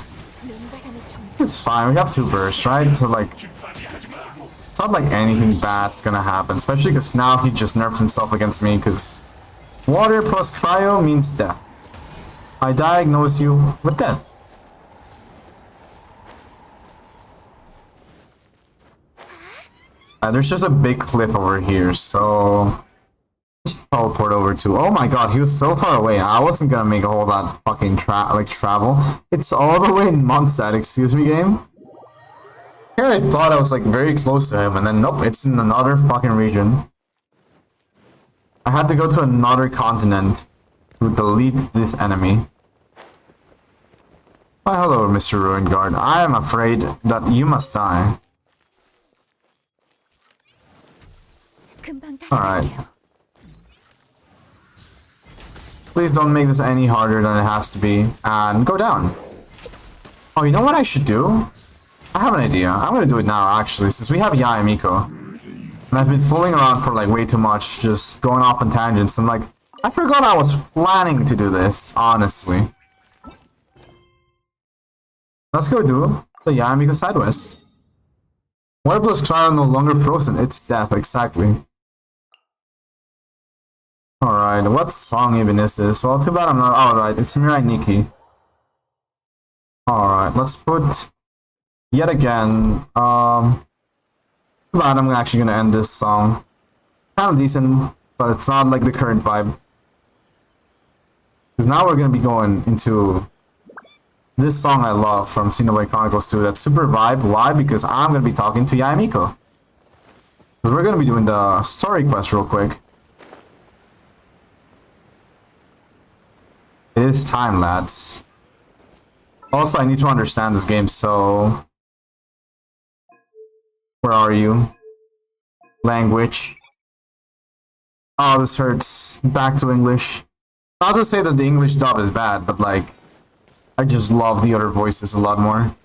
It's fine, we have 2 bursts, right? So, like, it's not like anything bad's gonna happen. Especially because now he just nerfed himself against me, because water plus cryo means death. I diagnose you with death. There's just a big cliff over here, so let's just teleport over to. Oh my god, he was so far away. I wasn't gonna make a whole lot fucking travel. It's all the way in Mondstadt, excuse me, game. Here I thought I was like very close to him, and then nope, it's in another fucking region. I had to go to another continent to delete this enemy. Why, hello, Mr. Ruin Guard. I am afraid that you must die. Alright. Please don't make this any harder than it has to be. And go down. Oh, you know what I should do? I have an idea. I'm gonna do it now, actually, since we have Yaemiko. And I've been fooling around for like way too much, just going off on tangents, and like, I forgot I was planning to do this, honestly. Let's go do the Yaemiko Sidewest. Water plus trial no longer frozen, it's death, exactly. Alright, what song even is this? Well, too bad I'm not. Alright, it's Mirai Nikki. Alright, let's put yet again. Too bad I'm actually gonna end this song. Kind of decent, but it's not like the current vibe. Because now we're gonna be going into this song I love from Xenoblade Chronicles 2. That super vibe. Why? Because I'm gonna be talking to Yaemiko. Because we're gonna be doing the story quest real quick. It is time, lads. Also, I need to understand this game, so... Where are you? Language. Oh, this hurts. Back to English. I'll just say that the English dub is bad, but like... I just love the other voices a lot more.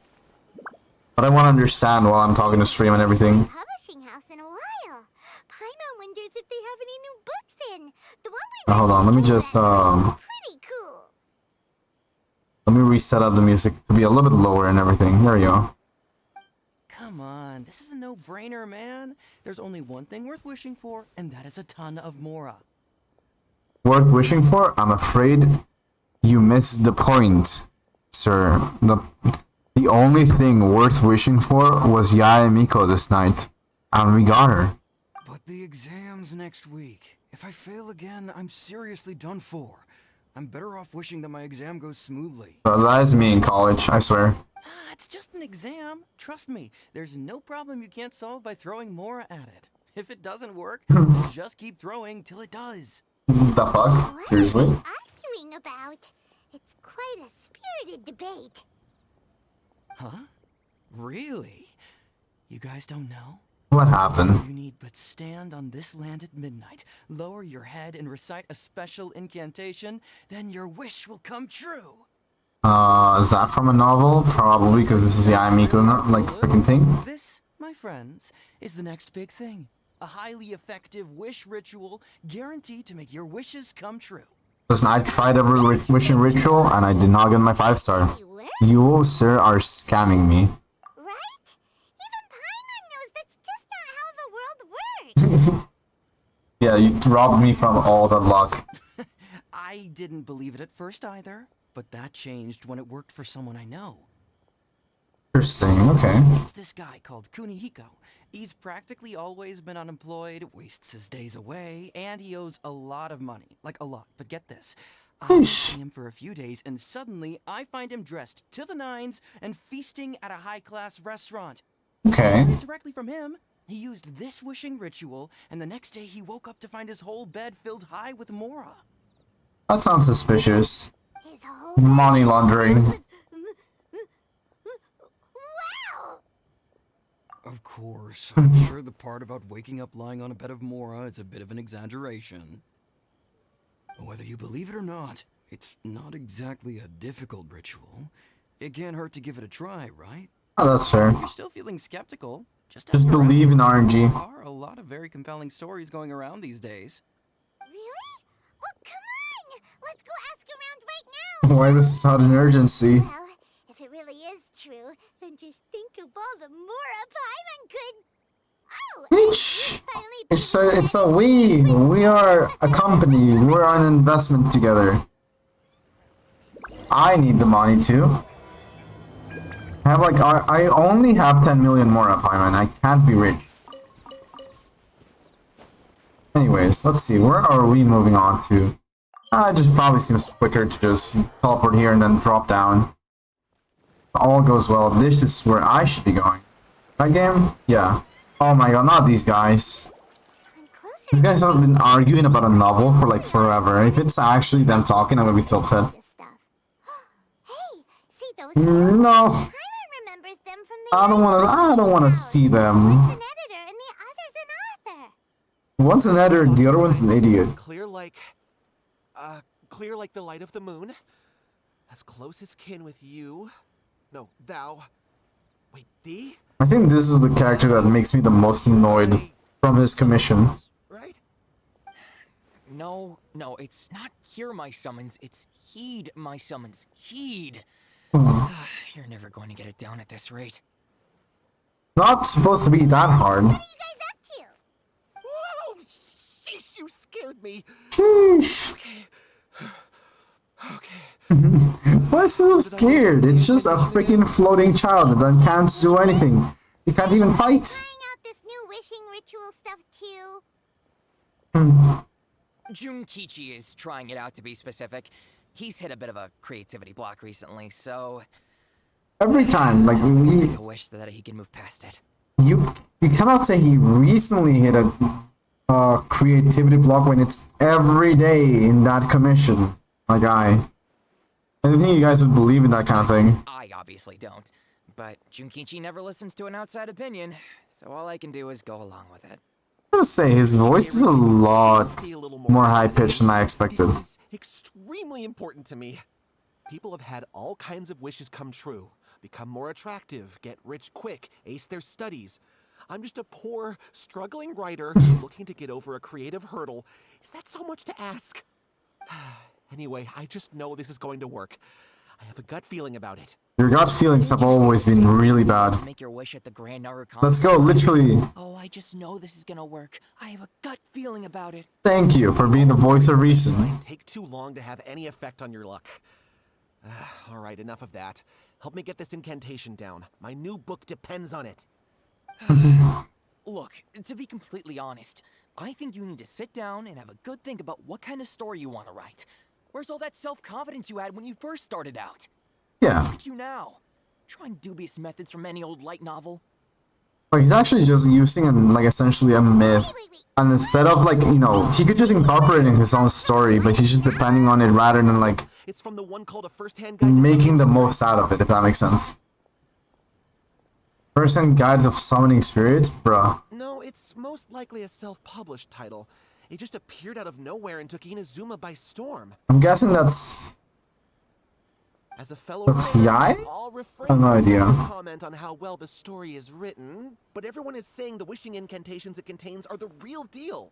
But I want to understand while I'm talking to stream and everything. Publishing house in a while. Paimon wonders if they have any new books in. The one we Hold on, let me just pretty cool. let me reset up the music to be a little bit lower and everything. There we go. Come on, this is a no-brainer, man. There's only one thing worth wishing for, and that is a ton of Mora. Worth wishing for? I'm afraid you missed the point, sir. The only thing worth wishing for was Yaemiko this night, and we got her. But the exam's next week. If I fail again, I'm seriously done for. I'm better off wishing that my exam goes smoothly. That is me in college, I swear. It's just an exam. Trust me, there's no problem you can't solve by throwing Mora at it. If it doesn't work, just keep throwing till it does. The fuck? Seriously? What are you arguing about? It's quite a spirited debate. Huh? Really? You guys don't know? What happened? You need but stand on this land at midnight, lower your head and recite a special incantation, then your wish will come true. Is that from a novel? Probably, because this is the Miku, like, freaking thing. This, my friends, is the next big thing. A highly effective wish ritual guaranteed to make your wishes come true. Listen, I tried every wishing ritual, and I did not get my 5-star. You, sir, are scamming me. Right? Even Paimon knows that's just not how the world works. Yeah, you robbed me from all the luck. I didn't believe it at first either, but that changed when it worked for someone I know. Interesting, okay. It's this guy called Kunihiko. He's practically always been unemployed, wastes his days away, and he owes a lot of money. Like, a lot. But get this. I see him for a few days, and suddenly I find him dressed to the nines and feasting at a high-class restaurant. Okay. Directly from him, he used this wishing ritual, and the next day he woke up to find his whole bed filled high with Mora. That sounds suspicious. His whole Money laundering. wow! Of course, I'm sure the part about waking up lying on a bed of Mora is a bit of an exaggeration. Whether you believe it or not, it's not exactly a difficult ritual. It can't hurt to give it a try, right? Oh, that's fair. If you're still feeling skeptical, just Just ask around. believe in RNG. There are a lot of very compelling stories going around these days. Really? Well, come on! Let's go ask around right now! Why the sudden urgency? Well, if it really is true, then just think of all the Mora Paimon could... Oh! Bitch! It's a we! We are a company. We're an investment together. I need the money too. I have like, I only have 10 million more up, Paimon. I can't be rich. Anyways, let's see. Where are we moving on to? It just probably seems quicker to just teleport here and then drop down. All goes well. This is where I should be going. That game? Yeah. Oh my god, not these guys. I'm closer These guys have been arguing about a novel for like forever. If it's actually them talking, I'm gonna be so upset. to this stuff. Hey, see those? No, Paimon remembers them from the I don't wanna see them. One's an editor and the other's an author. One's an editor, the other one's an idiot. Clear like the light of the moon. As close as kin with you. No, thou. Wait, thee? I think this is the character that makes me the most annoyed from his commission. Right? No, it's not hear my summons, it's heed my summons. Heed! You're never going to get it down at this rate. Not supposed to be that hard. What are you guys up to? Whoa! Sheesh, you scared me. Sheesh. Okay. Why so scared? It's just a freaking floating child that can't do anything. He can't even fight. Trying out this new wishing ritual stuff too. Junkichi is trying it out, to be specific. He's hit a bit of a creativity block recently, so Every time, like, I wish that he can move past it. you cannot say he recently hit a creativity block when it's every day in that commission. My guy. I didn't think you guys would believe in that kind of thing. I obviously don't, but Junkichi never listens to an outside opinion, so all I can do is go along with it. I'm gonna say his voice is a lot Be a little more high-pitched than I expected. This is extremely important to me. People have had all kinds of wishes come true. Become more attractive, get rich quick, ace their studies. I'm just a poor, struggling writer looking to get over a creative hurdle. Is that so much to ask? Anyway, I just know this is going to work. I have a gut feeling about it. Your gut feelings have always been really bad. Make your wish at the Grand Narukon. Let's go, literally. Oh, I just know this is gonna work. I have a gut feeling about it. Thank you for being the voice of reason. Take too long to have any effect on your luck. All right, enough of that. Help me get this incantation down. My new book depends on it. Look, to be completely honest, I think you need to sit down and have a good think about what kind of story you want to write. Where's all that self-confidence you had when you first started out? Yeah. Look at you now. Trying dubious methods from any old light novel. Like, he's actually just using, like, essentially a myth. Wait. And instead of, like, you know, he could just incorporate it in his own story, but he's just depending on it rather than, like, It's from the one called A First-Hand Guide to making the Subject most out of it, if that makes sense. Person Guides of Summoning Spirits? Bruh. No, it's most likely a self-published title. It just appeared out of nowhere and took Inazuma by storm. I'm guessing that's... As a fellow That's writer, Yai? I'll refrain I have no from idea. comment on how well the story is written, but everyone is saying the wishing incantations it contains are the real deal.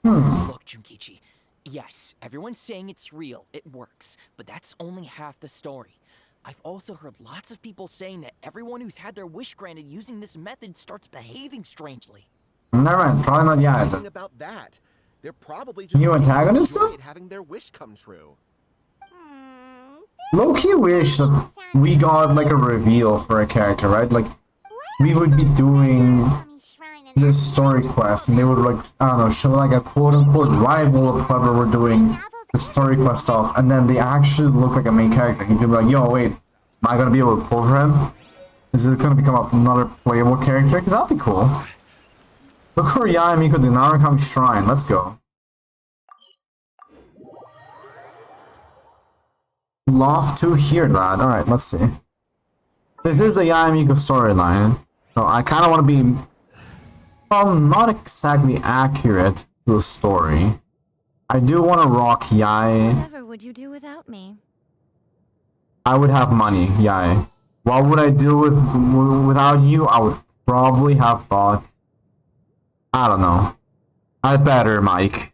Look, Junkichi. Yes, everyone's saying it's real, it works, but that's only half the story. I've also heard lots of people saying that everyone who's had their wish granted using this method starts behaving strangely. Never mind, probably not Yai Nothing then. about that. They're probably just New antagonist though? having their wish come true. Low-key wish that we got like a reveal for a character, right? Like, we would be doing this story quest and they would like, I don't know, show like a quote-unquote rival of whoever we're doing the story quest off, and then they actually look like a main character. You'd be like, yo, wait, am I gonna be able to pull for him? Is it gonna become another playable character? Because that'd be cool. Look for Yai Miko the Narukami Shrine, let's go. Love to hear that. Alright, let's see. This is a Yai Miko storyline, so I kinda wanna be, well, not exactly accurate to the story. I do want to rock Yai. Whatever would you do without me? I would have money, Yai. What would I do without you? I would probably have bought, I don't know, a better mic.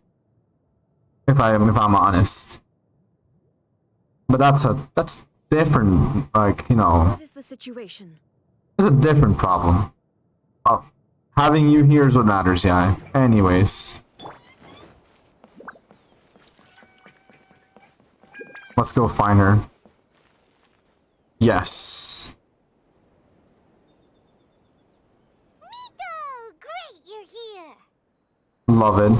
If I'm honest. But that's different. Like, you know, What is the situation? it's a different problem. Having you here is what matters, Yai. Anyways. Let's go find her. Yes. Miko! Great, you're here! Love it.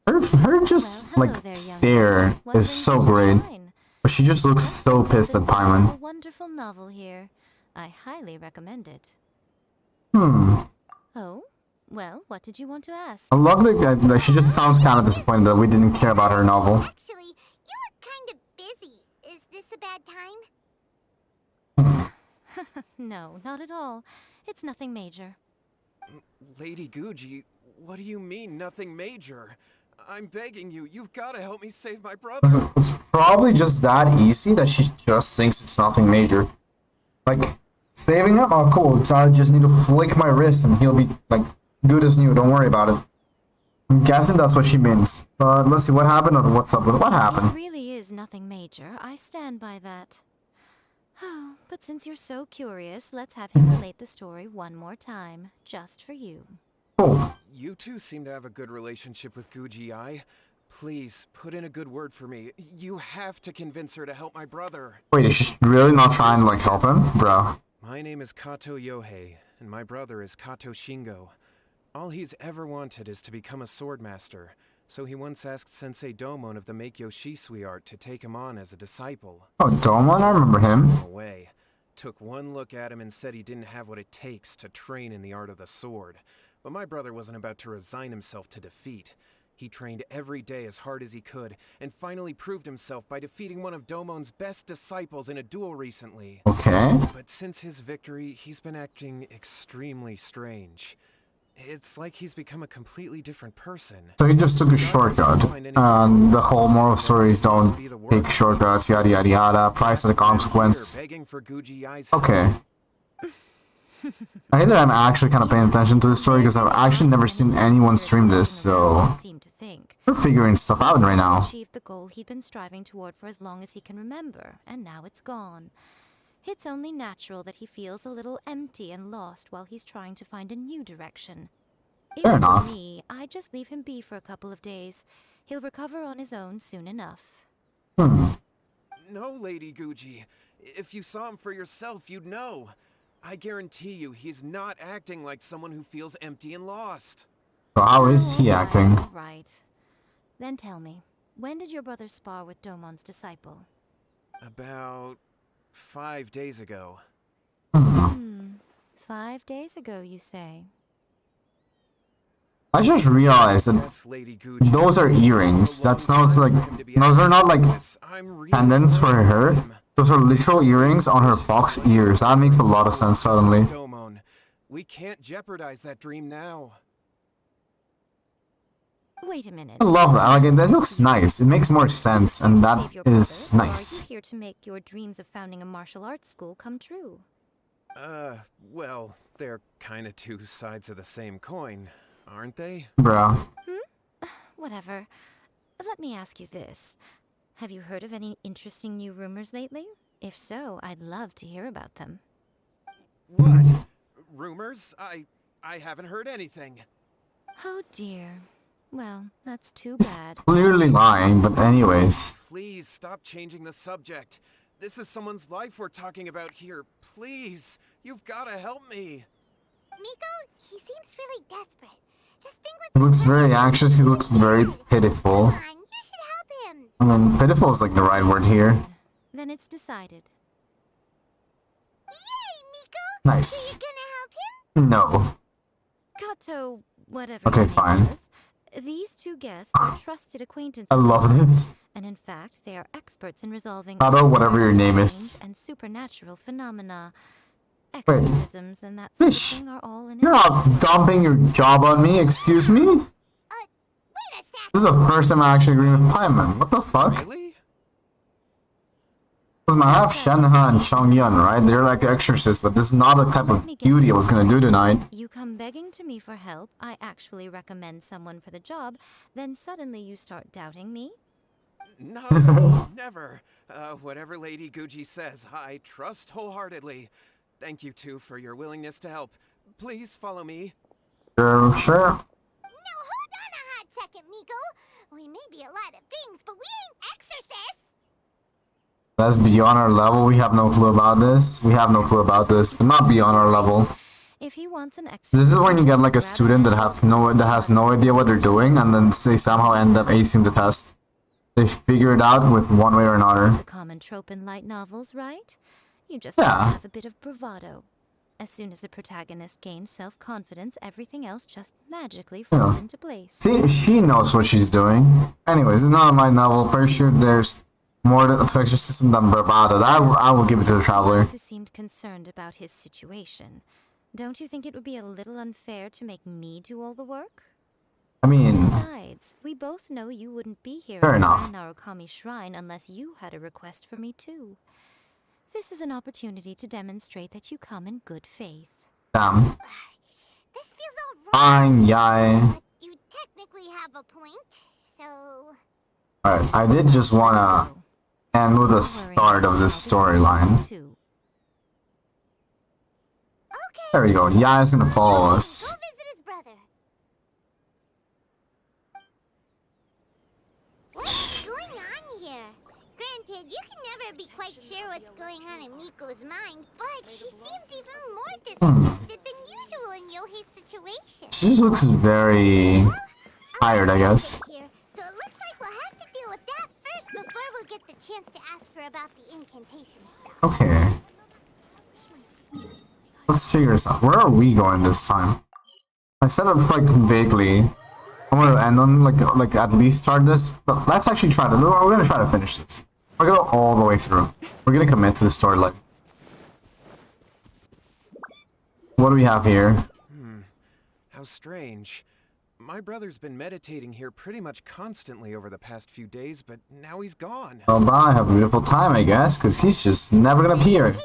Her just, Well, hello like, there, young stare man. What is brings so you to great. mine? But she just looks so pissed at Since I have Paimon. a wonderful novel here. I highly recommend it. Oh? Well, what did you want to ask? I love that she just sounds kind of disappointed that we didn't care about her novel. Actually, you look kind of busy. Is this a bad time? No, not at all. It's nothing major. Lady Guji, what do you mean, nothing major? I'm begging you, you've got to help me save my brother. It's probably just that easy that she just thinks it's nothing major. Like, saving him? Oh, cool. I just need to flick my wrist and he'll be, like, good as new. Don't worry about it. I'm guessing that's what she means. But let's see what happened or what's up with it. What It happened? really is nothing major. I stand by that. Oh, but since you're so curious, let's have him relate the story one more time, just for you. Cool. You two seem to have a good relationship with Guji Ai. Please, put in a good word for me. You have to convince her to help my brother. Wait, is she really not trying to, like, help him? Bro. My name is Kato Yohei, and my brother is Kato Shingo. All he's ever wanted is to become a swordmaster, so he once asked Sensei Domon of the Meikyo Shisui art to take him on as a disciple. Oh, Domon? I remember him. Away. Took one look at him and said he didn't have what it takes to train in the art of the sword. But my brother wasn't about to resign himself to defeat. He trained every day as hard as he could, and finally proved himself by defeating one of Domon's best disciples in a duel recently. Okay. But since his victory, he's been acting extremely strange. It's like he's become a completely different person. So he just took a shortcut. And the whole moral of stories don't take shortcuts, yada yada yada, price of the consequence. Begging for Guji Ai's Okay. I hate that I'm actually kind of paying attention to this story because I've actually never seen anyone stream this, so Seem to think. we're figuring stuff out right now. Achieved the goal he'd been striving toward for as long as he can remember, and now it's gone. It's only natural that he feels a little empty and lost while he's trying to find a new direction. If Fair it were enough. me, I'd just leave him be for a couple of days. He'll recover on his own soon enough. No, Lady Guji. If you saw him for yourself, you'd know. I guarantee you, he's not acting like someone who feels empty and lost. So how is he acting? Right. Then tell me, when did your brother spar with Domon's disciple? About 5 days ago. 5 days ago, you say? I just realized that Yes, Lady Guji. those are earrings. That's not like, no, they're not like pendants for her. Those are literal earrings on her fox ears. That makes a lot of sense suddenly. Domon, we can't jeopardize that dream now. Wait a minute. I love that. Like, that looks nice. It makes more sense, and that Save your brother, is or are nice. you here to make your dreams of founding a martial arts school come true? Well, they're kinda two sides of the same coin, aren't they? Bro. Whatever. Let me ask you this. Have you heard of any interesting new rumors lately? If so, I'd love to hear about them. What? Rumors? I haven't heard anything. Oh dear. Well, that's too He's bad. clearly lying, but anyways. Please stop changing the subject. This is someone's life we're talking about here. Please, you've gotta help me. Miko, he seems really desperate. This thing with He looks very anxious, he looks very pitiful. Come on, you should help him. I mean, pitiful is like the right word here. Then it's decided. Yay, Miko! Nice. Are you gonna help him? No. Kato, whatever. Okay, your name fine. is, these two guests are trusted acquaintances. I love this. And in fact, they are experts in resolving Kato, whatever your name is. strange and supernatural phenomena. Wait. Exorcisms and that sort of Fish. thing are all in You're not dumping your job on me, excuse me? Wait a sec. This is the first time I actually agree with Paimon. What the fuck? Really? Listen, I have Shenhe and Chongyun, right? They're like exorcists, but this is not the type of beauty I was gonna do tonight. You come begging to me for help, I actually recommend someone for the job, then suddenly you start doubting me? Not at all. Never. Whatever Lady Guji says, I trust wholeheartedly. Thank you two for your willingness to help. Please follow me. Sure. No, hold on a hot second, Miko. We may be a lot of things, but we ain't exorcists. That's beyond our level. We have no clue about this. We have no clue about this. Not beyond our level. If he wants an exorcism, This is when you get like a student that has no idea what they're doing, and then they somehow end up acing the test. They figure it out with one way or another. It's a common trope in light novels, right? You just Yeah. have to have a bit of bravado. As soon as the protagonist gains self-confidence, everything else just magically falls Yeah. into place. See, she knows what she's doing. Anyways, it's not a light novel. Pretty sure there's more to exorcism than bravado. I will give it to the traveler. Who seemed concerned about his situation. Don't you think it would be a little unfair to make me do all the work? I mean, Besides, we both know you wouldn't be here Fair at enough. the Narukami Shrine unless you had a request for me too. This is an opportunity to demonstrate that you come in good faith. damn. This feels all wrong. Fine, yay. But you technically have a point, so... Alright, I did just wanna So, end with the don't worry, start of this I'll be storyline. too. Okay. There we go. Yaya's gonna follow Go us. visit his brother. What's going on here? Granted, you can never be quite sure what's going on in Miko's mind, but she seems even more disinterested than usual in Yohei's situation. She just looks very Well, tired, I guess. Here, so it looks like we'll have to deal with that first before we'll get the chance to ask her about the incantation stuff. Okay. Let's figure this out. Where are we going this time? I said it like vaguely. I want to end on like at least start this, but let's actually try to. We're gonna try to finish this. We're gonna go all the way through. We're gonna commit to the storyline. What do we have here? How strange. My brother's been meditating here pretty much constantly over the past few days, but now he's gone. Well, bye. Have a beautiful time, I guess, because he's just never gonna appear.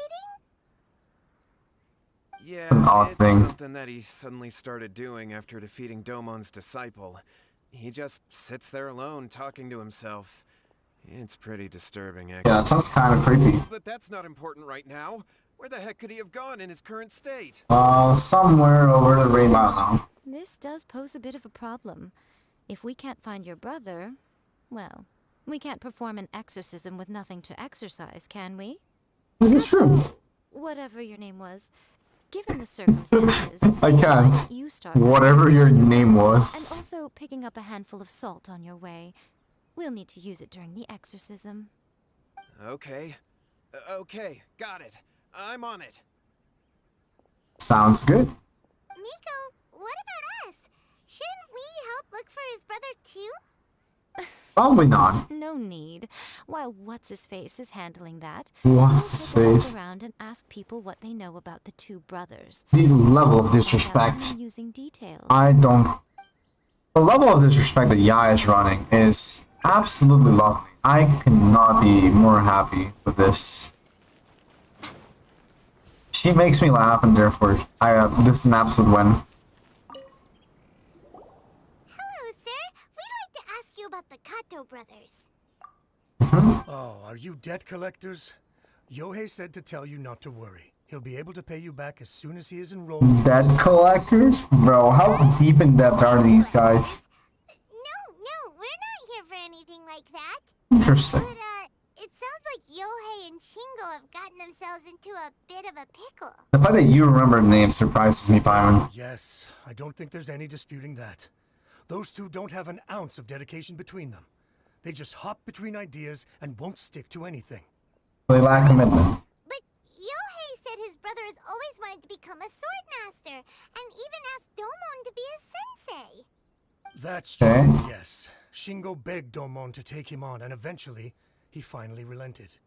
Yeah, An odd it's thing. something that he suddenly started doing after defeating Domon's disciple. He just sits there alone, talking to himself. It's pretty disturbing, actually. Yeah, it sounds kind of creepy. But that's not important right now. Where the heck could he have gone in his current state? Somewhere over the rainbow now. This does pose a bit of a problem. If we can't find your brother, well, we can't perform an exorcism with nothing to exorcise, can we? This is true. Whatever your name was, given the circumstances, I can't. you start Whatever your name and was. also picking up a handful of salt on your way. We'll need to use it during the exorcism. Okay. Okay, got it. I'm on it. Sounds good. Miko, what about us? Shouldn't we help look for his brother too? Probably not. No no need. While What's-His-Face is handling that, What's his he'll face? walk around and ask people what they know about the two brothers. The level of Find out disrespect. some amusing details. I don't. The level of disrespect that Yai is running is absolutely lovely. I cannot be more happy with this. She makes me laugh, and therefore, this is an absolute win. Hello, sir. We'd like to ask you about the Kato brothers. Oh, are you debt collectors? Yohei said to tell you not to worry. He'll be able to pay you back as soon as he is enrolled. Debt collectors? Bro, how deep in debt are these guys? No, we're not here for anything like that. Interesting. But, it sounds like Yohei and Shingo have gotten themselves into a bit of a pickle. The fact that you remember the name surprises me, Byron. Yes, I don't think there's any disputing that. Those two don't have an ounce of dedication between them. They just hop between ideas and won't stick to anything. They lack commitment. But Yohei said his brother has always wanted to become a sword master, and even asked Domon to be his sensei. That's Okay. true, yes. Shingo begged Domon to take him on, and eventually, he finally relented.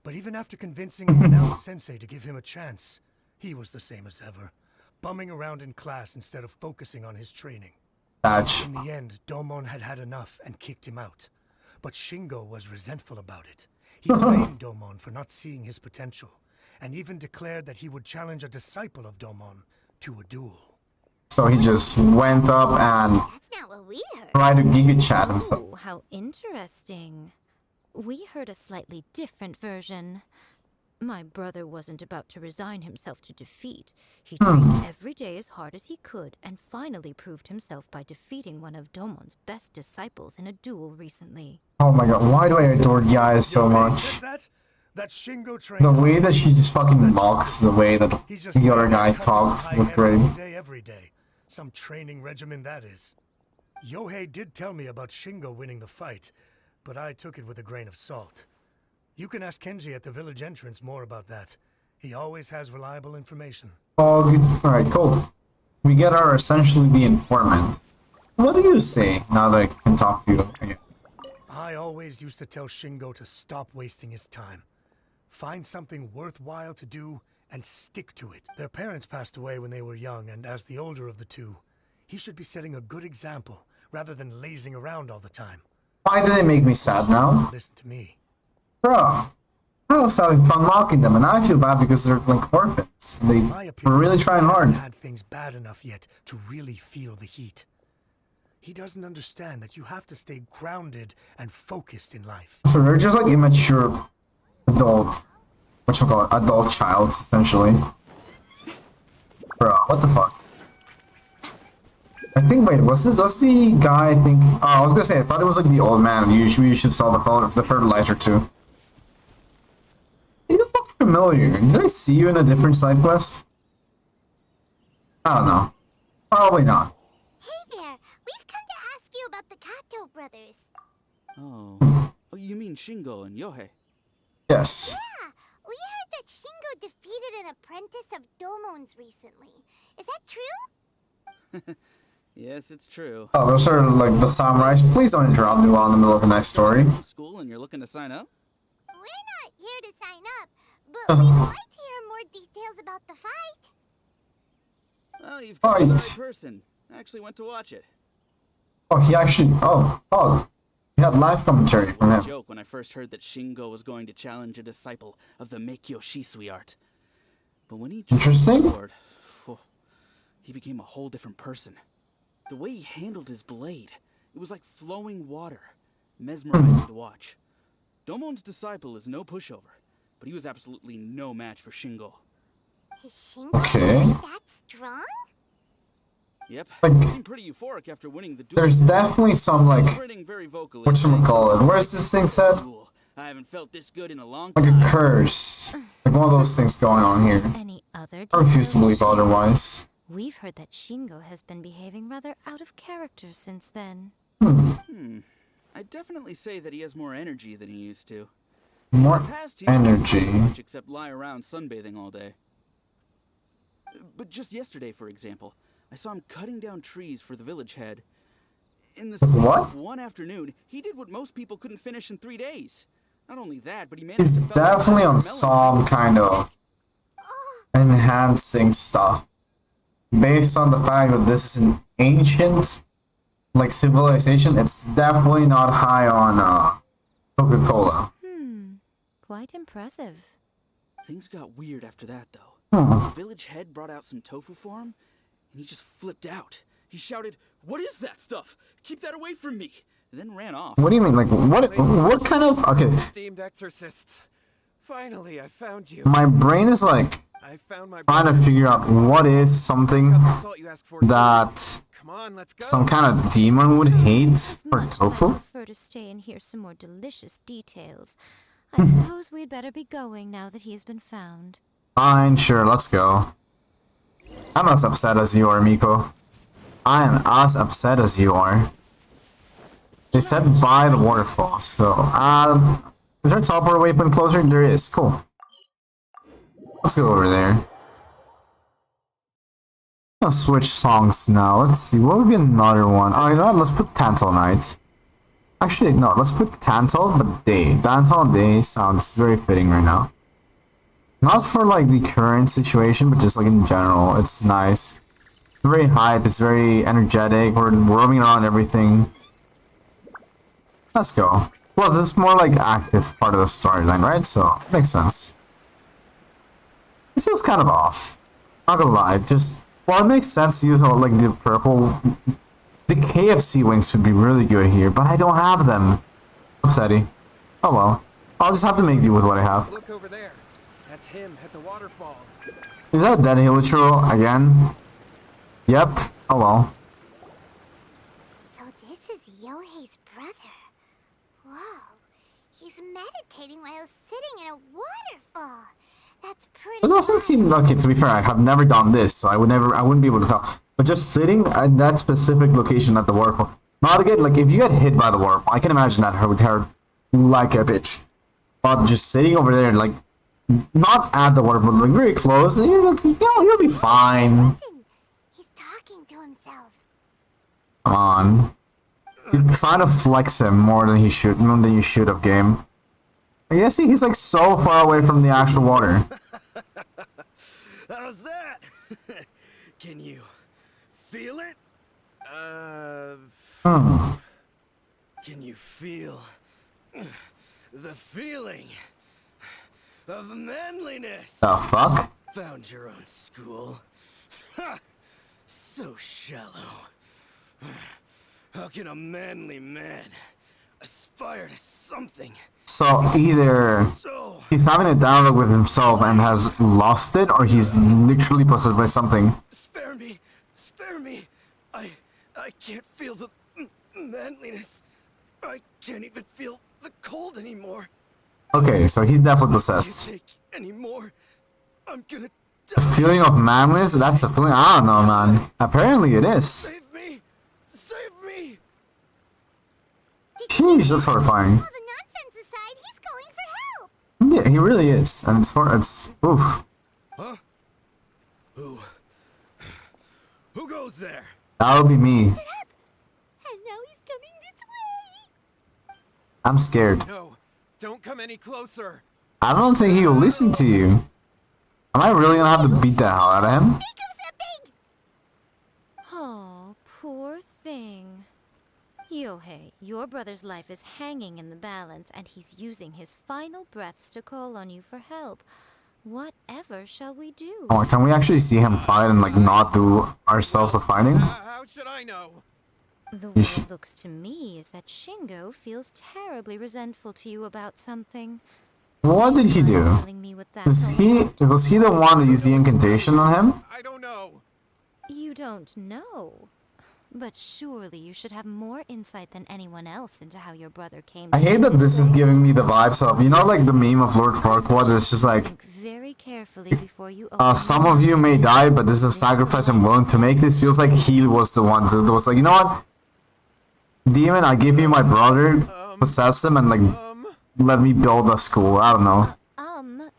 But even after convincing a renowned sensei to give him a chance, he was the same as ever, bumming around in class instead of focusing on his training. Badge. In the end, Domon had had enough and kicked him out. But Shingo was resentful about it. He blamed Domon for not seeing his potential, and even declared that he would challenge a disciple of Domon to a duel. So he just went up and That's not what we heard. tried to Giga chat himself. Oh, how interesting. We heard a slightly different version. My brother wasn't about to resign himself to defeat. He trained every day as hard as he could and finally proved himself by defeating one of Domon's best disciples in a duel recently. Oh my god, why do I adore Yai so Yohei much? said that Shingo trained The way that she just fucking mocks the way that He just the other guy tussle talked high was head great. all day, every day. Some training regimen that is. Yohei did tell me about Shingo winning the fight, but I took it with a grain of salt. You can ask Kenji at the village entrance more about that. He always has reliable information. Alright, cool. We get our essentially the informant. What do you say now that I can talk to you again? I always used to tell Shingo to stop wasting his time. Find something worthwhile to do and stick to it. Their parents passed away when they were young, and as the older of the two, he should be setting a good example rather than lazing around all the time. Why do they make me sad now? Listen to me. Bro, I was having fun mocking them, and I feel bad because they're like orphans. They In my were opinion, really trying he hard. hasn't had things bad enough yet to really feel the heat. He doesn't understand that you have to stay grounded and focused in life. So they're just like immature adult, adult childs, essentially. Bro, what the fuck? I think, wait, was the guy, I think, oh, I was gonna say, I thought it was like the old man you should sell the fertilizer to. You look familiar. Did I see you in a different side quest? I don't know. Probably not. Hey there, we've come to ask you about the Kato brothers. Oh, you mean Shingo and Yohei? Yes. Yeah, we heard that Shingo defeated an apprentice of Domon's recently. Is that true? Yes, it's true. Oh, those are like the samurais. Please don't interrupt me while in the middle of a nice story. School and you're looking to sign up? We're not here to sign up, but we'd like to hear more details about the fight. Well, you've got the Right. right person. I actually went to watch it. Oh, he actually. Oh. We had live commentary It from was a him. joke when I first heard that Shingo was going to challenge a disciple of the Meikyo Shisui art. But when he chose Interesting. the sword, he became a whole different person. The way he handled his blade, it was like flowing water. Mesmerizing to watch. Domon's disciple is no pushover, but he was absolutely no match for Shingo. Is Shingo Okay. really that strong? Yep, Like, he seemed pretty euphoric after winning the duel. There's definitely some like Celebrating very vocally. whatchamacallit. Where's this thing said? I haven't felt this good in a long Like time. a curse. Like one of those things going on here. Any other I refuse to details? believe otherwise. We've heard that Shingo has been behaving rather out of character since then. I'd definitely say that he has more energy than he used to. More In the past, he didn't do energy. much except lie around sunbathing all day. But just yesterday, for example, I saw him cutting down trees for the village head. In the space What? of one afternoon, he did what most people couldn't finish in 3 days. Not only that, but he managed He's to develop definitely on melon some flavor. kind of enhancing stuff. Based on the fact that this is an ancient, like, civilization, it's definitely not high on, Coca-Cola. Quite impressive. Things got weird after that, though. Hmm. The village head brought out some tofu for him, and he just flipped out. He shouted, "What is that stuff? Keep that away from me!" And then ran off. What do you mean? Like, what kind of... Okay, Steamed exorcists. Finally, I found you. my brain is, like, I found my trying to figure out what is something Got the salt you asked for, too. that Come on, let's go. some kind of demon would hate As for much as I tofu? prefer to stay and hear some more delicious details, I suppose we'd better be going now that he has been found. Fine, sure, let's go. I'm as upset as you are, Miko. I am as upset as you are. They said by the waterfall, so, is there a teleport waypoint closer? There is, cool. Let's go over there. I'll switch songs now. Let's see, what would be another one? Oh, you know what? Let's put Tantal Night. Actually, no, let's put Tantal, but Day. Tantal Day sounds very fitting right now. Not for, like, the current situation, but just, like, in general. It's nice. It's very hype, it's very energetic, we're roaming around everything. Let's go. Plus, it's more, like, active part of the storyline, right? So, makes sense. This feels kind of off. Not gonna lie, just... Well, it makes sense to use, like, the purple... The KFC wings would be really good here, but I don't have them. Upsetty. Oh well. I'll just have to make do with what I have. Look over there. That's him at the waterfall. Is that a dead Hilichurl again? Yep. Oh well. So this is Yohei's brother. Whoa. He's meditating while sitting in a waterfall. That's pretty It doesn't seem okay. To be fair, I have never done this, so I wouldn't be able to tell. But just sitting at that specific location at the waterfall. Not again, like if you get hit by the waterfall, I can imagine that would hurt like a bitch. But just sitting over there, like not at the waterfall, like very close, and you're like, you'll be fine. Listen, he's talking to himself. Come on. You're trying to flex him more than you should have, game. I guess he's like so far away from the actual water. How's that? Can you feel it? Can you feel the feeling of manliness? The fuck? Found your own school. Ha! So shallow. How can a manly man aspire to something So either so... he's having a dialogue with himself and has lost it, or he's literally possessed by something. Spare me! Spare me! I can't feel the manliness. I can't even feel the cold anymore. Okay, so he's definitely Can't possessed. take anymore. I'm gonna The die. feeling of manliness? That's a feeling? I don't know, man. Apparently it is. Save me! Save me! Sheesh, that's horrifying. All the nonsense aside, he's going for help. Yeah, he really is. And it's oof. Huh? Who goes there? That would be me. And now he's coming this way. I'm scared. No, don't come any closer. I don't think he'll listen to you. Am I really gonna have to beat the hell out of him? Think of something. Oh, poor thing. Yohei, your brother's life is hanging in the balance, and he's using his final breaths to call on you for help. Whatever shall we do? Oh, can we actually see him fight and like not do ourselves a fighting? How should I know? The way You sh- it looks to me is that Shingo feels terribly resentful to you about something. What did he do? Telling me what that Was all he about? was he the one that used the incantation on him? I don't know. You don't know. But surely you should have more insight than anyone else into how your brother came to I hate that this is giving me the vibes of, you know, like the meme of Lord Farquaad. It's just like, Think very carefully before you open some your of you mouth. may die, but this is a sacrifice I'm willing to make. This feels like he was the one that was like, you know what, demon, I give you my brother, possess him, and like let me build a school. I don't know.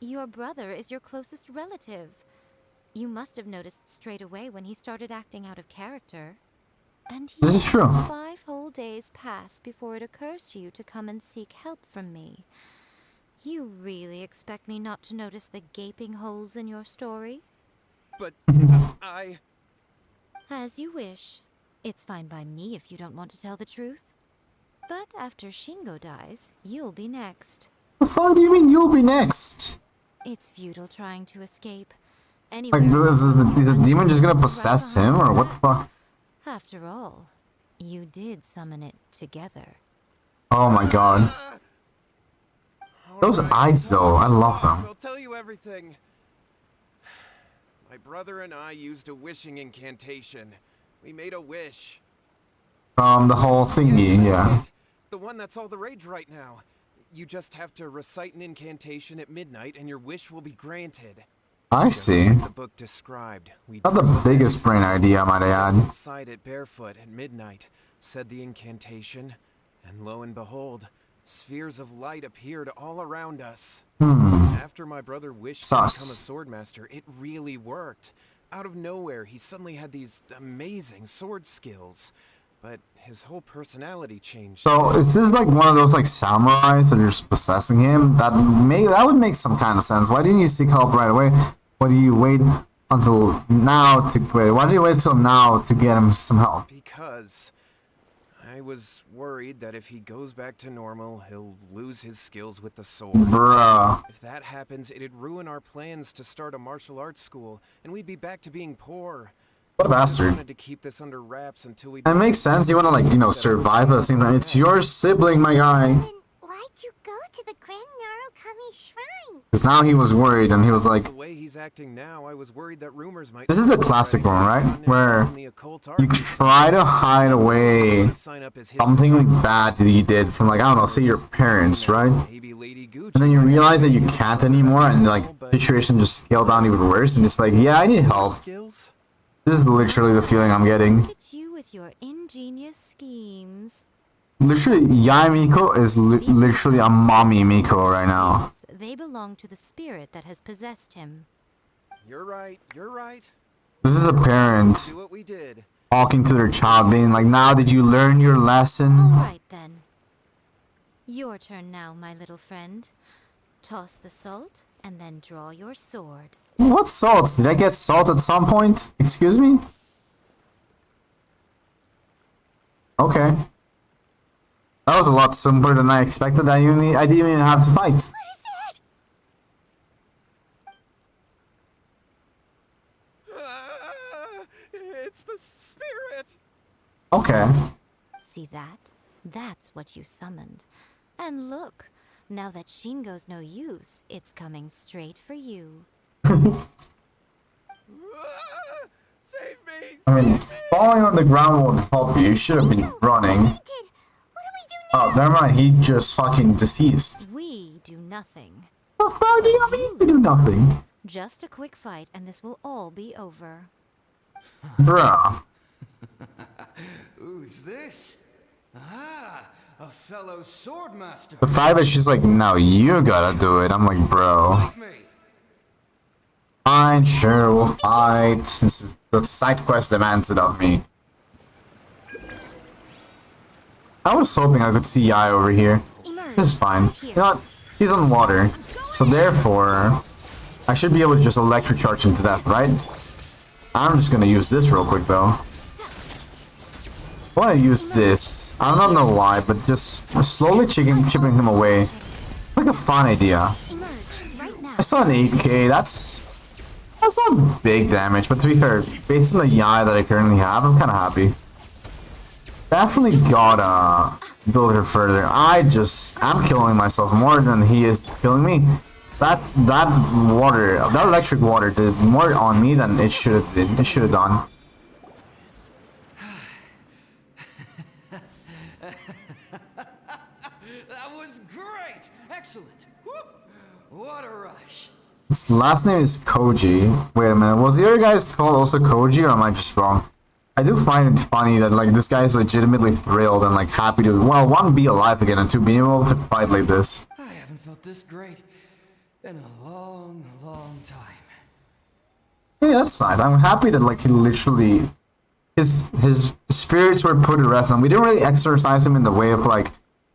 Your brother is your closest relative. You must have noticed straight away when he started acting out of character. And he This is true. took 5 whole days pass before it occurs to you to come and seek help from me. You really expect me not to notice the gaping holes in your story? But I... As you wish. It's fine by me if you don't want to tell the truth. But after Shingo dies, you'll be next. The fuck do you mean you'll be next? It's futile trying to escape. Like, is the demon just gonna possess him, or what the fuck? After all, you did summon it together. Oh my god. Those eyes, though, I love them. I'll tell you everything. My brother and I used a wishing incantation. We made a wish. The whole thingy, yeah. The one that's all the rage right now. You just have to recite an incantation at midnight and your wish will be granted. I see. Like the book described. We Not the biggest brain idea, might I add. Inside it barefoot at midnight, said the incantation, and lo and behold, spheres of light appeared all around us. After my brother wished to become a swordmaster, it really worked. Out of nowhere, he suddenly had these amazing sword skills. But his whole personality changed. So is this like one of those like samurais that are just possessing him? That would make some kind of sense. Why didn't you seek help right away? Why do you wait until now to wait? Why did you wait till now to get him some help? Because I was worried that if he goes back to normal, he'll lose his skills with the sword. Bruh. If that happens, it'd ruin our plans to start a martial arts school, and we'd be back to being poor. What a bastard. I wanted to keep this under wraps until we... It makes sense. You want to, like, you know, survive at the same time. It's your sibling, my guy. Then why'd you go to the Grand Narukami Shrine? Because now he was worried, and he was like... The way he's acting now, I was worried that rumors might... This is the classic one, right? Where you try to hide away something bad that you did from, like, I don't know, say your parents, right? And then you realize that you can't anymore, and, like, the situation just scaled down even worse, and it's like, yeah, I need help. This is literally the feeling I'm getting. Look at you with your ingenious schemes. Literally, Yai Miko is literally a mommy Miko right now. They belong to the spirit that has possessed him. You're right, you're right. This is a parent Do what we did. talking to their child, being like, now did you learn your lesson? Alright then. Your turn now, my little friend. Toss the salt, and then draw your sword. What salt? Did I get salt at some point? Excuse me? Okay. That was a lot simpler than I expected. I didn't even have to fight. What is that? It's the spirit! Okay. See that? That's what you summoned. And look, now that Shingo's no use, it's coming straight for you. Save me! I mean, falling on the ground won't help you. You should have been running. Oh, never mind. He just fucking deceased. We do nothing. What the fuck do you mean we do nothing? Just a quick fight, and this will all be over. Bruh. Who's this? Ah, a fellow swordmaster. The fact that she's like, no, you gotta do it. I'm like, bro. Fine, sure, we'll fight, since the side quest demands it of me. I was hoping I could see Yai over here. This is fine. You know what? He's on water, so therefore, I should be able to just electric charge him to death, right? I'm just gonna use this real quick, though. I wanna use this. I don't know why, but just slowly chipping him away. Like a fun idea. I saw an 8k, that's not big damage, but to be fair, based on the Yai that I currently have, I'm kinda happy. Definitely gotta build her further. I'm killing myself more than he is killing me. That electric water did more on me than it should have done. That was great! Excellent! Woo! What a rush! His last name is Koji. Wait a minute, was the other guy's called also Koji, or am I just wrong? I do find it funny that like this guy is legitimately thrilled and like happy to, well, one, be alive again, and two, be able to fight like this. I haven't felt this great in a long, long time. Yeah, that's nice. I'm happy that like he literally his spirits were put to rest, and we didn't really exorcise him in the way of like,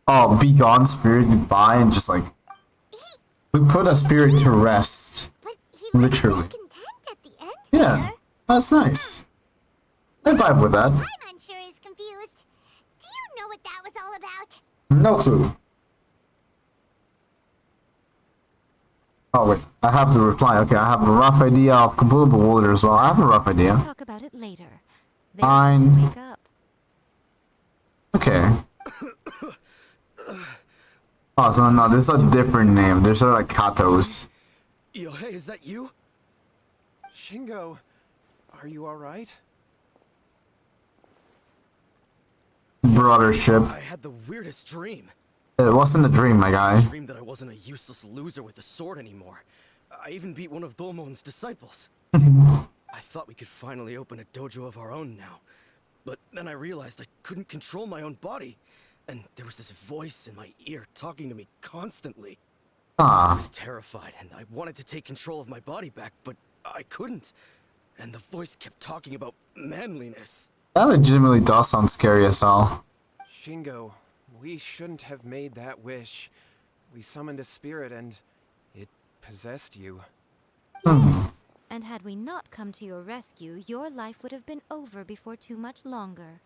oh, be gone, spirit, goodbye, and just like we put a spirit to rest, But he looked literally. content at the end Yeah, here. that's nice. I vibe with that. I'm unsure is confused. Do you know what that was all about? No clue. Oh wait, I have to reply. Okay, I have a rough idea of completable water as well. I have a rough idea. Talk about it later. They Fine. have to wake up. Okay. Oh, so no, this is a different name. There's like Katos. Yo, hey, is that you? Shingo, are you alright? Brothership. I had the weirdest dream. It wasn't a dream, my guy. I dreamed that I wasn't a useless loser with a sword anymore. I even beat one of Dolmon's disciples. I thought we could finally open a dojo of our own now. But then I realized I couldn't control my own body. And there was this voice in my ear talking to me constantly. I Ah, was terrified and I wanted to take control of my body back, but I couldn't. And the voice kept talking about manliness. that legitimately does sound scary as hell. Shingo, we shouldn't have made that wish. We summoned a spirit and it possessed you. Yes. And had we not come to your rescue, your life would have been over before too much longer.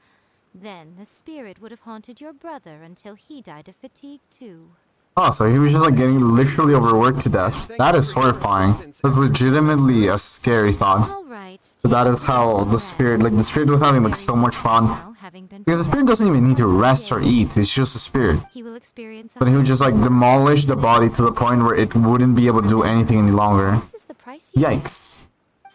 Then the spirit would have haunted your brother until he died of fatigue too. Oh, so he was just like getting literally overworked to death. That is horrifying. That's legitimately a scary thought. All right. So that is how the spirit, like the spirit was having like so much fun. Now, having been Because the spirit doesn't even need to rest or eat, it's just a spirit. he will experience a But he would just like demolish the body to the point where it wouldn't be able to do anything any longer. This is the price you pay. Yikes.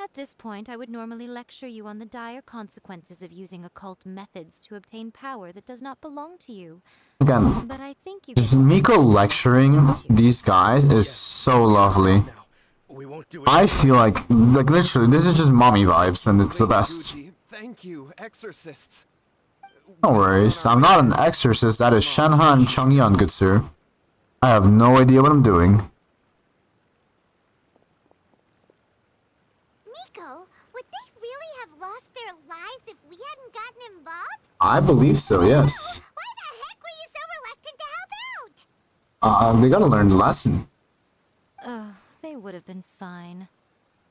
At this point, I would normally lecture you on the dire consequences of using occult methods to obtain power that does not belong to you. Again, But I think you just Miko lecturing these guys is so lovely. Now, we won't do it. I feel like literally, this is just mommy vibes, and it's the Lady best. Gucci, thank you, exorcists. No worries, I'm not an exorcist, that is Shenhe and Changyeon, good sir. I have no idea what I'm doing. Miko, would they really have lost their lives if we hadn't gotten involved? I believe so, yes. Why the heck were you so reluctant to help out? They gotta learn the lesson. They would have been fine.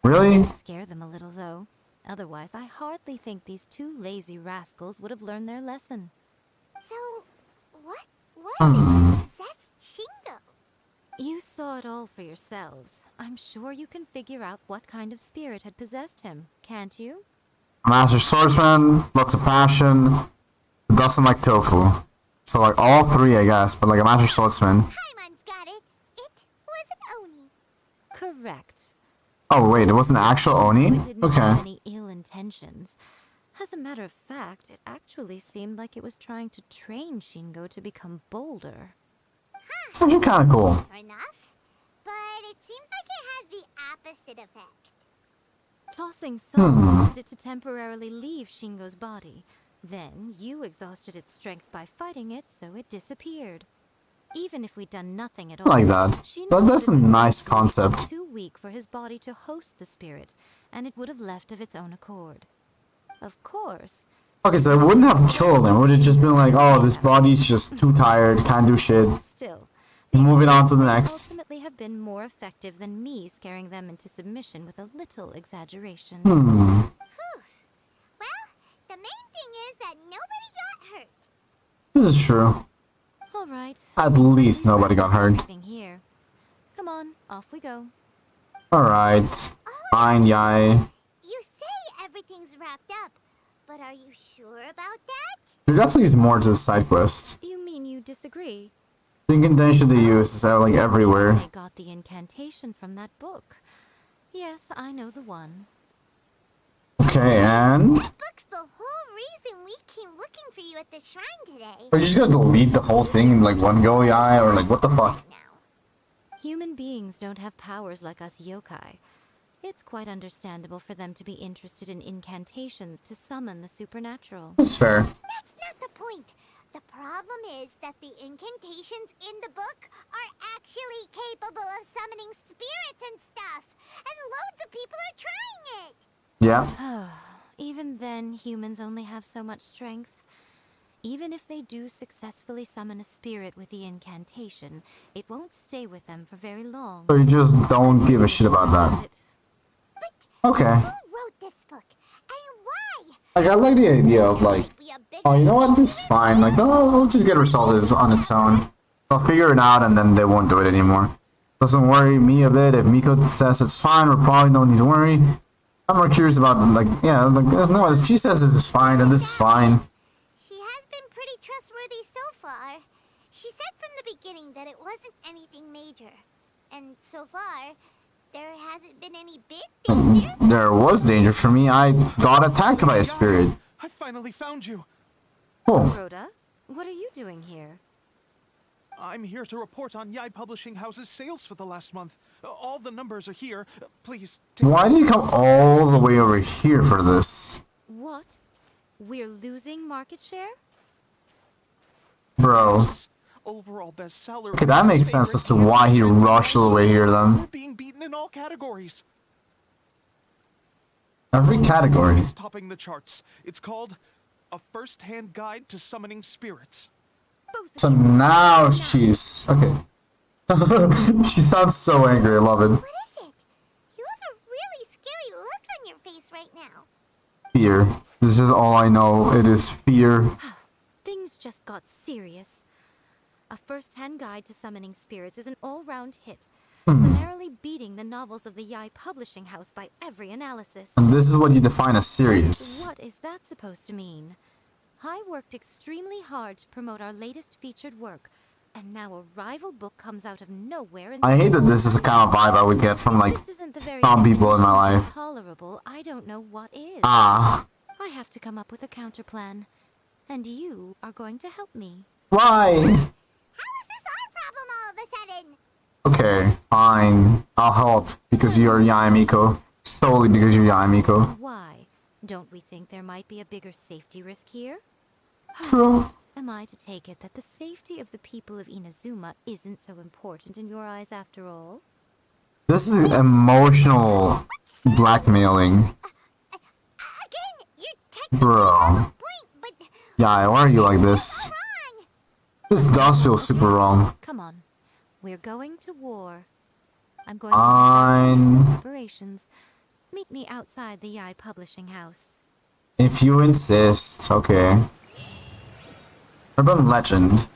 Really? Scare them a little, though. Otherwise, I hardly think these two lazy rascals would have learned their lesson. So, what was it? That's Shingo. You saw it all for yourselves. I'm sure you can figure out what kind of spirit had possessed him, can't you? Master swordsman, lots of passion, doesn't like tofu. So like all three, I guess, but like a master swordsman. Paimon's got it. It was an Oni. Correct. Oh wait, it was an actual Oni? It didn't Okay. have any ill intentions. As a matter of fact, it actually seemed like it was trying to train Shingo to become bolder. It's actually kinda cool. Fair enough. But it seemed like it had the opposite effect. Tossing salt caused it to temporarily leave Shingo's body. Then you exhausted its strength by fighting it, so it disappeared. Even if we'd done nothing at all, I like that. Shingo That's a would have nice been concept. too weak for his body to host the spirit, and it would have left of its own accord. Of course, Okay, so it wouldn't have killed him. It would have just been like, oh, this body's just too tired, can't do shit. still, Moving on to the would next. ultimately have been more effective than me scaring them into submission with a little exaggeration. Well, the main thing is that nobody got hurt. This is true. All right. At least nobody got hurt. Everything here. Come on, off we go. Alright. Fine, yay. You say everything's wrapped up, but are you sure about that? There definitely is more to the side quest. You mean you disagree? The incantation they use is like everywhere. I got the incantation from that book. Yes, I know the one. Okay, and... That book's the whole reason we came looking for you at the shrine today. Are you just gonna delete the whole thing in like one go, yai? Or like, what the fuck? Now, Human beings don't have powers like us yokai. It's quite understandable for them to be interested in incantations to summon the supernatural. That's fair. that's not the point. The problem is that the incantations in the book are actually capable of summoning spirits and stuff. And loads of people are trying it. Yeah. Even then, humans only have so much strength. Even if they do successfully summon a spirit with the incantation, it won't stay with them for very long. So you just don't give a shit about that. Okay. Who wrote this book? And why? Like, I like the idea of like, oh, you know what, this is fine. Like, oh, we'll just get resolved on its own. They'll figure it out and then they won't do it anymore. Doesn't worry me a bit. If Miko says it's fine, we probably don't need to worry. I'm more curious about, like, yeah, like, no, if she says this is fine, then this is fine. She has been pretty trustworthy so far. She said from the beginning that it wasn't anything major. And so far, there hasn't been any big danger. There was danger for me. I got attacked by a spirit. I finally found you. Oh. Rhoda, what are you doing here? I'm here to report on Yai Publishing House's sales for the last month. All the numbers are here. Please take... Why did you come all the way over here for this? What? We're losing market share? Bro. Overall bestseller. Okay, that makes sense as to why he rushed all the way here then. We're being beaten in all categories. Every category. It's topping the charts. It's called A First-Hand Guide to Summoning Spirits. So now she's... Okay. She sounds so angry, I love it. What is it? You have a really scary look on your face right now. Fear. This is all I know. It is fear. Things just got serious. A first-hand guide to summoning spirits is an all-round hit, summarily beating the novels of the Yai Publishing House by every analysis. And this is what you define as serious. What is that supposed to mean? I worked extremely hard to promote our latest featured work, and now a rival book comes out of nowhere and... I hate that this is the kind of vibe I would get from, like, some people in my life. Tolerable, I don't know what is. Ah. I have to come up with a counterplan, and you are going to help me. Why? How is this our problem all of a sudden? Okay, fine. I'll help, because you're Yai Miko. Solely because you're Yai Miko. Why? Don't we think there might be a bigger safety risk here? True. Am I to take it that the safety of the people of Inazuma isn't so important in your eyes after all? This is emotional blackmailing. Again, you're technically Bro. on point, but Yeah, why are you like this? wrong. This does feel super wrong. Come on. We're going to war. I'm going to Fine. operations. Meet me outside the Yai Publishing House. If you insist, okay. Urban legend.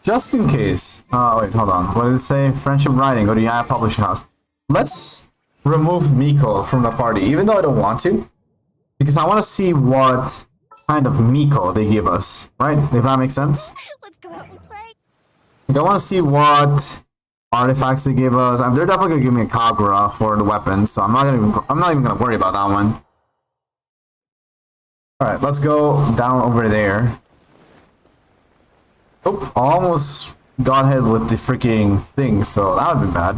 Just in case. Oh, wait, hold on. What did it say? Friendship writing. Go to Yai Publishing House. Let's remove Miko from the party, even though I don't want to. Because I want to see what kind of Miko they give us. Right? If that makes sense? Let's go out and play. Like, I want to see what artifacts they give us. They're definitely gonna give me a Kagura for the weapons, so I'm not even gonna worry about that one. Alright, let's go down over there. Oh, almost got hit with the freaking thing, so that would be bad.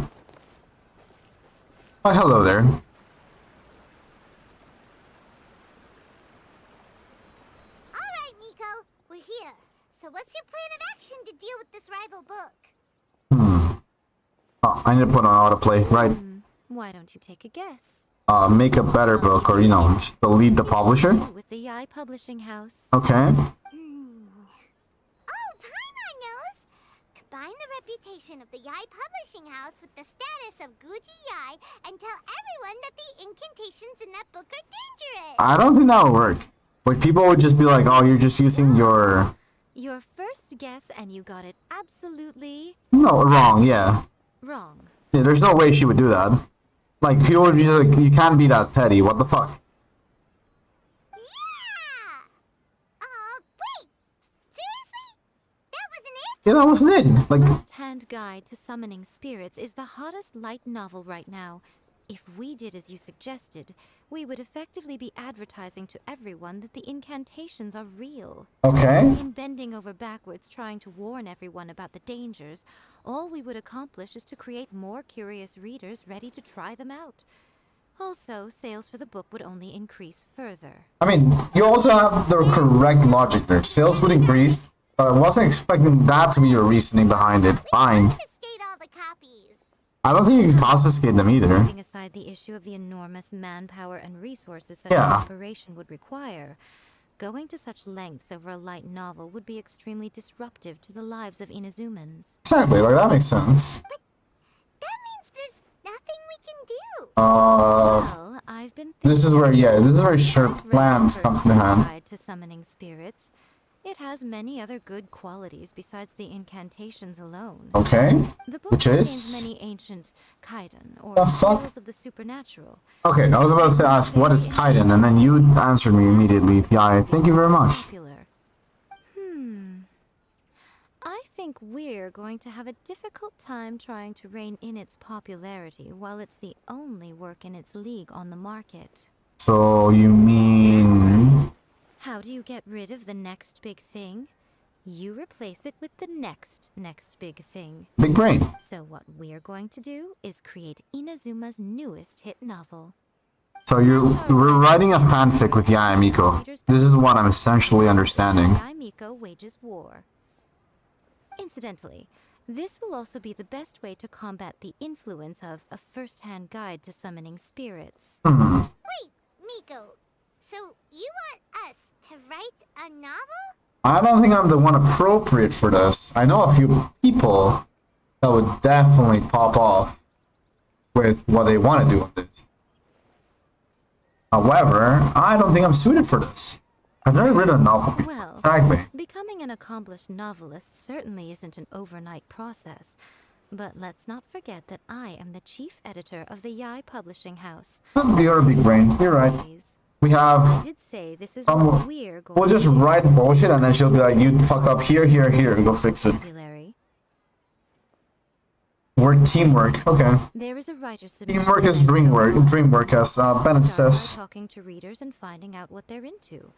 Oh, hello there. Alright, Miko, we're here. So what's your plan of action to deal with this rival book? Oh, I need to put on autoplay, right? Why don't you take a guess? Make a better book, or, you know, just delete the publisher. With the Yai Publishing House. Okay. Oh, Paimon knows! Combine the reputation of the Yai Publishing House with the status of Guji Yai and tell everyone that the incantations in that book are dangerous! I don't think that would work. Like, people would just be like, oh, you're just using your... Your first guess, and you got it absolutely... No, wrong, yeah. wrong. Yeah, there's no way she would do that. Like, people would be like, you can't be that petty, what the fuck? Yeah! Wait! Seriously? That wasn't it? Yeah, that wasn't it. Like, First-hand Guide to Summoning Spirits is the hottest light novel right now. If we did as you suggested, we would effectively be advertising to everyone that the incantations are real. okay. In bending over backwards trying to warn everyone about the dangers, all we would accomplish is to create more curious readers ready to try them out. Also, sales for the book would only increase further. I mean, you also have the correct logic there. Sales would increase, but I wasn't expecting that to be your reasoning behind it. Fine. Confiscate all the copies. I don't think you can confiscate them either. Putting aside the issue of the enormous manpower and resources such an operation would require, going to such lengths over a light novel would be extremely disruptive to the lives of Inazumans. Exactly, like that makes sense. But that means there's nothing we can do. Well, I've been this is where sharp plans comes in hand. Guide to summoning spirits. It has many other good qualities besides the incantations alone. Okay. The book Which contains is many ancient kaiden, or the fuck? tales of the supernatural. Okay, I was about to ask what is kaiden, and then you answered me immediately. Yeah, thank you very much. Popular. I think we're going to have a difficult time trying to rein in its popularity while it's the only work in its league on the market. So you mean How do you get rid of the next big thing? You replace it with the next big thing. big brain? So what we're going to do is create Inazuma's newest hit novel. So we're writing a fanfic with Yae Miko. This is what I'm essentially understanding. Yae Miko wages war. Incidentally, this will also be the best way to combat the influence of a first-hand guide to summoning spirits. Wait, Miko. So you want us to write a novel? I don't think I'm the one appropriate for this. I know a few people that would definitely pop off with what they want to do with this. However, I don't think I'm suited for this. I've never written a novel before. Well, Exactly. becoming an accomplished novelist certainly isn't an overnight process. But let's not forget that I am the chief editor of the Yae Publishing House. You're a big brain. You're right. We have. I did say this is what we're going We'll just to do. write bullshit and then she'll be like, you fucked up here, here, here, and go fix it. Vocabulary. We're teamwork. Okay. There is a writer's submission. Teamwork is dreamwork, as Bennett Start by says. talking to readers and finding out what they're into.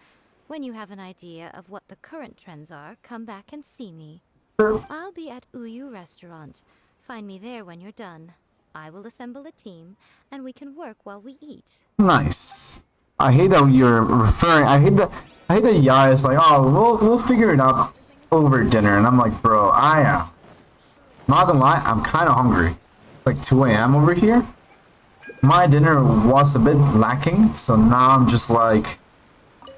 When you have an idea of what the current trends are, come back and see me. Sure. I'll be at Uyu Restaurant. Find me there when you're done. I will assemble a team, and we can work while we eat. Nice. I hate that you're referring. I hate that Yae is like, oh, we'll figure it out over dinner, and I'm like, bro, I am. Not gonna lie, I'm kind of hungry. It's like 2 a.m. over here. My dinner was a bit lacking, so now I'm just like,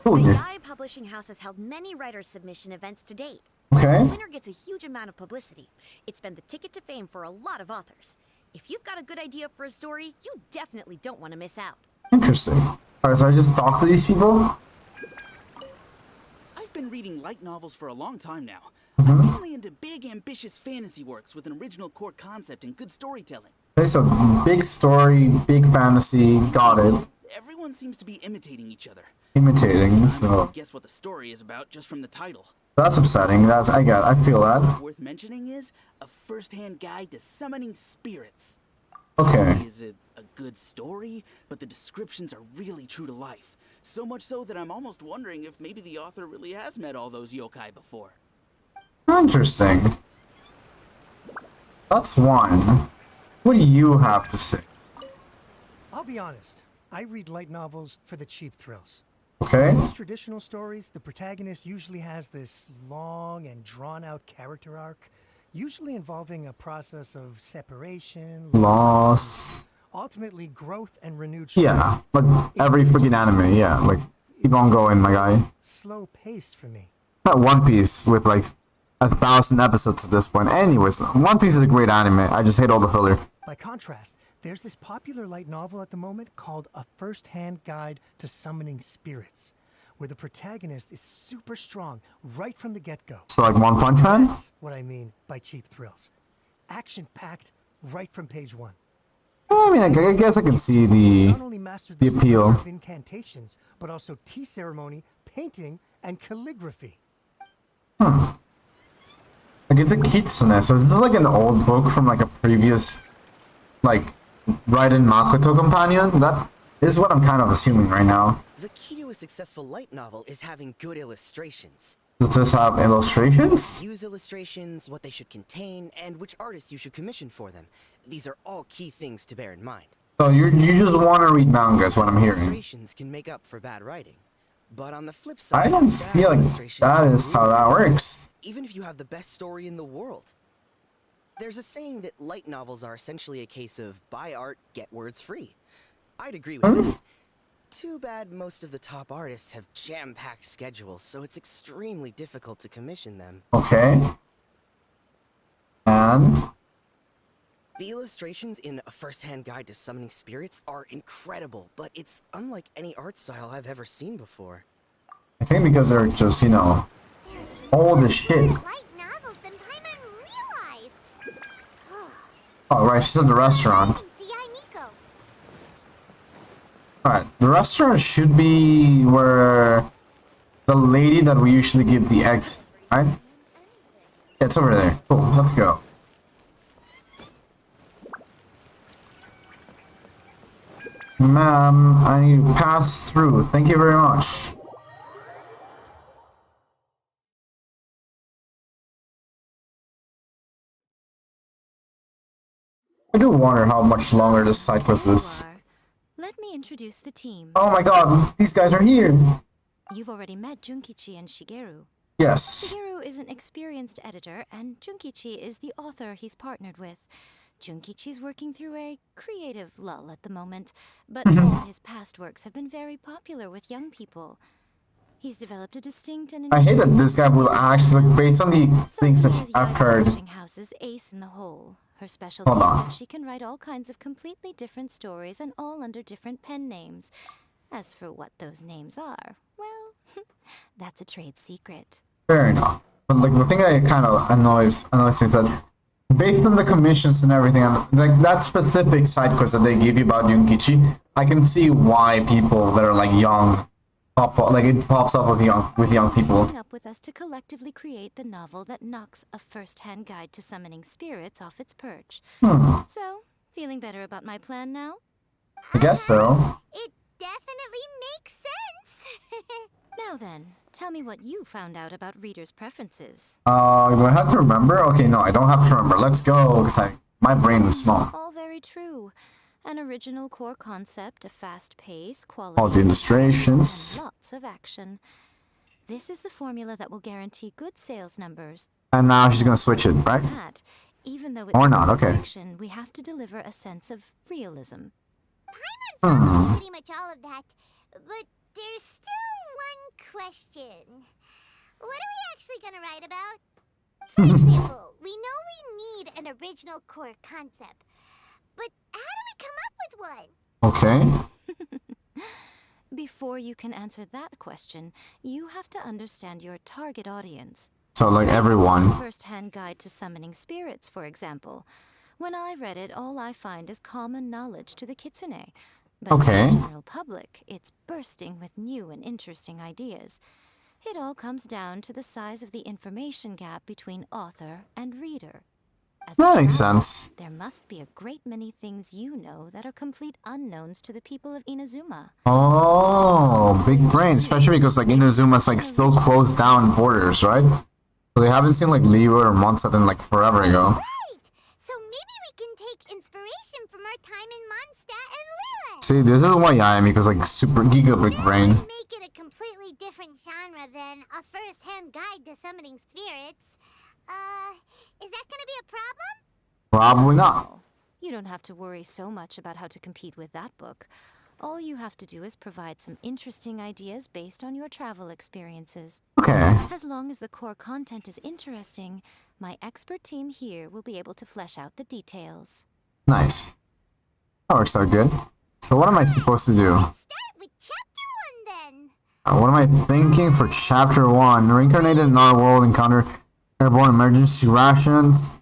oh The yeah. Yae Publishing House has held many writers' submission events to date. Okay. The winner gets a huge amount of publicity. It's been the ticket to fame for a lot of authors. If you've got a good idea for a story, you definitely don't want to miss out. Interesting. Alright, so I just talk to these people. I've been reading light novels for a long time now. Mm-hmm. I'm mainly into big, ambitious fantasy works with an original core concept and good storytelling. Okay, so big story, big fantasy, got it. Everyone seems to be imitating each other. Imitating, so Guess what the story is about just from the title. that's upsetting. I feel that. Worth mentioning is a first-hand guide to summoning spirits. Okay. Is it a good story? But the descriptions are really true to life. So much so that I'm almost wondering if maybe the author really has met all those yokai before. Interesting. That's one. What do you have to say? I'll be honest. I read light novels for the cheap thrills. Okay. In most traditional stories, the protagonist usually has this long and drawn-out character arc, usually involving a process of separation, Loss. ultimately growth and renewed Yeah, strength. like every freaking anime. Yeah, like keep on going, my guy. Slow-paced for me. Not One Piece with like 1,000 episodes at this point. Anyways, One Piece is a great anime. I just hate all the filler. By contrast, there's this popular light novel at the moment called A First-Hand Guide to Summoning Spirits, where the protagonist is super strong right from the get-go. So like One Punch Man. That's what I mean by cheap thrills. Action-packed right from page one. I mean, I guess I can see Not only mastered the appeal. art of incantations, but also tea ceremony, painting, and calligraphy. Like it's a kitsune. So is this like an old book from like a previous, like, Raiden Makoto companion? That is what I'm kind of assuming right now. The key to a successful light novel is having good illustrations. Does this have illustrations? Use illustrations, what they should contain, and which artists you should commission for them. These are all key things to bear in mind. So you just want to read manga is what I'm hearing. Illustrations can make up for bad writing. But on the flip side, I don't bad feel like illustrations that can is how that ruin works. even if you have the best story in the world. There's a saying that light novels are essentially a case of buy art, get words free. I'd agree with that. Too bad most of the top artists have jam-packed schedules, so it's extremely difficult to commission them. Okay. And? The illustrations in A First-Hand Guide to Summoning Spirits are incredible, but it's unlike any art style I've ever seen before. I think because they're just, you know, all the shit. Light novels than Paimon realized. Oh, right, she's in the restaurant. Alright, the restaurant should be where the lady that we usually give the eggs, right? Yeah, it's over there. Cool, let's go. Ma'am, I need to pass through. Thank you very much. I do wonder how much longer this side quest is. Let me introduce the team. Oh my god, these guys are here! You've already met Junkichi and Shigeru. Yes. Shigeru is an experienced editor, and Junkichi is the author he's partnered with. Junkichi's working through a creative lull at the moment, but all his past works have been very popular with young people. He's developed a distinct and I hate that this guy will actually, like, based on the things that I've heard. House's ace in the hole. Her specialty is that she can write all kinds of completely different stories and all under different pen names. As for what those names are, well, that's a trade secret. Fair enough. But like the thing that kind of annoys me is that based on the commissions and everything, and like that specific side quest that they give you about Junkichi, I can see why people that are like young it pops up with young people. Up with us to collectively create the novel that knocks A First-Hand Guide to Summoning Spirits off its perch. So, feeling better about my plan now? I guess so. It definitely makes sense. Now then, tell me what you found out about readers' preferences. Do I have to remember? Okay, no, I don't have to remember. Let's go, because my brain is small. All very true. An original core concept, a fast pace, quality, all the illustrations, and lots of action. This is the formula that will guarantee good sales numbers. And now she's gonna switch it, right? That, even though it's or not, okay. Fiction, we have to deliver a sense of realism. Paimon follows pretty much all of that, but there's still one question. What are we actually gonna write about? For example, we know we need an original core concept. But how do we come up with one? Okay. Before you can answer that question, you have to understand your target audience. So, like everyone. First-Hand Guide to Summoning Spirits, for example. When I read it, all I find is common knowledge to the kitsune. But okay. to the general public, it's bursting with new and interesting ideas. It all comes down to the size of the information gap between author and reader. That makes sense. There must be a great many things you know that are complete unknowns to the people of Inazuma. Oh, big brain, especially because like Inazuma's like still closed down borders, right? So they haven't seen like Liyue or Mondstadt in like forever ago. Right! So maybe we can take inspiration from our time in Mondstadt and Liyue. See, this is why I am, because like super giga big brain. Make it a completely different genre than A First-Hand Guide to Summoning Spirits. Is that gonna be a problem? Probably not. You don't have to worry so much about how to compete with that book. All you have to do is provide some interesting ideas based on your travel experiences. Okay. As long as the core content is interesting, my expert team here will be able to flesh out the details. Nice. That works out good. So what am I supposed to do? Start with chapter 1 then. What am I thinking for chapter 1? Reincarnated in our world, encounter airborne emergency rations,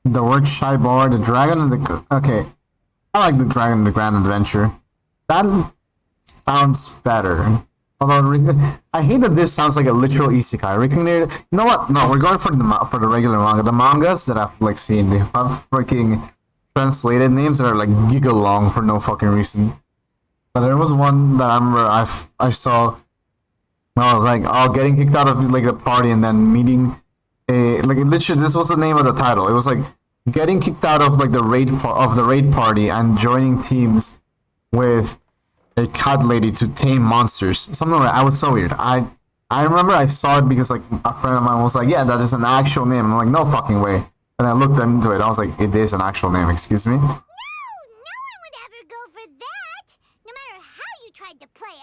the work shy bar, the dragon and the... Okay. I like the dragon and the grand adventure. That sounds better. Although, I hate that this sounds like a literal isekai. Reincarnated... You know what? No, we're going for the regular manga. The mangas that I've like seen, they have freaking translated names that are like giga long for no fucking reason. But there was one that I remember I saw... I was like, oh, getting kicked out of like a party and then meeting... like literally, this was the name of the title. It was like getting kicked out of like the raid party and joining teams with a cat lady to tame monsters. Something like that. I was so weird. I remember I saw it because like a friend of mine was like, yeah, that is an actual name. I'm like, no fucking way. And I looked into it. I was like, it is an actual name. Excuse me. No, no one would ever go for that, no matter how you tried to play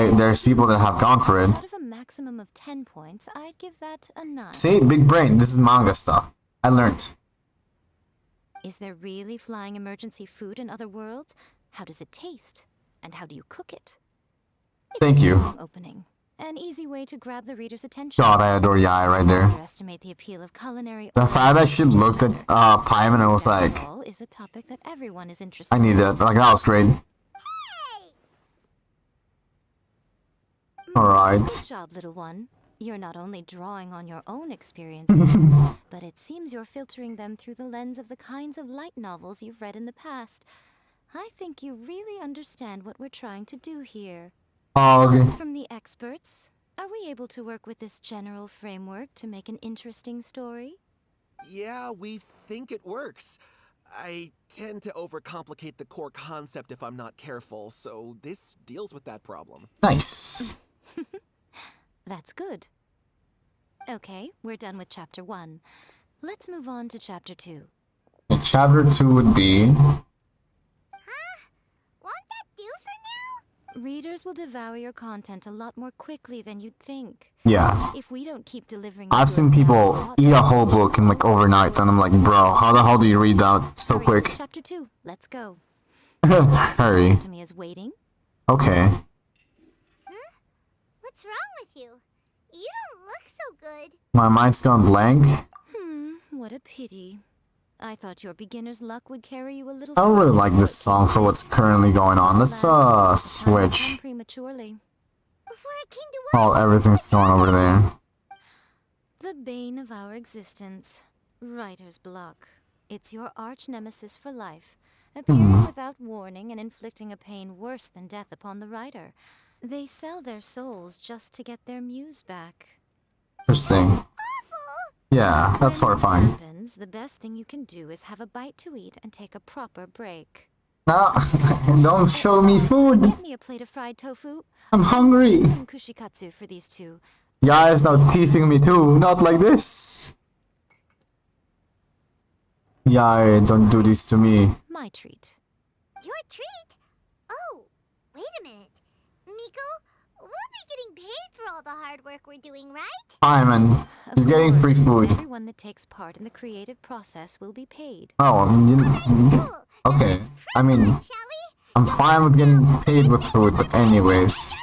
it. There's people that have gone for it. Out of a maximum of 10 points, I'd give that a 9. See, big brain. This is manga stuff. I learned. Is there really flying emergency food in other worlds? How does it taste? And how do you cook it? Thank you. Opening. An easy way to grab the reader's attention. God, I adore Yai right there. Underestimate the appeal of culinary. The fact that she looked at Paimon and was like, is a topic that everyone is interested I need that. Like, that was great. Alright. Good job, little one. You're not only drawing on your own experiences, but it seems you're filtering them through the lens of the kinds of light novels you've read in the past. I think you really understand what we're trying to do here. Okay. From the experts, are we able to work with this general framework to make an interesting story? Yeah, we think it works. I tend to overcomplicate the core concept if I'm not careful, so this deals with that problem. Nice. That's good. Okay, we're done with Chapter 1. Let's move on to Chapter 2. Chapter 2 would be... Won't that do for now? Readers will devour your content a lot more quickly than you'd think. Yeah. If we don't keep delivering... I've seen people eat a whole book in like overnight, and I'm like, bro, how the hell do you read that so quick? Chapter 2, let's go. Hurry. To me is waiting. Okay. What's wrong with you? You don't look so good. My mind's gone blank. What a pity. I thought your beginner's luck would carry you a little. I don't really like this song for what's currently going on. Let's switch. Prematurely. Before I came to Oh, everything's going over there. The bane of our existence. Writer's block. It's your arch nemesis for life, appearing without warning and inflicting a pain worse than death upon the writer. They sell their souls just to get their muse back. Interesting. Yeah, that's horrifying. Happens, the best thing you can do is have a bite to eat and take a proper break. No, don't show me food. Get me a plate of fried tofu. I'm hungry. Some kushikatsu for these two. Yeah, it's now teasing me too. Not like this. Yeah, don't do this to me. My treat. Your treat? Oh, wait a minute. Miko, we'll be getting paid for all the hard work we're doing, right? Paimon, you're getting free food. Everyone that takes part in the creative process will be paid. Oh, okay. I mean, I'm fine with getting paid with food, but anyways.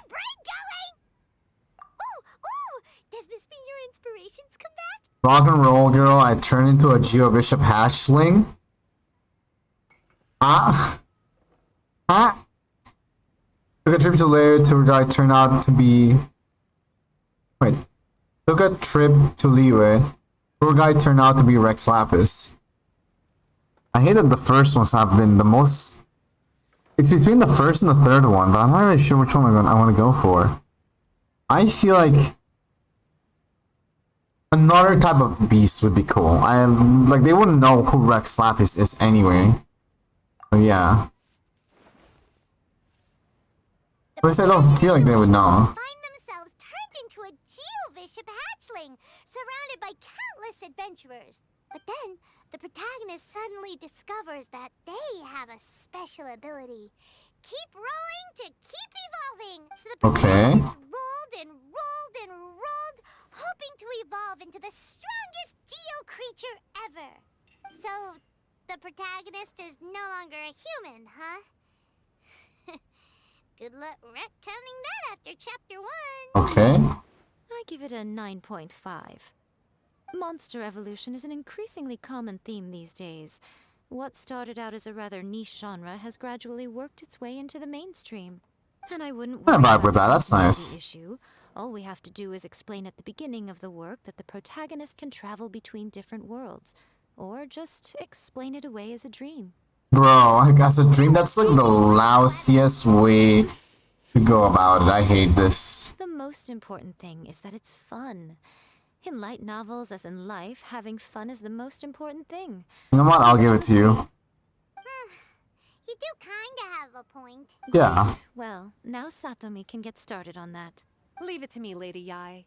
Does this mean your inspirations come back? Rock and roll girl, I turned into a Geo Bishop hatchling. Took a trip to Liyue to guy turned out to be... Wait. Took a trip to Liyue. Tour guide turned out to be Rex Lapis. I hate that the first ones have been the most... It's between the first and the third one, but I'm not really sure which one I want to go for. I feel like... Another type of beast would be cool. Like, they wouldn't know who Rex Lapis is anyway. So yeah. At least I don't feel like they would know. Find themselves turned into a Geo-Bishop hatchling, surrounded by countless adventurers. But then, the protagonist suddenly discovers that they have a special ability. Keep rolling to keep evolving. So the protagonist rolled and rolled and rolled, hoping to evolve into the strongest Geo creature ever. So, the protagonist is no longer a human, huh? Good luck retconning that after chapter 1. Okay. I give it a 9.5. Monster evolution is an increasingly common theme these days. What started out as a rather niche genre has gradually worked its way into the mainstream. And I wouldn't worry I vibe with that, that's about nice. the issue. All we have to do is explain at the beginning of the work that the protagonist can travel between different worlds. Or just explain it away as a dream. Bro, I guess a dream, that's like the lousiest way to go about it. I hate this. The most important thing is that it's fun. In light novels, as in life, having fun is the most important thing. You know what? I'll give it to you. You do kinda have a point. Yeah. Great. Well, now Satomi can get started on that. Leave it to me, Lady Yai.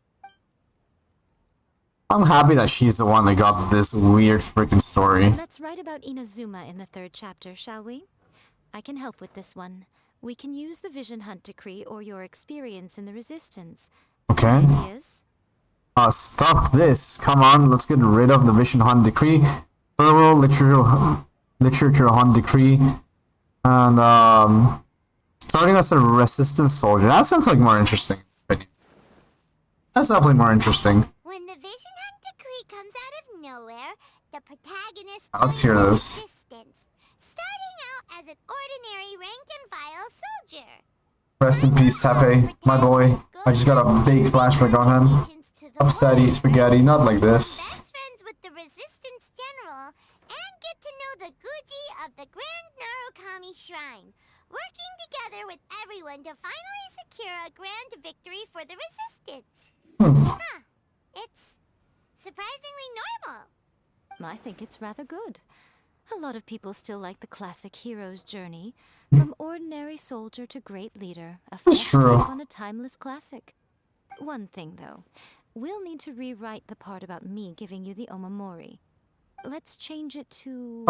I'm happy that she's the one that got this weird freaking story. Let's write about Inazuma in the 3rd chapter, shall we? I can help with this one. We can use the Vision Hunt Decree or your experience in the Resistance. Okay. Ideas? Stuff this. Come on, let's get rid of the Vision Hunt Decree. Verbal literature Hunt Decree. And, starting as a Resistance soldier. That sounds like more interesting. That's definitely more interesting. When the Vision Hunt Decree comes out of nowhere, the protagonist Let's hear this. resistance, starting out as an ordinary rank-and-file soldier. Rest in peace, Tepe, my boy. I just got a big flashback on him. Upsetty spaghetti, not like this. Best friends with the Resistance General, and get to know the Guji of the Grand Narukami Shrine, working together with everyone to finally secure a grand victory for the Resistance. Huh. It's surprisingly normal. I think it's rather good. A lot of people still like the classic hero's journey, from ordinary soldier to great leader, a fresh take on a timeless classic. One thing, though. We'll need to rewrite the part about me giving you the Omamori. Let's change it to...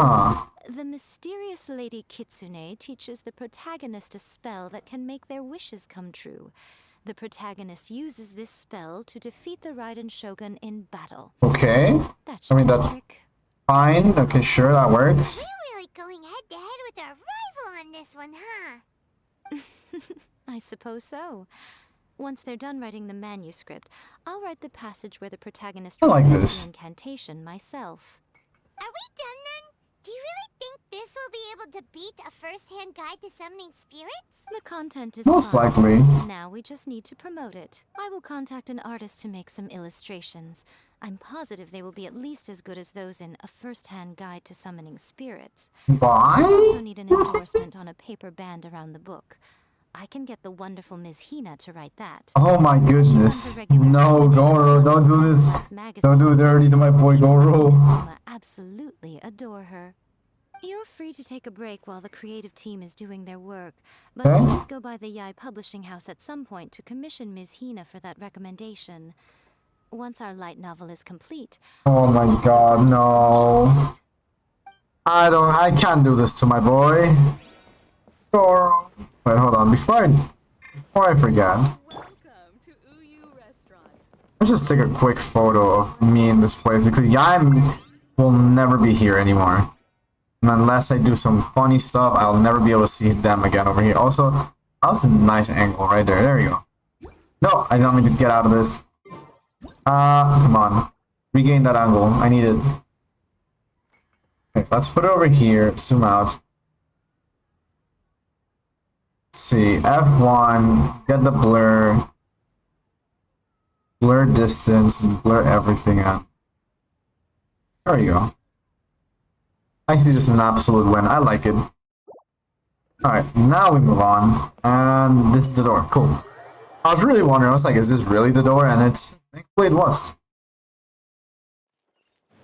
The mysterious Lady Kitsune teaches the protagonist a spell that can make their wishes come true. The protagonist uses this spell to defeat the Raiden Shogun in battle. Okay. I mean, that's fine. Okay, sure, that works. We're really going head-to-head with our rival on this one, huh? I suppose so. Once they're done writing the manuscript, I'll write the passage where the protagonist receives the incantation myself. Are we done then? Do you really think this will be able to beat a first-hand guide to summoning spirits? The content is most fine. likely. Now we just need to promote it. I will contact an artist to make some illustrations. I'm positive they will be at least as good as those in A First-Hand Guide to Summoning Spirits. Why? I also need an endorsement on a paper band around the book. I can get the wonderful Ms. Hina to write that. Oh my goodness. No, Goro, don't do this. Don't do dirty to my boy Goro. I absolutely adore her. You're free to take a break while the creative team is doing their work, but please go by the Yai Publishing House at some point to commission Ms. Hina for that recommendation. Once our light novel is complete... Oh my god, no. I can't do this to my boy. Goro. Wait, hold on. Before I forget, let's just take a quick photo of me in this place because Yai will never be here anymore. And unless I do some funny stuff, I'll never be able to see them again over here. Also, that was a nice angle right there. There you go. No, I don't need to get out of this. Come on. Regain that angle. I need it. Okay, let's put it over here. Zoom out. Let's see. F1. Get the blur. Blur distance and blur everything out. There you go. I see this as an absolute win. I like it. Alright, now we move on. And this is the door. Cool. I was really wondering, I was like, is this really the door? And thankfully it was.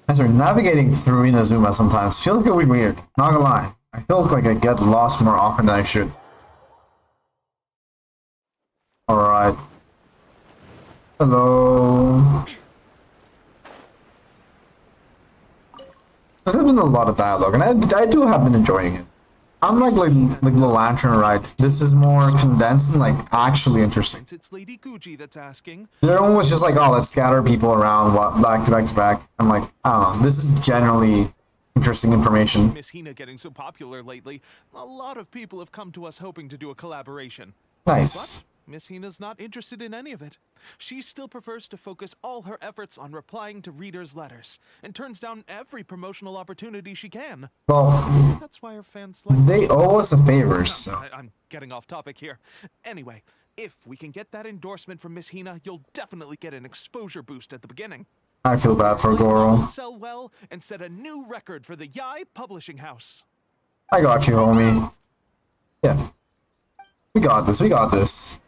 As we're navigating through Inazuma sometimes, feels like a bit weird. Not gonna lie. I feel like I get lost more often than I should. Alright. Hello. There's been a lot of dialogue, and I do have been enjoying it. Unlike like the Lantern Ride, this is more condensed and like actually interesting. It's Lady Guji that's asking. They're almost just like, oh, let's scatter people around back to back to back. I'm like, I don't know, this is generally interesting information. Miss Hina getting so popular lately, a lot of people have come to us hoping to do a collaboration. Nice. But Miss Hina's not interested in any of it. She still prefers to focus all her efforts on replying to readers' letters, and turns down every promotional opportunity she can. Well, that's why her fans like they owe us a favor, so... I'm getting off topic here. Anyway, if we can get that endorsement from Miss Hina, you'll definitely get an exposure boost at the beginning. I feel bad for Goro. Sell well and set a new record for the Yai Publishing House. I got you, homie. Yeah. We got this, we got this.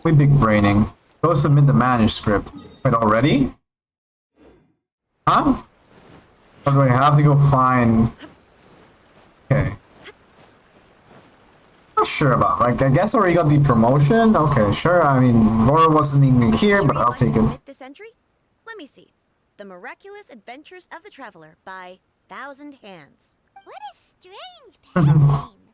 We big braining. Go submit the manuscript. Wait, already? Huh? Or do I have to go find... Okay. Not sure about, like, I guess I already got the promotion? Okay, sure, I mean, Goro wasn't even here, but I'll take it. This entry? Let me see. The Miraculous Adventures of the Traveler by Thousand Hands. What a strange pen name.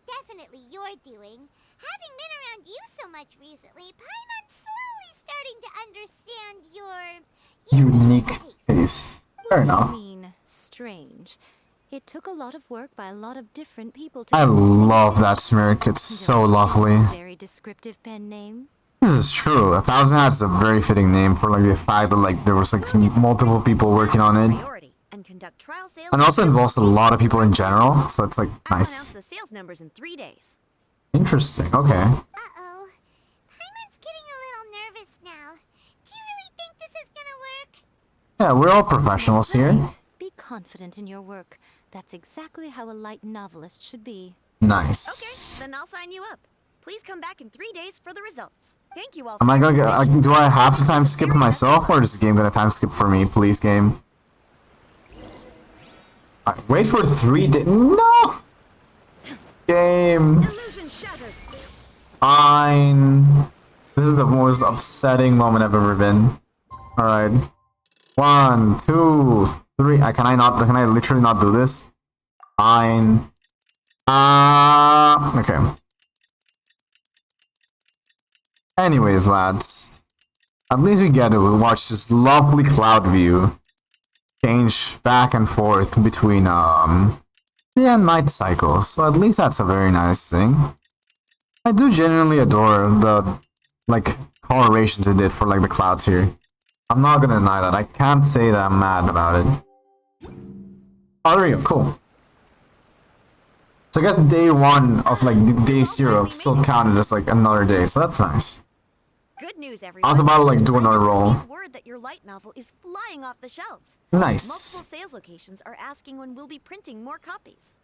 Definitely your doing. Having been around you so much recently, Paimon's slowly starting to understand your Unique taste. Fair What do enough. you mean, strange? It took a lot of work by a lot of different people to I get this love thing. that smirk. It's so Don't you think lovely. it's a very descriptive pen name. This is true. 1,000 Hats is a very fitting name for like the fact that like there was like multiple people working on it, Priority and conduct trial sales. and also involves a lot of people in general. So it's like I'll announce nice. the sales numbers in 3 days. Interesting. Okay. Uh-oh. Paimon's getting a little nervous now. Do you really think this is gonna work? Yeah, we're all professionals here. Be confident in your work. That's exactly how a light novelist should be. Nice. Then I'll sign you up. Please come back in 3 days for the results. Thank you all. Am I gonna get? Do I have to time skip myself, or is the game gonna time skip for me? Please, game. Wait for 3 days. No. Game. Illusion shattered. Fine. This is the most upsetting moment I've ever been. All right. 1, 2, 3. Can I not? Can I literally not do this? Fine. Okay. Anyways, lads, at least we get to watch this lovely cloud view change back and forth between day and night cycles. So at least that's a very nice thing. I do genuinely adore the like colorations they did for like the clouds here. I'm not gonna deny that. I can't say that I'm mad about it. Oh, there you go. Cool. So I guess day 1 of like day 0 still counted as like another day. So that's nice. Good news, I everyone. was about to like do another roll. Word that your light novel is flying off the shelves. Nice. Multiple sales locations are asking when we'll be printing more copies.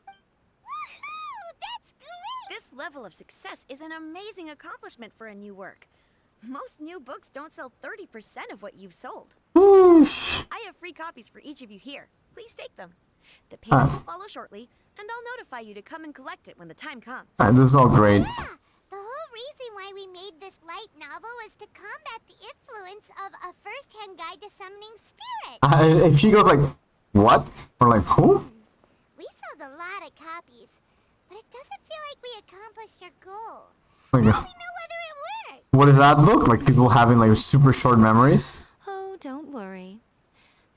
Woohoo! That's great! This level of success is an amazing accomplishment for a new work. Most new books don't sell 30% of what you've sold. Whoosh. I have free copies for each of you here. Please take them. The payment will follow shortly, and I'll notify you to come and collect it when the time comes. Alright, this is all great. Yeah, the whole reason why we made this light novel was to combat the influence of a first-hand guide to summoning spirits. If she goes like, what? Or like, who? We sold a lot of copies, but it doesn't feel like we accomplished our goal. Like, How do we know whether it worked? what does that look like? People having like super short memories? Oh, don't worry.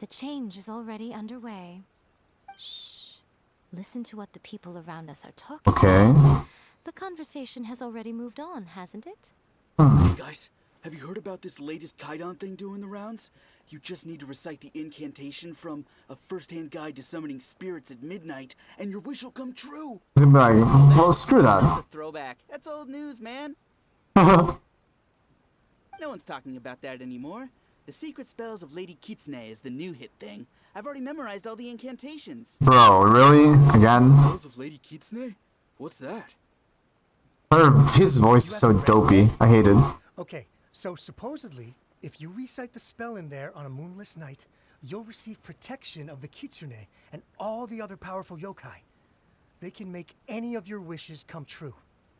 The change is already underway. Shh. Listen to what the people around us are talking Okay. about. The conversation has already moved on, hasn't it? Hey guys, have you heard about this latest Kaidan thing doing the rounds? You just need to recite the incantation from A First-Hand Guide to Summoning Spirits at midnight, and your wish will come true. It's gonna be like, well, screw that. That's a throwback. That's old news, man. No one's talking about that anymore. The secret spells of Lady Kitsune is the new hit thing. I've already memorized all the incantations. Bro, really? Again? Spells of Lady Kitsune? What's that? His voice is so dopey. I hate it. Okay, so supposedly, if you recite the spell in there on a moonless night, you'll receive protection of the Kitsune and all the other powerful yokai. They can make any of your wishes come true.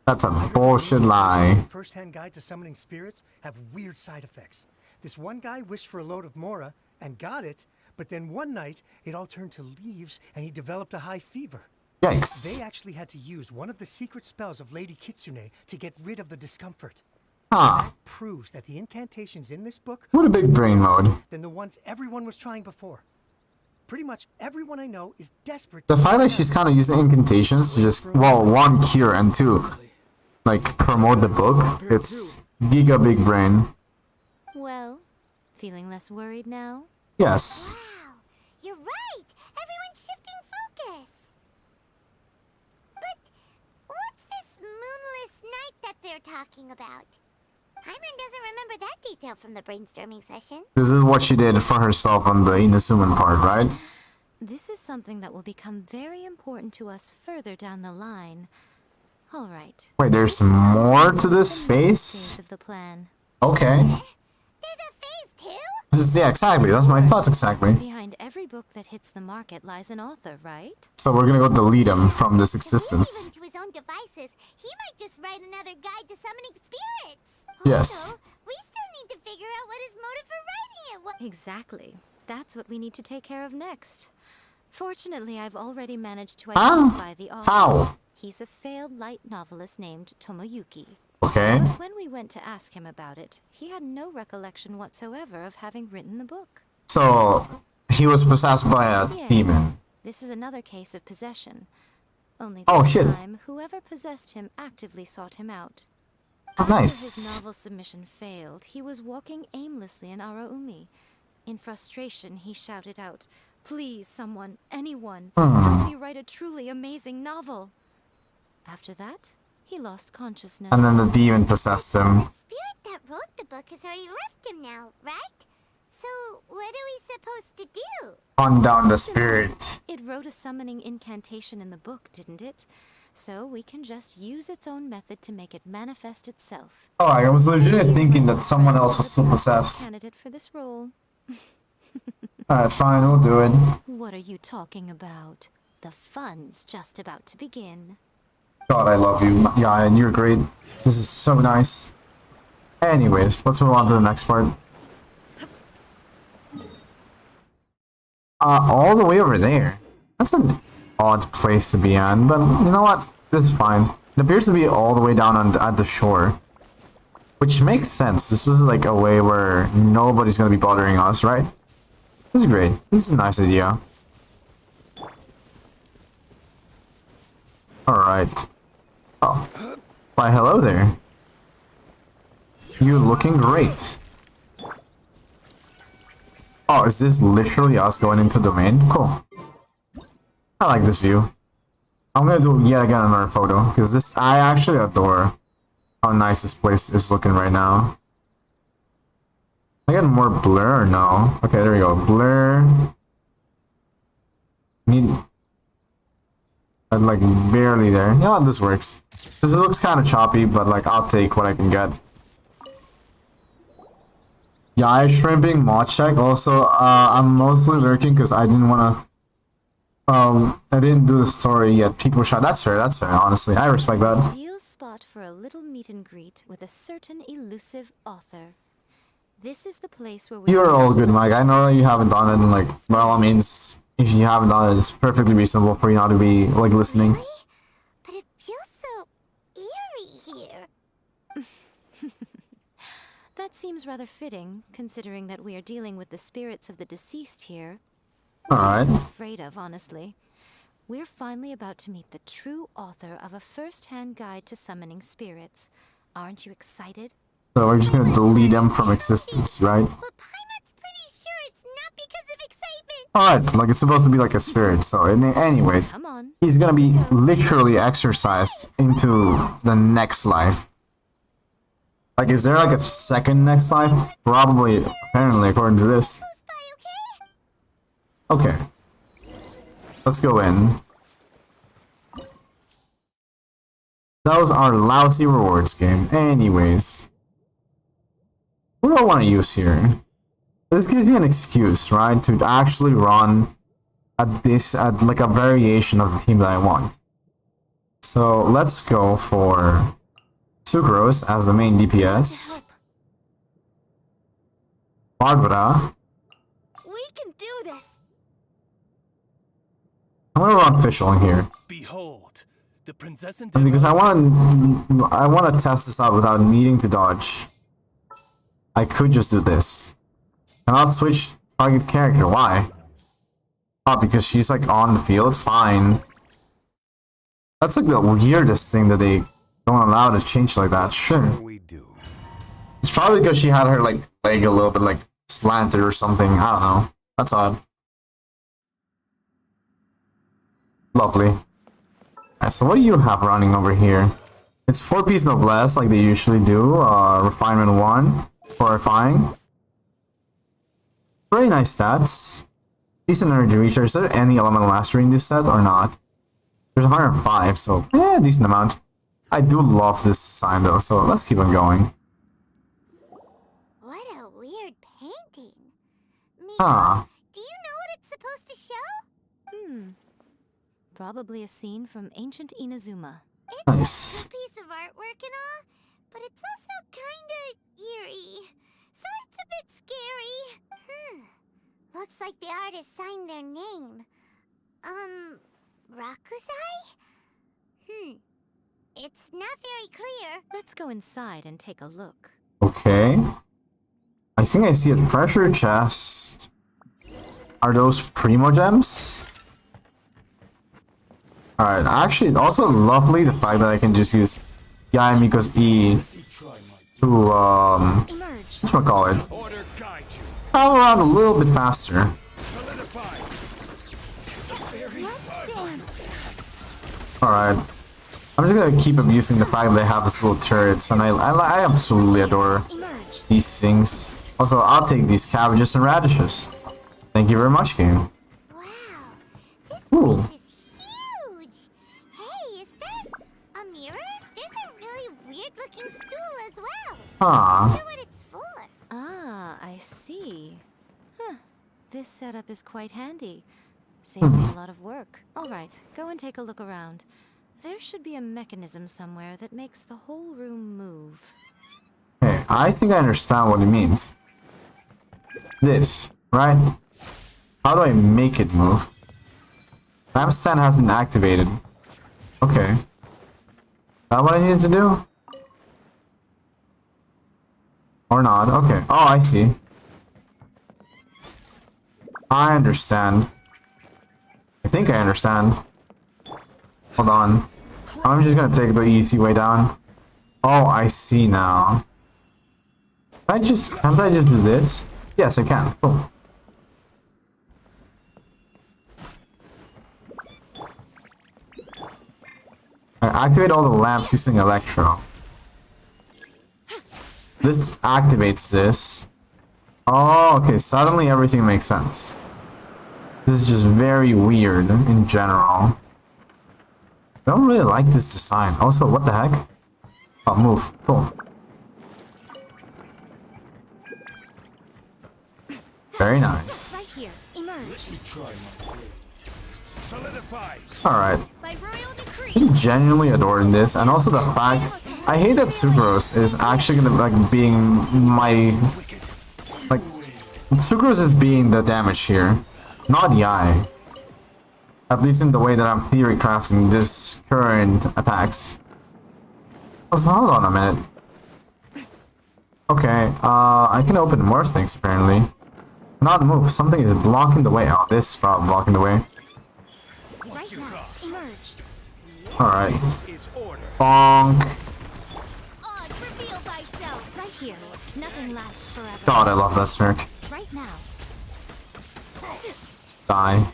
That's a bullshit lie. First-hand guide to summoning spirits have weird side effects. This one guy wished for a load of mora and got it, but then one night it all turned to leaves and he developed a high fever. Yikes. They actually had to use one of the secret spells of Lady Kitsune to get rid of the discomfort. Huh. That proves that the incantations in this book What a big brain mode. than the ones everyone was trying before. Pretty much everyone I know is desperate. The fact that she's kind of using incantations to just, well, 1, cure, and 2, like, promote the book, it's giga big brain. Well, feeling less worried now? Yes. Wow, you're right. Everyone's shifting focus. But what's this moonless night that they're talking about? Paimon doesn't remember that detail from the brainstorming session. This is what she did for herself on the Inasuman part, right? This is something that will become very important to us further down the line. All right. Wait, there's more to this phase? Phase of the plan. Okay. There's a phase 2? This is, yeah, exactly. That's my thoughts exactly. Behind every book that hits the market lies an author, right? So we're gonna go delete him from this existence. To his own devices, he might just write another guide to summoning spirits. Yes. Also, we still need to figure out what his motive for writing it was. Exactly. That's what we need to take care of next. Fortunately, I've already managed to How? identify the author. How? He's a failed light novelist named Tomoyuki. Okay. But when we went to ask him about it, he had no recollection whatsoever of having written the book. So, he was possessed by a Yes. demon. This is another case of possession. Only Oh, this shit. time, whoever possessed him actively sought him out. Oh, After nice. his novel submission failed, he was walking aimlessly in Araumi. In frustration, he shouted out, "Please, someone, anyone, help me write a truly amazing novel." After that, he lost consciousness. And then the demon possessed him. Spirit that wrote the book has already left him now, right? So, what are we supposed to do? Hunt down the spirit. It wrote a summoning incantation in the book, didn't it? So we can just use its own method to make it manifest itself. Oh, I was legit thinking that someone else was still possessed. Candidate for this role. Alright, fine, we'll do it. What are you talking about? The fun's just about to begin. God, I love you. Yeah, and you're great. This is so nice. Anyways, let's move on to the next part. All the way over there. That's an odd place to be on, but you know what? This is fine. It appears to be all the way down at the shore. Which makes sense. This was like a way where nobody's gonna be bothering us, right? This is great. This is a nice idea. Alright. Oh. Why, hello there. You looking great. Oh, is this literally us going into domain? Cool. I like this view. I'm gonna do yet again another photo, because this, I actually adore how nice this place is looking right now. I get more blur or no? Okay, there we go. Blur. Need. I'm like barely there. Yeah, this works. This looks kind of choppy, but like I'll take what I can get. Yeah, I shrimping mod check. Also, I'm mostly lurking because I didn't wanna. I didn't do the story yet. People shot. That's fair. That's fair. Honestly, I respect that. Ideal spot for a little meet and greet with a certain elusive author. This is the place where we. You're all good, Mike. I know you haven't done it, and like, by all means, if you haven't done it, it's perfectly reasonable for you not to be like listening. But it feels so eerie here. That seems rather fitting, considering that we are dealing with the spirits of the deceased here. Alright. I'm afraid of, honestly. We're finally about to meet the true author of a first-hand guide to summoning spirits. Aren't you excited? So we're just gonna delete them from existence, right? But Paimon's pretty sure it's not because of excitement. Alright, like it's supposed to be like a spirit, so anyways, Come on. he's gonna be literally exorcised into the next life. Like, is there like a second next life? Probably, apparently, according to this. Okay. Let's go in. Those are lousy rewards game. Anyways. What do I want to use here? This gives me an excuse, right? To actually run at like a variation of the team that I want. So let's go for Sucrose as the main DPS. Barbara. We can do this. I'm gonna run Fischl in here. Behold, the princess and And because I want to test this out without needing to dodge. I could just do this. And I'll switch target character. Why? Oh, because she's like on the field? Fine. That's like the weirdest thing that they don't allow to change like that. Sure. It's probably because she had her like leg a little bit like slanted or something. I don't know. That's odd. Lovely. Alright, so what do you have running over here? It's 4-piece noblesse like they usually do. Refinement 1. Horrifying. Very nice stats. Decent energy recharge. Is there any elemental mastery in this set or not? There's 105, so decent amount. I do love this sign though, so let's keep on going. What a weird painting. Miko, Huh. do you know what it's supposed to show? Probably a scene from ancient Inazuma. It's Nice. a piece of artwork and all, but it's also kinda eerie. So it's a bit scary. Looks like the artist signed their name. Rakusai? It's not very clear. Let's go inside and take a look. Okay. I think I see a treasure chest. Are those primo gems? Alright, actually, it's also lovely the fact that I can just use Yaemiko's E to, whatchamacallit, travel around a little bit faster. Alright. I'm just gonna keep abusing the fact that they have these little turrets, and I absolutely adore these things. Also, I'll take these cabbages and radishes. Thank you very much, game. Cool. Huge! Hey, is that a mirror? There's a really weird-looking stool as well. I wonder what it's for. Ah, I see. Huh. This setup is quite handy. Saves me a lot of work. Alright, go and take a look around. There should be a mechanism somewhere that makes the whole room move. Okay, I think I understand what it means. This, right? How do I make it move? Lampstand has been activated. Okay. Is that what I needed to do? Or not? Okay. Oh, I see. I understand. I think I understand. Hold on. I'm just gonna take the easy way down. Oh, I see now. Can't I just do this? Yes, I can. Cool. I activate all the lamps using Electro. This activates this. Oh, okay, suddenly everything makes sense. This is just very weird in general. I don't really like this design. Also, what the heck? Oh, move. Cool. Very nice. Right here. Emerge. Alright. I'm genuinely adoring this, and also the fact I hate that Sucrose is actually gonna being my Sucrose is being the damage here, not Yai. At least in the way that I'm theory crafting this current attacks. Also, hold on a minute. Okay, I can open more things apparently. Not move, something is blocking the way. Oh, this is probably blocking the way. Right now. Emerge. Alright. Bonk. Right here. Nothing lasts forever. God, I love that smirk. Right now. Die.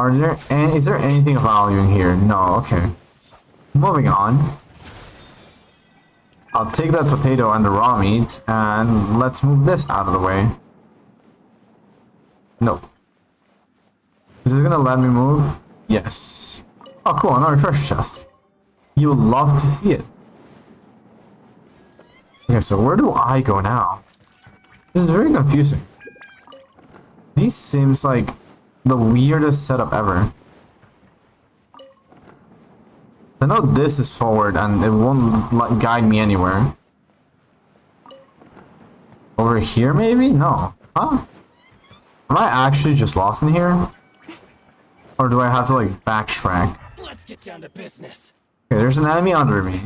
Is there anything of value in here? No, okay. Moving on. I'll take that potato and the raw meat, and let's move this out of the way. Nope. Is it gonna let me move? Yes. Oh, cool, another treasure chest. You'll love to see it. Okay, so where do I go now? This is very confusing. These seems like the weirdest setup ever. I know this is forward and it won't guide me anywhere. Over here maybe? No. Huh? Am I actually just lost in here? Or do I have to backtrack? Let's get down to business. Okay, there's an enemy under me.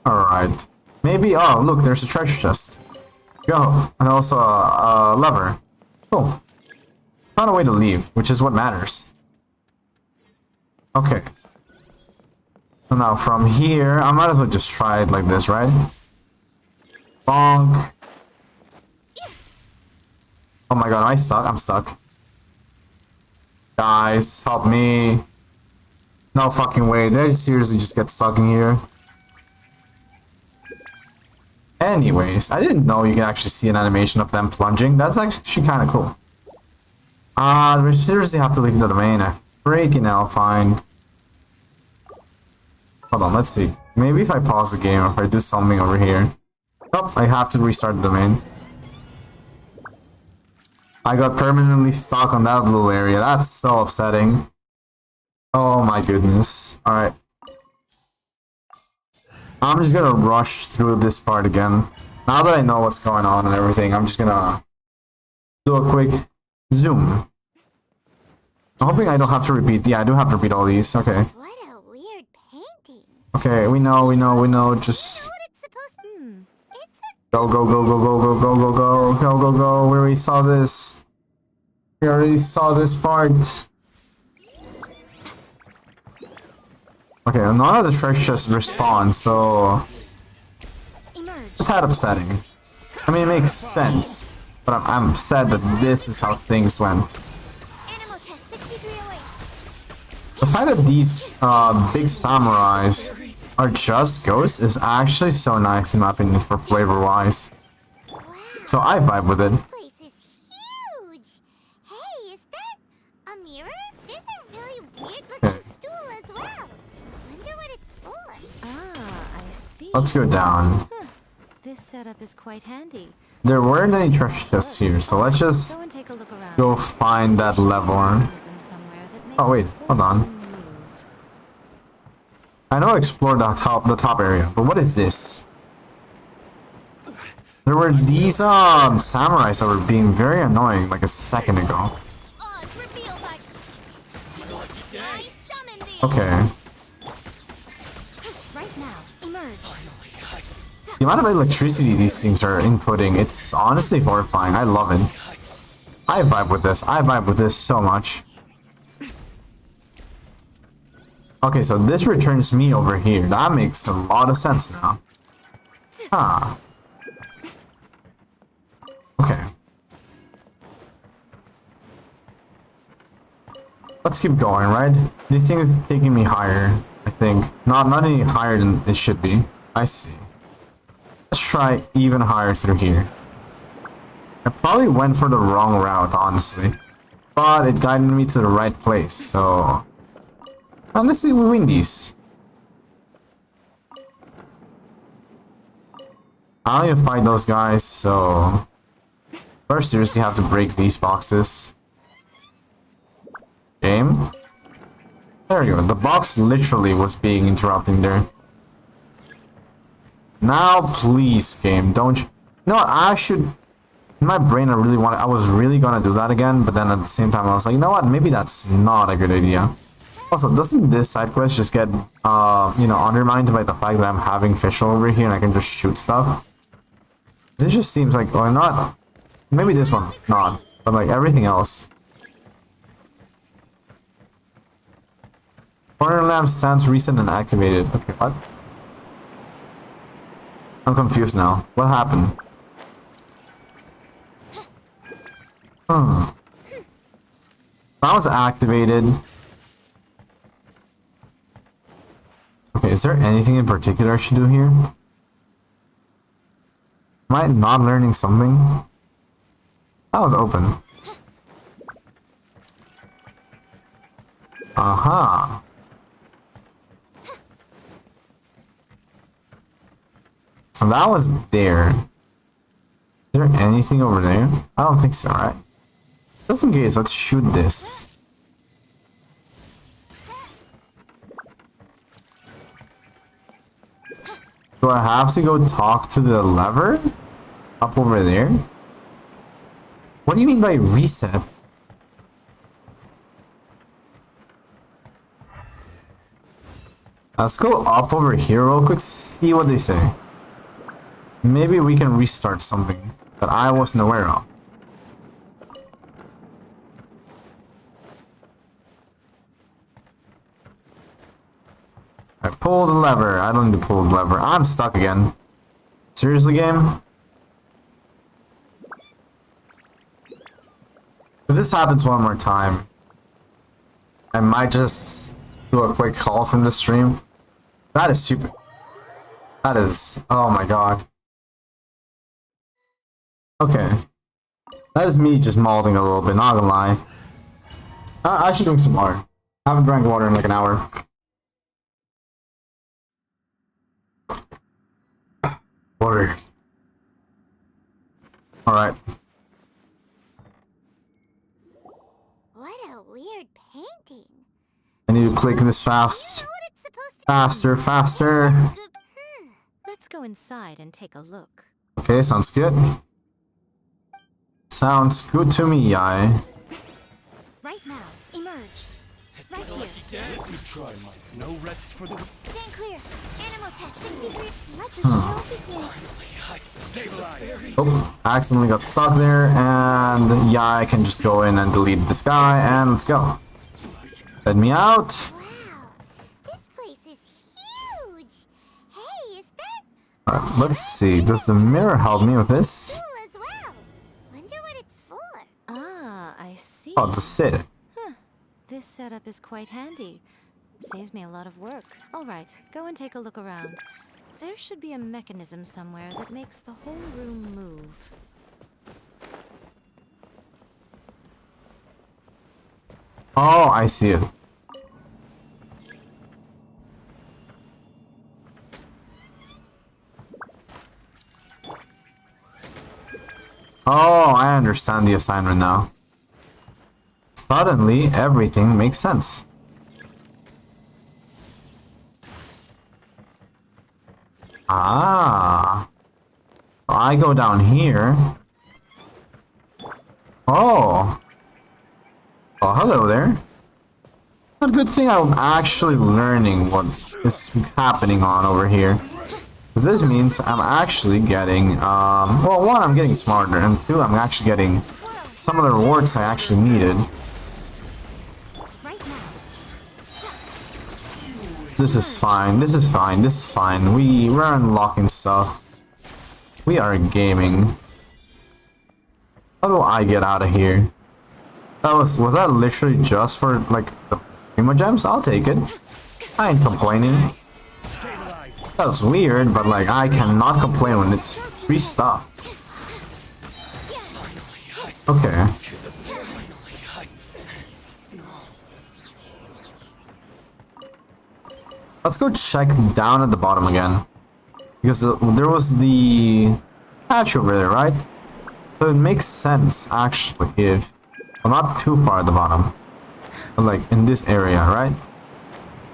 Alright. Maybe, oh look, there's a treasure chest. Go. And also a lever. Cool. Found a way to leave, which is what matters. Okay. So now from here, I might as well just try it like this, right? Bonk. Oh my god, am I stuck? I'm stuck. Guys, help me. No fucking way. Did I seriously just get stuck in here? Anyways, I didn't know you can actually see an animation of them plunging. That's actually kind of cool. We seriously have to leave the domain. I freaking hell find. Hold on, let's see. Maybe if I pause the game, if I do something over here. Oh, I have to restart the domain. I got permanently stuck on that little area. That's so upsetting. Oh my goodness. Alright. I'm just gonna rush through this part again. Now that I know what's going on and everything, I'm just gonna do a quick zoom. I'm hoping I don't have to repeat. Yeah, I do have to repeat all these. Okay. What a weird painting. Okay, we know. Just go. We already saw this. We already saw this part. Okay, none of the treasure just respawn, so it's kind of upsetting. I mean, it makes sense, but I'm sad that this is how things went. The fact that these big samurais are just ghosts is actually so nice in my opinion for flavor-wise. So I vibe with it. This place is huge. Hey, is that a mirror? There's a really weird-looking stool as well. Wonder what it's for. Ah, I see. Let's go down. Huh. This setup is quite handy. There weren't any treasure chests here, so let's just Go and take a look around. go find that lever. Oh wait, hold on. I know I explored the top area, but what is this? There were these samurais that were being very annoying like a second ago. Okay. Right now, emerge. The amount of electricity these things are inputting, it's honestly horrifying. I love it. I vibe with this. I vibe with this so much. Okay, so this returns me over here. That makes a lot of sense now. Huh. Okay. Let's keep going, right? This thing is taking me higher, I think. Not any higher than it should be. I see. Let's try even higher through here. I probably went for the wrong route, honestly. But it guided me to the right place, so... Honestly, we win these. I don't even fight those guys, so... First, seriously have to break these boxes. Game? There we go. The box literally was being interrupting there. Now, please, game, don't you... No, I should... In my brain, I was really gonna do that again, but then at the same time, I was like, you know what? Maybe that's not a good idea. Also, doesn't this side quest just get, you know, undermined by the fact that I'm having Fischl over here and I can just shoot stuff? It just seems like, or not. Maybe this one, not. But like everything else. Corner lamp stands recent and activated. Okay, what? I'm confused now. What happened? That was activated. Okay, is there anything in particular I should do here? Am I not learning something? That was open. Aha. So that was there. Is there anything over there? I don't think so, right? Just in case, let's shoot this. Do I have to go talk to the lever? Up over there? What do you mean by reset? Let's go up over here real quick, see what they say. Maybe we can restart something that I wasn't aware of. I pull the lever. I don't need to pull the lever. I'm stuck again. Seriously, game? If this happens one more time, I might just do a quick call from the stream. That is stupid. That is... Oh my god. Okay. That is me just malding a little bit, not gonna lie. I should drink some water. I haven't drank water in like an hour. Water. Alright. What a weird painting. I need to click this fast. Faster, faster. Let's go inside and take a look. Okay, sounds good. Sounds good to me, Yai. Right now, emerge. Right here. No rest for the... Stand clear. Animal test 63. Let the show begin. Stabilize. Oh, I accidentally got stuck there, and yeah, I can just go in and delete this guy, and let's go. Let me out. Wow. This place is huge. Hey, is that Alright, let's see. Does the mirror help me with this? cool as well? Wonder what it's for. Ah, I see. Oh, to sit. This setup is quite handy. Saves me a lot of work. All right, go and take a look around. There should be a mechanism somewhere that makes the whole room move. Oh, I see it. Oh, I understand the assignment now. Suddenly, everything makes sense. Ah. I go down here. Oh. Oh, hello there. A good thing I'm actually learning what is happening on over here. Because this means I'm actually getting, well, one, I'm getting smarter, and two, I'm actually getting some of the rewards I actually needed. This is fine, this is fine, this is fine. We're unlocking stuff. We are gaming. How do I get out of here? Was that literally just for, like, the primo gems? I'll take it. I ain't complaining. That's weird, but, like, I cannot complain when it's free stuff. Okay. Let's go check down at the bottom again. Because there was the patch over there, right? So it makes sense, actually, if... Well, not too far at the bottom. But, like, in this area, right?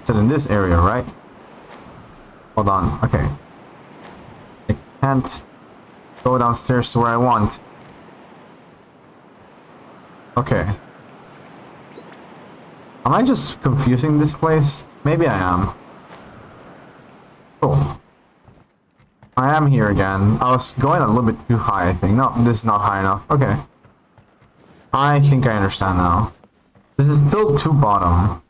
It's in this area, right? Hold on, okay. I can't go downstairs to where I want. Okay. Am I just confusing this place? Maybe I am. Cool. I am here again. I was going a little bit too high, I think. No, this is not high enough. Okay. I think I understand now. This is still too bottom.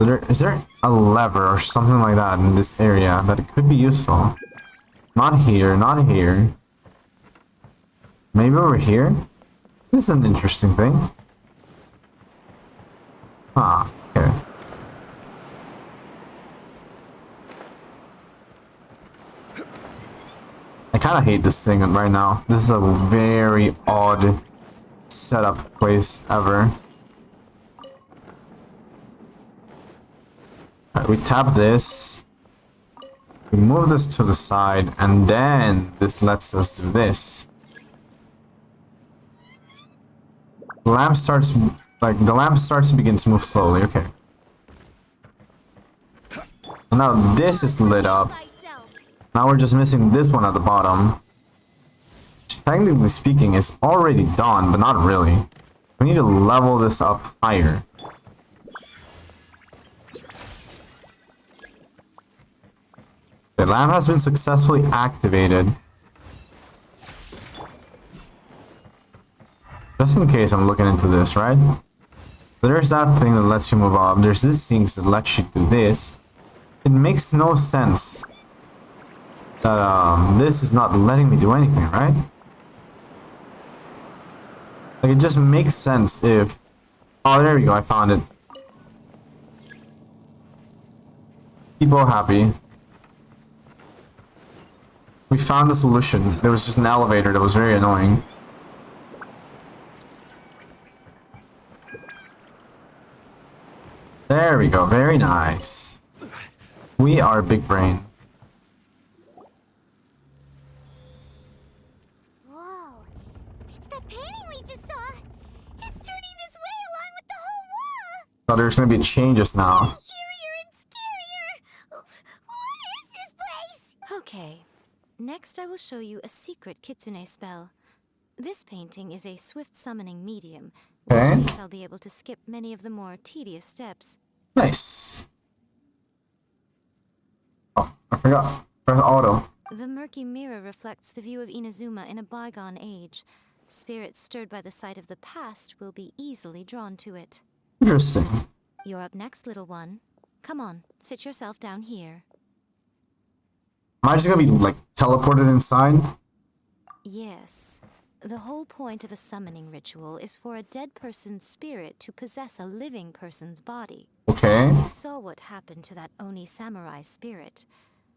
Is there a lever or something like that in this area that it could be useful? Not here, not here. Maybe over here? This is an interesting thing. Ah, okay. I kinda hate this thing right now. This is a very odd setup place ever. Right, we tap this. We move this to the side, and then this lets us do this. The lamp starts to begin to move slowly. Okay. Now this is lit up. Now we're just missing this one at the bottom. Which, technically speaking, is already done, but not really. We need to level this up higher. The lamp has been successfully activated. Just in case I'm looking into this, right? There's that thing that lets you move up. There's this thing that lets you do this. It makes no sense that this is not letting me do anything, right? Like, it just makes sense if... Oh, there we go, I found it. People happy. We found the solution. There was just an elevator that was very annoying. There we go, very nice. We are big brain. Whoa. It's that painting we just saw. It's turning this way along with the whole wall. So there's gonna be changes now. Scarier and scarier! What is this place? Okay. Next, I will show you a secret kitsune spell. This painting is a swift summoning medium. Okay. Which means I'll be able to skip many of the more tedious steps. Nice. Oh, I forgot. Press auto. The murky mirror reflects the view of Inazuma in a bygone age. Spirits stirred by the sight of the past will be easily drawn to it. Interesting. You're up next, little one. Come on, sit yourself down here. Am I just gonna be, like, teleported inside? Yes. The whole point of a summoning ritual is for a dead person's spirit to possess a living person's body. Okay. You saw what happened to that Oni samurai spirit.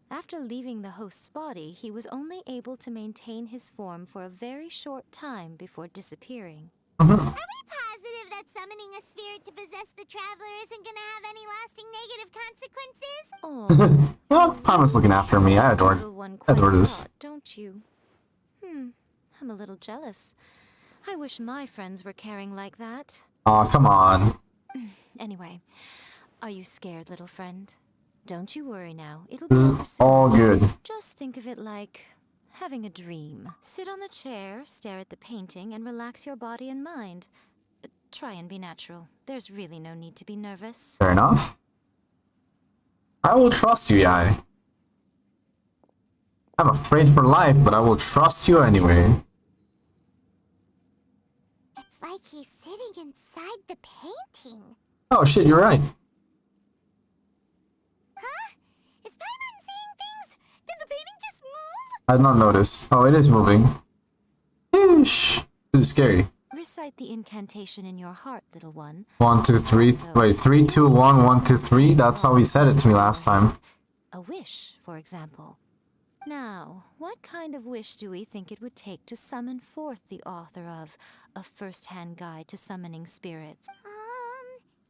After leaving the host's body, he was only able to maintain his form for a very short time before disappearing. Are we positive that summoning a spirit to possess the traveler isn't gonna have any lasting negative consequences? Oh, Well, Pama's looking after me. I adore this. Don't you? I'm a little jealous. I wish my friends were caring like that. Aw, come on. Anyway, are you scared, little friend? Don't you worry now. It'll be This over is soon. all good. Just think of it like having a dream. Sit on the chair, stare at the painting, and relax your body and mind. Try and be natural. There's really no need to be nervous. Fair enough. I will trust you, Yai. I'm afraid for life, but I will trust you anyway. It's like he's sitting inside the painting. Oh shit, you're right. Huh? Is Paimon seeing things? Did the painting just move? I did not notice. Oh, it is moving. Yeesh. This is scary. Recite the incantation in your heart, little one. 1, 2, 3. Wait, 3, 2, 1, 1, 2, 3. That's how he said it to me last time. A wish, for example. Now, what kind of wish do we think it would take to summon forth the author of A First-Hand Guide to Summoning Spirits?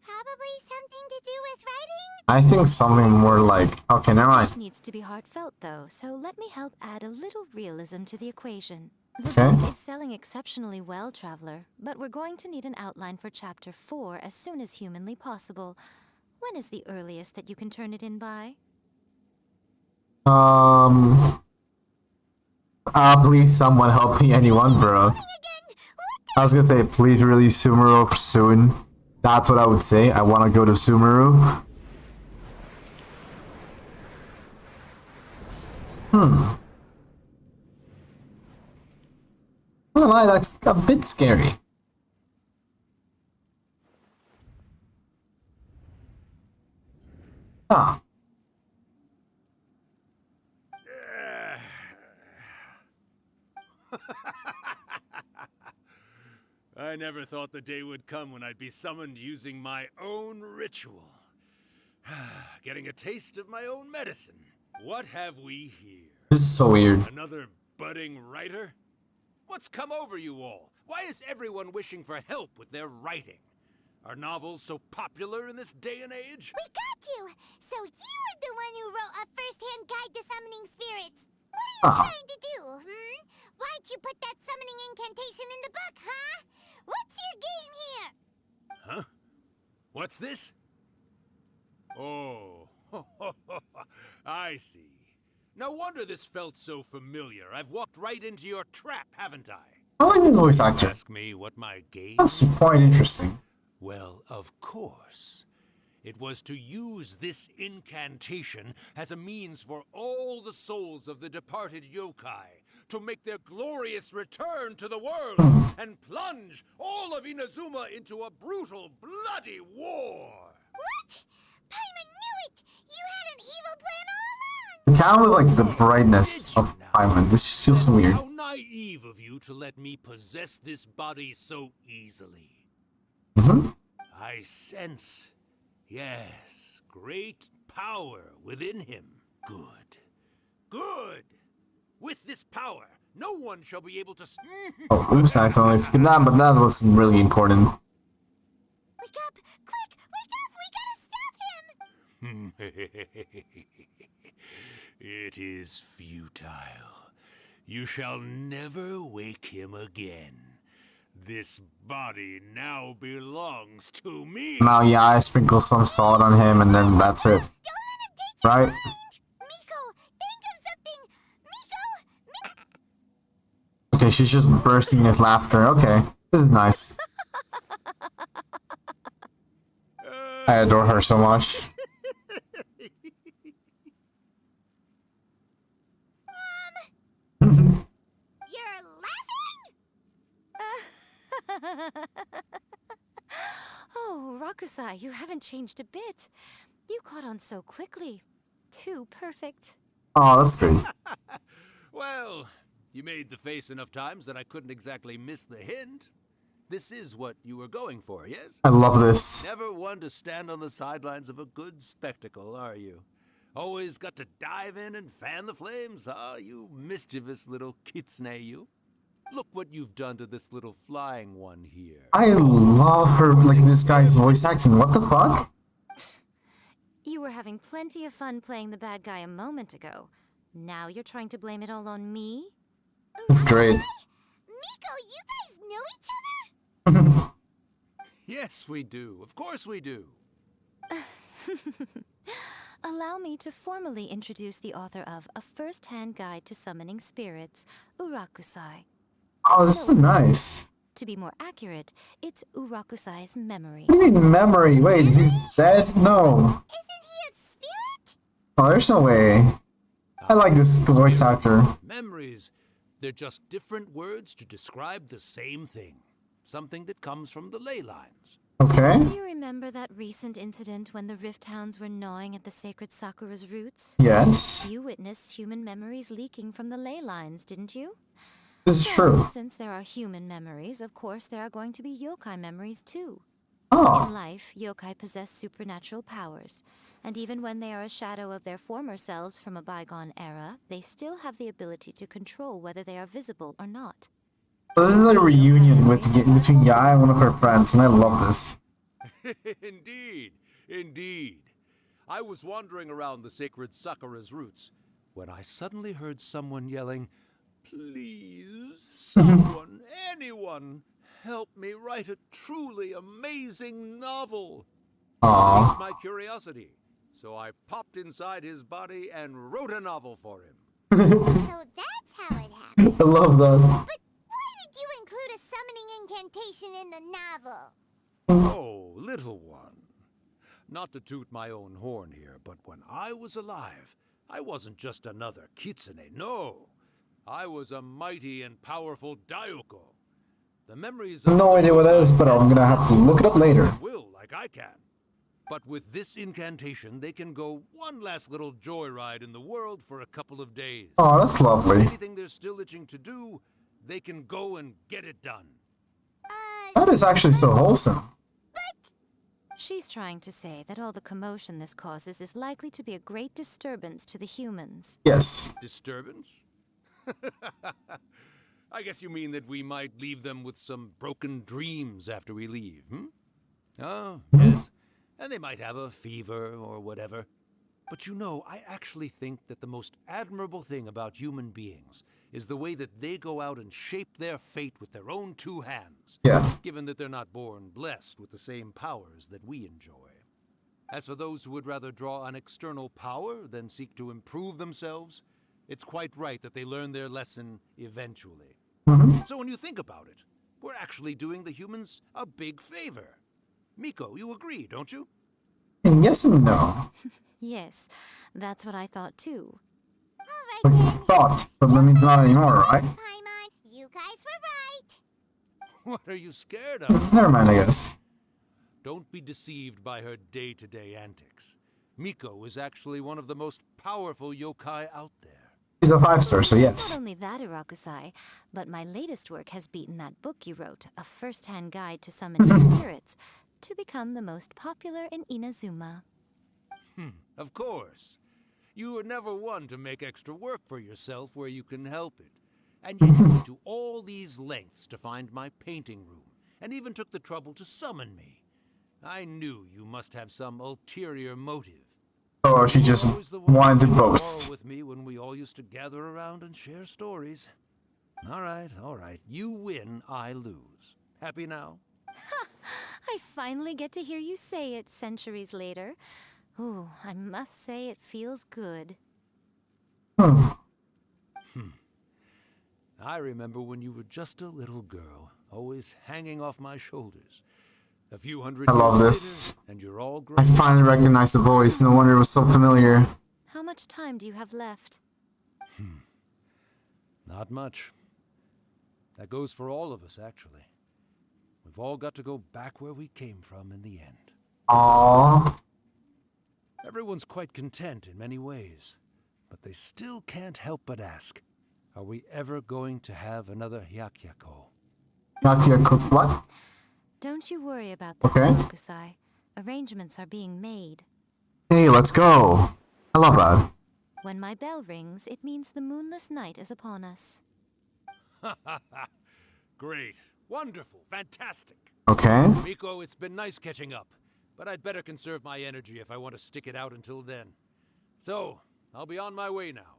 Probably something to do with writing? I think something more like... Okay, never mind. Wish needs to be heartfelt, though, so let me help add a little realism to the equation. The Okay. book is selling exceptionally well, Traveler, but we're going to need an outline for Chapter 4 as soon as humanly possible. When is the earliest that you can turn it in by? Please someone help me, anyone, bro. I was gonna say, please release Sumeru soon. That's what I would say. I want to go to Sumeru. I'm not gonna lie, that's a bit scary. Ah. I never thought the day would come when I'd be summoned using my own ritual. Getting a taste of my own medicine. What have we here? This is so weird. Another budding writer? What's come over you all? Why is everyone wishing for help with their writing? Are novels so popular in this day and age? We got you! So you're the one who wrote A First-Hand Guide to Summoning Spirits. What are you trying to do, Why'd you put that summoning incantation in the book, huh? What's your game here? Huh? What's this? Oh, I see. No wonder this felt so familiar. I've walked right into your trap, haven't I? I like the voice actor. Ask me what my game That's is? quite interesting. Well, of course. It was to use this incantation as a means for all the souls of the departed yokai to make their glorious return to the world and plunge all of Inazuma into a brutal, bloody war. What? Paimon knew it! You had an evil plan all along! Kind of like the brightness of Paimon. This just feels so weird. How naive of you to let me possess this body so easily. I sense, yes, great power within him. Good. Good! With this power, no one shall be able to... Oh, oops, I accidentally skipped that, but that wasn't really important. Wake up! Quick! Wake up! We gotta stop him! It is futile. You shall never wake him again. This body now belongs to me. Now, yeah, I sprinkle some salt on him, and then that's it. Right? Miko, think of something! Miko! Okay, she's just bursting with laughter. Okay, this is nice. I adore her so much. You're laughing? Oh, Rakusai, you haven't changed a bit. You caught on so quickly. Too perfect. Oh, that's great. Well, you made the face enough times that I couldn't exactly miss the hint. This is what you were going for, yes? I love this. Never one to stand on the sidelines of a good spectacle, are you? Always got to dive in and fan the flames, huh? You mischievous little kitsune, you. Look what you've done to this little flying one here. I love her, like, this guy's voice acting. What the fuck? You were having plenty of fun playing the bad guy a moment ago. Now you're trying to blame it all on me? It's great. Miko, you guys know each other? Yes, we do. Of course we do. Allow me to formally introduce the author of A First-Hand Guide to Summoning Spirits, Urakusai. Oh, this is nice. To be more accurate, it's Urakusai's memory. What do you mean memory? Wait, he's dead? No. Isn't he a spirit? Oh, there's no way. I like this voice actor. Memories, they're just different words to describe the same thing. Something that comes from the ley lines. Okay. Do you remember that recent incident when the Rift Hounds were gnawing at the sacred Sakura's roots? Yes. You witnessed human memories leaking from the ley lines, didn't you? This is true. Since there are human memories, of course there are going to be yokai memories too. Oh. In life, yokai possess supernatural powers, and even when they are a shadow of their former selves from a bygone era, they still have the ability to control whether they are visible or not. So this is like a reunion between Yai and one of her friends, and I love this. Indeed, indeed. I was wandering around the sacred Sakura's roots when I suddenly heard someone yelling, "Please, someone, anyone, help me write a truly amazing novel." Aww. My curiosity, so I popped inside his body and wrote a novel for him. So that's how it happened. I love that. But why did you include a summoning incantation in the novel? Oh, little one. Not to toot my own horn here, but when I was alive, I wasn't just another kitsune, no. I was a mighty and powerful Daiyuko. The memories of No idea what that is, but I'm gonna have to look it up later. will like I can. But with this incantation, they can go one last little joyride in the world for a couple of days. Oh, that's lovely. Anything they're still itching to do, they can go and get it done. That is actually so wholesome. She's trying to say that all the commotion this causes is likely to be a great disturbance to the humans. Yes. Disturbance? I guess you mean that we might leave them with some broken dreams after we leave, hmm? Oh, yes. And they might have a fever or whatever. But you know, I actually think that the most admirable thing about human beings is the way that they go out and shape their fate with their own two hands. Yeah. Given that they're not born blessed with the same powers that we enjoy. As for those who would rather draw on external power than seek to improve themselves, it's quite right that they learn their lesson eventually. So when you think about it, we're actually doing the humans a big favor. Miko, you agree, don't you? And yes and no. Yes, that's what I thought too. Like you thought, but that means not anymore, right? Paimon, you guys were right. What are you scared of? Never mind, I guess. Don't be deceived by her day-to-day antics. Miko is actually one of the most powerful yokai out there. He's a 5-star, so yes. Not only that, Irakusai, but my latest work has beaten that book you wrote, A First-Hand Guide to Summoning Spirits, to become the most popular in Inazuma. Of course. You were never one to make extra work for yourself where you can help it. And yet you went to all these lengths to find my painting room, and even took the trouble to summon me. I knew you must have some ulterior motive. Or she just wanted to boast. With me when we all used to gather around and share stories. All right. You win, I lose. Happy now? I finally get to hear you say it centuries later. Ooh, I must say it feels good. I remember when you were just a little girl, always hanging off my shoulders. A few hundred I love years this. later, and you're all grown. I finally recognized the voice. No wonder it was so familiar. How much time do you have left? Not much. That goes for all of us, actually. We've all got to go back where we came from in the end. Aww. Everyone's quite content in many ways, but they still can't help but ask, are we ever going to have another Hyakyako? Hyakyako what? Don't you worry about that, Okay. Kusai. Arrangements are being made. Hey, let's go. I love that. When my bell rings, it means the moonless night is upon us. Great. Wonderful. Fantastic. Okay. Miko, it's been nice catching up, but I'd better conserve my energy if I want to stick it out until then. So, I'll be on my way now.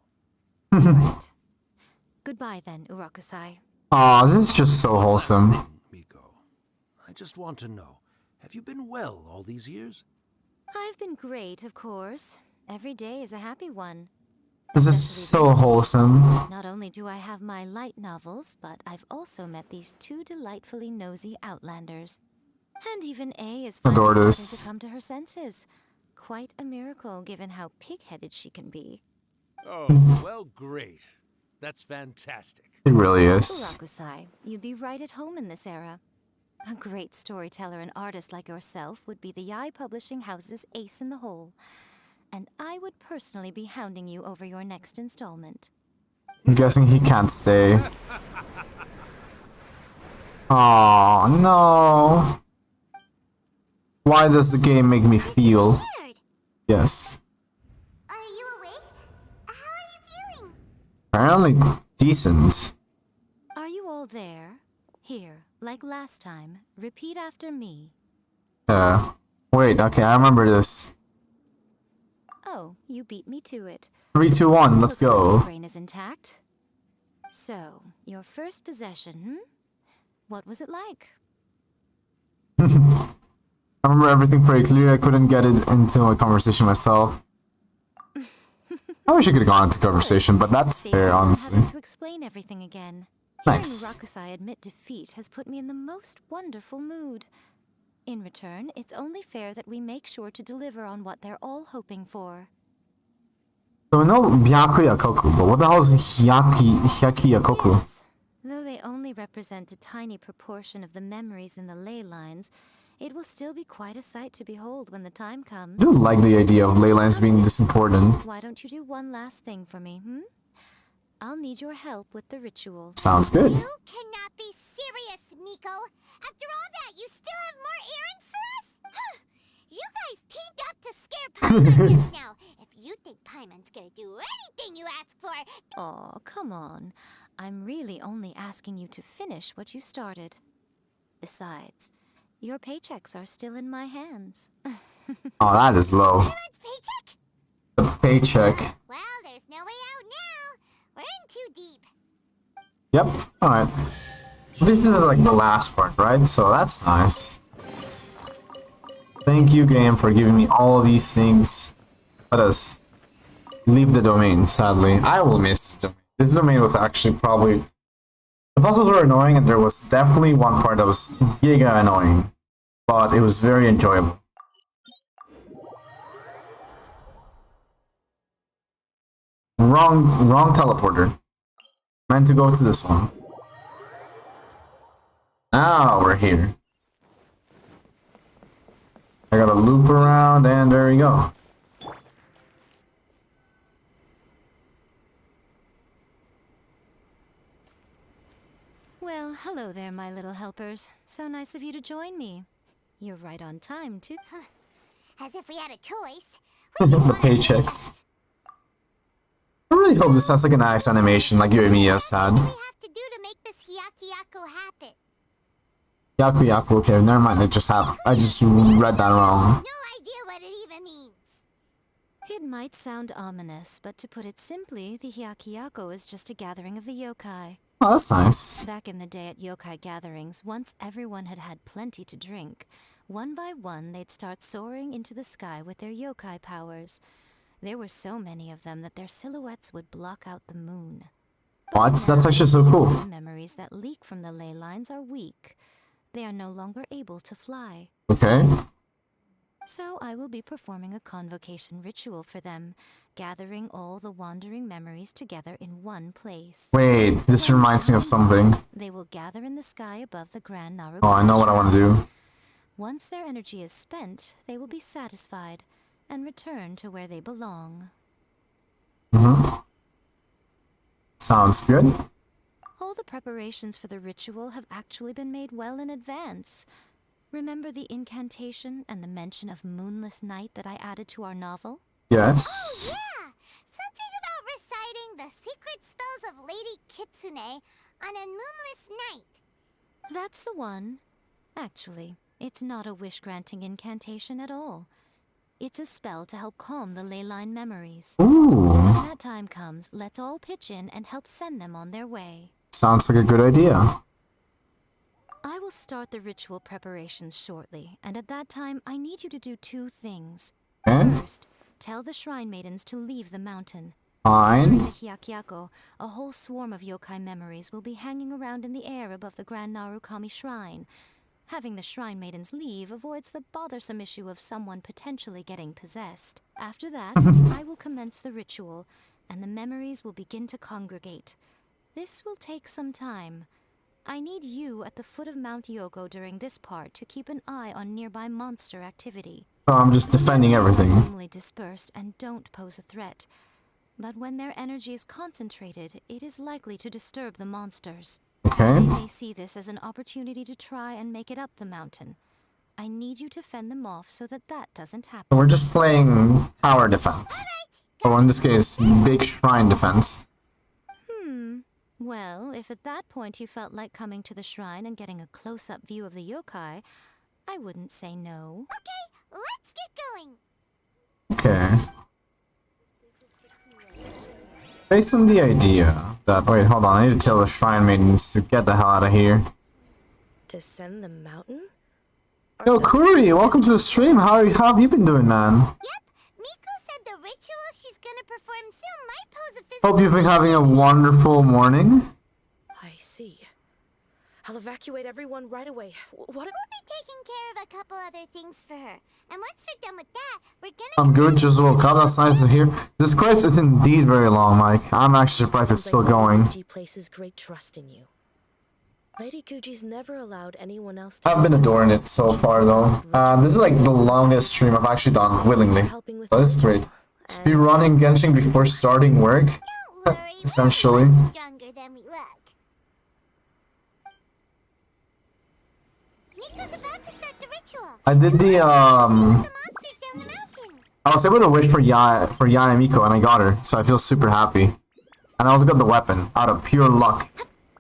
Goodbye then, Urakusai. Aw, this is just so wholesome. Miko, I just want to know, have you been well all these years? I've been great, of course. Every day is a happy one. This is so wholesome. Not only do I have my light novels, but I've also met these two delightfully nosy outlanders. And even A is finally Adore starting this. to come to her senses. Quite a miracle, given how pig-headed she can be. Oh, well, great. That's fantastic. It really is. Urakusai, you'd be right at home in this era. A great storyteller and artist like yourself would be the Yai Publishing House's ace in the hole. And I would personally be hounding you over your next installment. I'm guessing he can't stay. Aw, no. Why does the game make me feel? Yes. Are you awake? How are you feeling? Apparently decent. Are you all there? Here, like last time, repeat after me. Wait, okay, I remember this. Oh, you beat me to it. 3, 2, 1, let's Looks like go. your brain is intact. So, your first possession, What was it like? I remember everything pretty clear. I couldn't get it into a conversation myself. I wish I could have gone into conversation, but that's fair, honestly. Having to explain everything again. Nice. Hearing Rakusai admit defeat has put me in the most wonderful mood. In return, it's only fair that we make sure to deliver on what they're all hoping for. So we know Byakuya Koku, but what the hell is Hyakuya Koku? Though they only represent a tiny proportion of the memories in the ley lines, it will still be quite a sight to behold when the time comes. I do like the idea of ley lines being this important. Why don't you do one last thing for me, I'll need your help with the ritual. Sounds good. You cannot be serious, Miko. After all that, you still have more errands for us? You guys teamed up to scare Paimon just now. If you think Paimon's gonna do anything you ask for... Aw, come on. I'm really only asking you to finish what you started. Besides, your paychecks are still in my hands. Oh, that is low. Paimon's paycheck? The paycheck. Well, there's no way out now. We're in too deep. Yep, alright. This is like the last part, right? So that's nice. Thank you, game, for giving me all of these things. Let us leave the domain, sadly. I will miss the domain. This domain was actually probably... The puzzles were annoying, and there was definitely one part that was giga annoying. But it was very enjoyable. Wrong teleporter. Meant to go to this one. Now we're here. I gotta loop around, and there we go. Well, hello there, my little helpers. So nice of you to join me. You're right on time, too. As if we had a choice. The paychecks. I really hope this has like a nice animation like Yoimiya's had. What do we have to do to make this Hyakuyaku happen? Yaku, okay, never mind, I just read that wrong. No idea what it even means. It might sound ominous, but to put it simply, the Hyakuyaku is just a gathering of the yokai. Oh, that's nice. Back in the day at yokai gatherings, once everyone had had plenty to drink, one by one they'd start soaring into the sky with their yokai powers. There were so many of them that their silhouettes would block out the moon. What? That's actually so cool. The memories that leak from the ley lines are weak. They are no longer able to fly. Okay. So I will be performing a convocation ritual for them, gathering all the wandering memories together in one place. Wait, this reminds me of something. They will gather in the sky above the Grand Narukami. Oh, I know what I want to do. Once their energy is spent, they will be satisfied and return to where they belong. Sounds good. All the preparations for the ritual have actually been made well in advance. Remember the incantation and the mention of moonless night that I added to our novel? Yes. Oh, yeah! Something about reciting the secret spells of Lady Kitsune on a moonless night. That's the one. Actually, it's not a wish-granting incantation at all. It's a spell to help calm the ley line memories. Ooh. When that time comes, let's all pitch in and help send them on their way. Sounds like a good idea. I will start the ritual preparations shortly, and at that time, I need you to do two things. First, tell the shrine maidens to leave the mountain. Fine. During the Hyakyako, a whole swarm of yokai memories will be hanging around in the air above the Grand Narukami Shrine. Having the shrine maidens leave avoids the bothersome issue of someone potentially getting possessed. After that, I will commence the ritual, and the memories will begin to congregate. This will take some time. I need you at the foot of Mount Yogo during this part to keep an eye on nearby monster activity. Oh, I'm just defending everything. They are normally dispersed and don't pose a threat. But when their energy is concentrated, it is likely to disturb the monsters. Okay. They may see this as an opportunity to try and make it up the mountain. I need you to fend them off so that that doesn't happen. So we're just playing tower defense. Or in this case, big shrine defense. Well, if at that point you felt like coming to the shrine and getting a close-up view of the yokai, I wouldn't say no. Okay, let's get going. Okay. Based on the idea that... Wait, hold on. I need to tell the shrine maidens to get the hell out of here. Descend the mountain? Yo, Kuri, welcome to the stream. How have you been doing, man? Yep, Miko said the ritual she's gonna perform soon might pose a physical... Hope you've been having a wonderful morning. I see. I'll evacuate everyone right away. What? We'll be taking care of a couple other things for her. And once we're done with that, we're gonna... I'm good, just woke up. That's nice to hear. This quest is indeed very long, Mike. I'm actually surprised it's still going. Kuji places great trust in you. Lady Kuji's never allowed anyone else to... I've been adoring it so far, though. This is like the longest stream I've actually done willingly. So this is great. Speedrunning Genshin before starting work, essentially. Stronger than we look. Miko's about to start the ritual. I did the The monsters down the mountain. I was able to wish for Yae and Miko, and I got her, so I feel super happy. And I also got the weapon out of pure luck.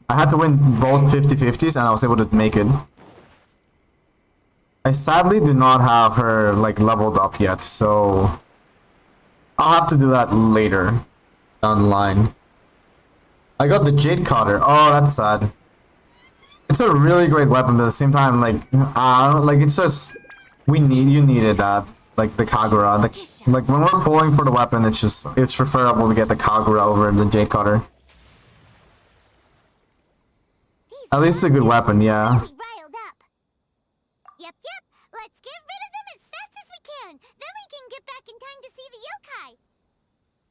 I had to win both 50-50s, and I was able to make it. I sadly do not have her like leveled up yet, so I'll have to do that later down the line. I got the Jade Cutter. Oh, that's sad. It's a really great weapon, but at the same time, like it's just you needed that, like the Kagura. Like when we're pulling for the weapon, it's preferable to get the Kagura over the Jade Cutter. At least it's a good weapon, yeah. Riled up. Yep. Let's get rid of them as fast as we can. Then we can get back in time to see the yokai.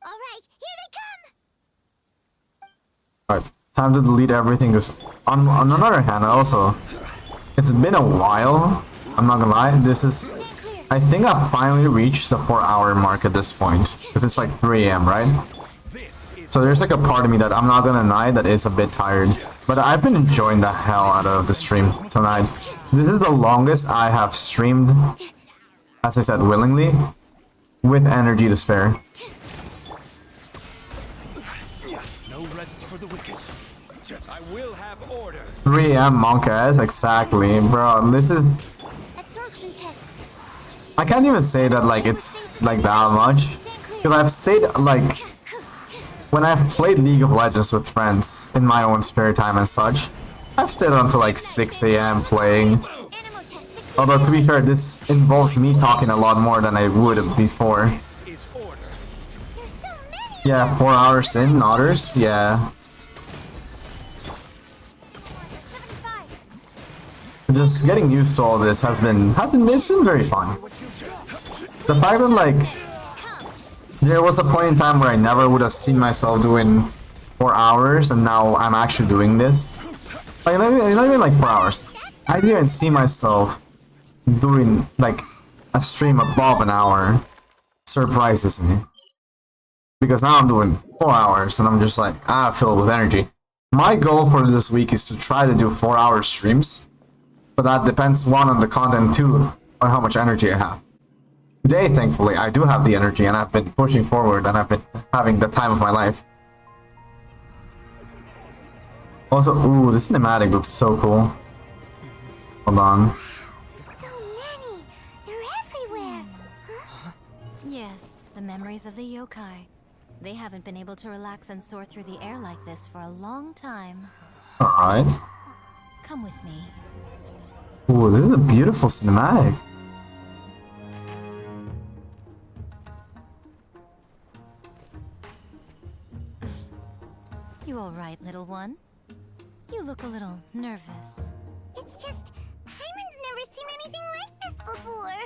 All right, here they come. Alright, time to delete everything. Because on another hand, also, it's been a while. I'm not gonna lie. I think I've finally reached the 4-hour mark at this point. Because it's like 3 AM, right? So there's like a part of me that I'm not gonna deny that is a bit tired. But I've been enjoying the hell out of the stream tonight. This is the longest I have streamed, as I said, willingly, with energy to spare. No rest for the wicked. I will have order. 3 AM monkas, exactly, bro. This is... Absorption test. I can't even say that like it's like that much. Because I've stayed like when I've played League of Legends with friends in my own spare time and such, I've stayed until like 6 a.m. playing. Although to be fair, this involves me talking a lot more than I would before. Yeah, 4 hours in, others, yeah. Just getting used to all this it's been very fun. The fact that like there was a point in time where I never would have seen myself doing 4 hours, and now I'm actually doing this. Like not even like 4 hours. I didn't see myself doing like a stream above an hour. Surprises me. Because now I'm doing 4 hours and I'm just like, filled with energy. My goal for this week is to try to do 4-hour streams. But that depends, one, on the content, two, on how much energy I have. Today, thankfully, I do have the energy and I've been pushing forward and I've been having the time of my life. Also, ooh, this cinematic looks so cool. Hold on. So many! They're everywhere! Huh? Yes, the memories of the yokai. They haven't been able to relax and soar through the air like this for a long time. Alright. Come with me. Ooh, this is a beautiful cinematic. You alright, little one? You look a little nervous. It's just, Hyman's never seen anything like this before.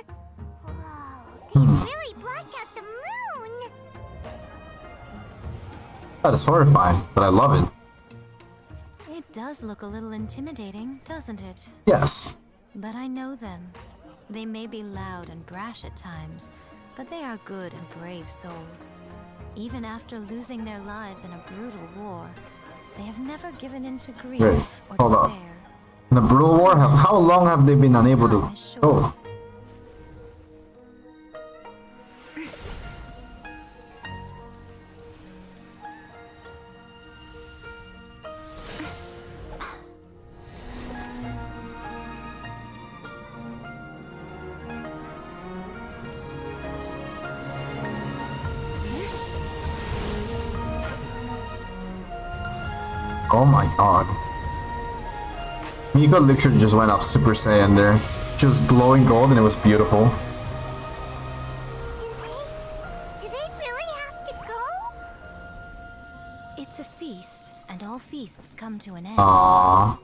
Whoa, they've really blocked out the moon. That is horrifying, but I love it. It does look a little intimidating, doesn't it? Yes. But I know them. They may be loud and brash at times, but they are good and brave souls. Even after losing their lives in a brutal war, they have never given in to grief Wait, or hold up. despair. In the brutal war, how long have they been unable to go? Oh my god. Miko literally just went up Super Saiyan there. She was glowing gold and it was beautiful. Do they really have to go? It's a feast, and all feasts come to an end. Aww.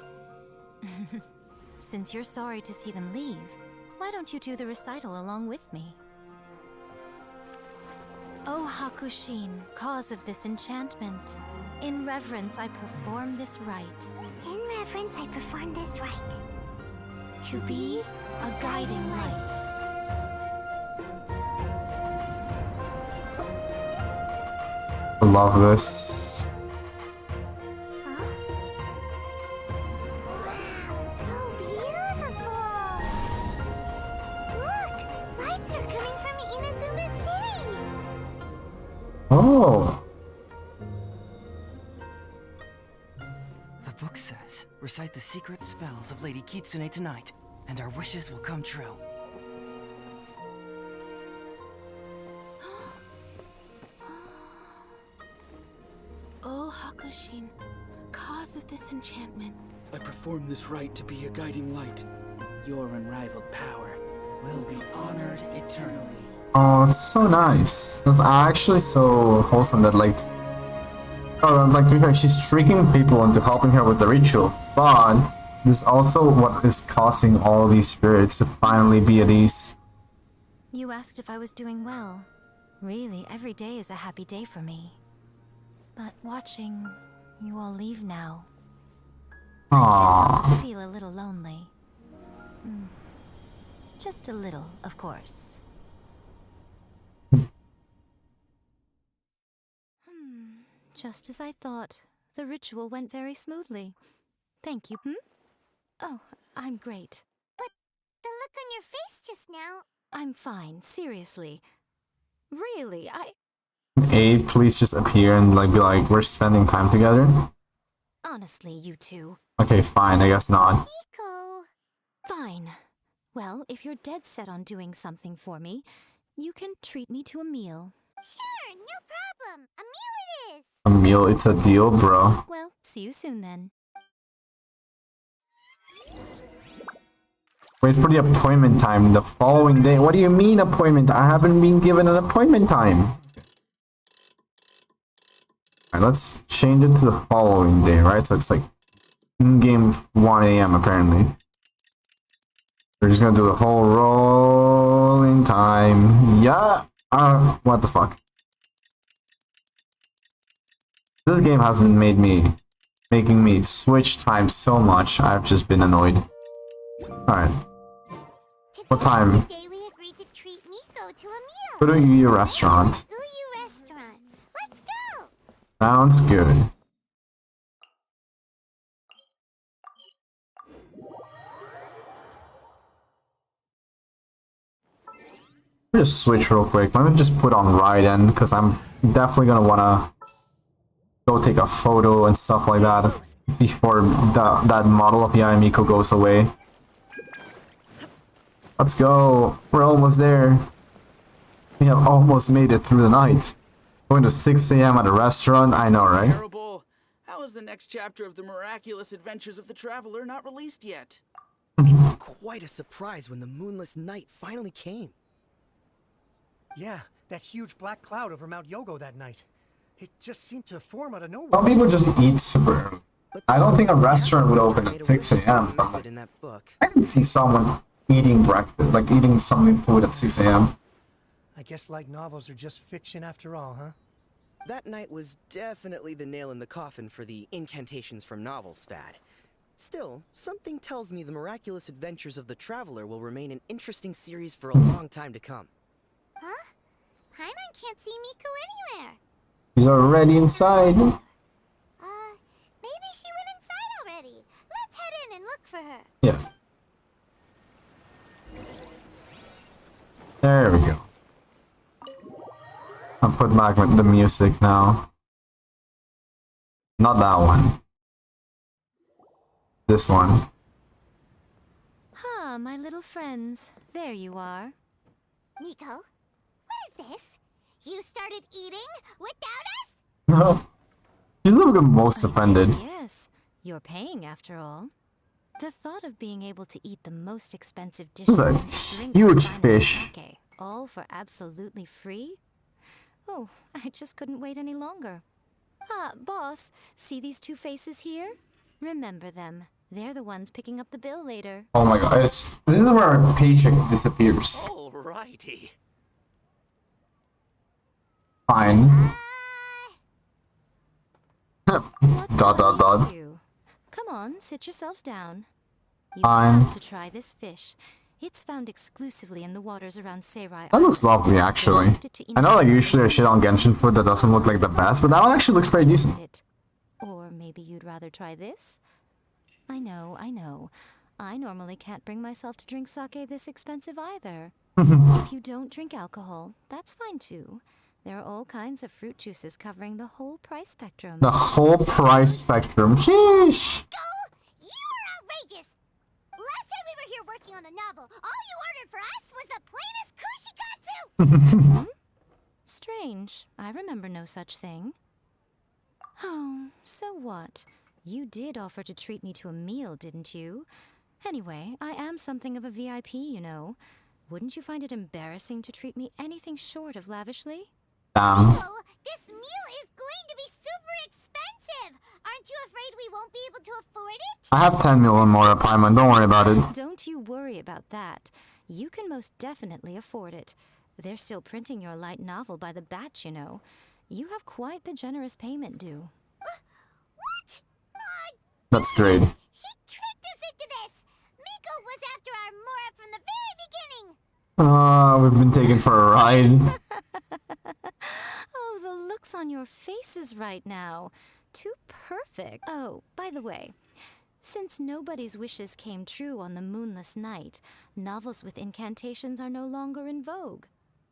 Since you're sorry to see them leave, why don't you do the recital along with me? O Hakushin, cause of this enchantment, in reverence I perform this rite. In reverence, I perform this rite. To be a guiding light. I love this. Oh. The book says, recite the secret spells of Lady Kitsune tonight, and our wishes will come true. O Hakushin, cause of this enchantment. I perform this rite to be a guiding light. Your unrivaled power will be honored eternally. Oh, it's so nice. That's actually so wholesome that like... Oh, like to be fair, she's tricking people into helping her with the ritual. But this is also what is causing all these spirits to finally be at ease. You asked if I was doing well. Really, every day is a happy day for me. But watching you all leave now... Aww. I feel a little lonely. Just a little, of course. Just as I thought. The ritual went very smoothly. Thank you. Oh, I'm great. But the look on your face just now... I'm fine, seriously. Really, Abe, please just appear and like be like, we're spending time together? Honestly, you two. Okay, fine, I guess not. Nico. Fine. Well, if you're dead set on doing something for me, you can treat me to a meal. Sure, no problem. A meal it is. A meal, it's a deal, bro. Well, see you soon then. Wait for the appointment time the following day. What do you mean appointment? I haven't been given an appointment time. Alright, let's change it to the following day, right? So it's like in-game 1 AM apparently. We're just gonna do the whole rolling time. Yeah. What the fuck? This game has been making me switch time so much. I've just been annoyed. Alright. What time? Today we agreed to treat Miko to a meal. Go to Uyu restaurant. Uyu restaurant. Let's go. Sounds good. Just switch real quick. Let me just put on Raiden because I'm definitely gonna wanna go take a photo and stuff like that before that model of Miko goes away. Let's go. We're almost there. We have almost made it through the night. Going to 6 AM at a restaurant. I know, right? Terrible. How is the next chapter of the miraculous adventures of the Traveler not released yet? It was quite a surprise when the moonless night finally came. Yeah, that huge black cloud over Mount Yogo that night. It just seemed to form out of nowhere. Some people just eat super early. I don't think a restaurant would open at 6 AM. In that book. I can see someone eating breakfast, like eating something food at 6 AM. I guess light novels are just fiction after all, huh? That night was definitely the nail in the coffin for the incantations from novels fad. Still, something tells me the miraculous adventures of the Traveler will remain an interesting series for a long time to come. Huh? Paimon can't see Miko anywhere. He's already inside. Maybe she went inside already. Let's head in and look for her. Yeah. There we go. I'll put back the music now. Not that one. This one. Ah, my little friends. There you are. Miko, what is this? You started eating without us? No. She's never the most offended. Yes, you're paying after all. The thought of being able to eat the most expensive This dishes is a and drink the huge finest fish. sake, all for absolutely free? Oh, I just couldn't wait any longer. Ah, boss, see these two faces here? Remember them. They're the ones picking up the bill later. Oh my god, this is where our paycheck disappears. Alrighty. Fine. Dot dot dot. Come on, sit yourselves down. You Fine. have to try this fish. It's found exclusively in the waters around Seirai. That looks lovely, actually. I know, like, usually I shit on Genshin food that doesn't look like the best, but that one actually looks pretty decent. Or maybe you'd rather try this? I know, I know. I normally can't bring myself to drink sake this expensive either. If you don't drink alcohol, that's fine too. There are all kinds of fruit juices covering the whole price spectrum. The whole price spectrum. Sheesh. You are outrageous! Last time we were here working on the novel, all you ordered for us was the plainest kushikatsu! Strange. I remember no such thing. Oh, so what? You did offer to treat me to a meal, didn't you? Anyway, I am something of a VIP, you know. Wouldn't you find it embarrassing to treat me anything short of lavishly? Oh, this meal is going to be super expensive! Aren't you afraid we won't be able to afford it? I have 10 million more at Paimon, don't worry about it. Don't you worry about that. You can most definitely afford it. They're still printing your light novel by the batch, you know. You have quite the generous payment due. What? That's great. She tricked us into this! Miko was after our Mora from the very beginning! We've been taken for a ride. Oh, the looks on your faces right now. Too perfect. Oh, by the way, since nobody's wishes came true on the moonless night, novels with incantations are no longer in vogue.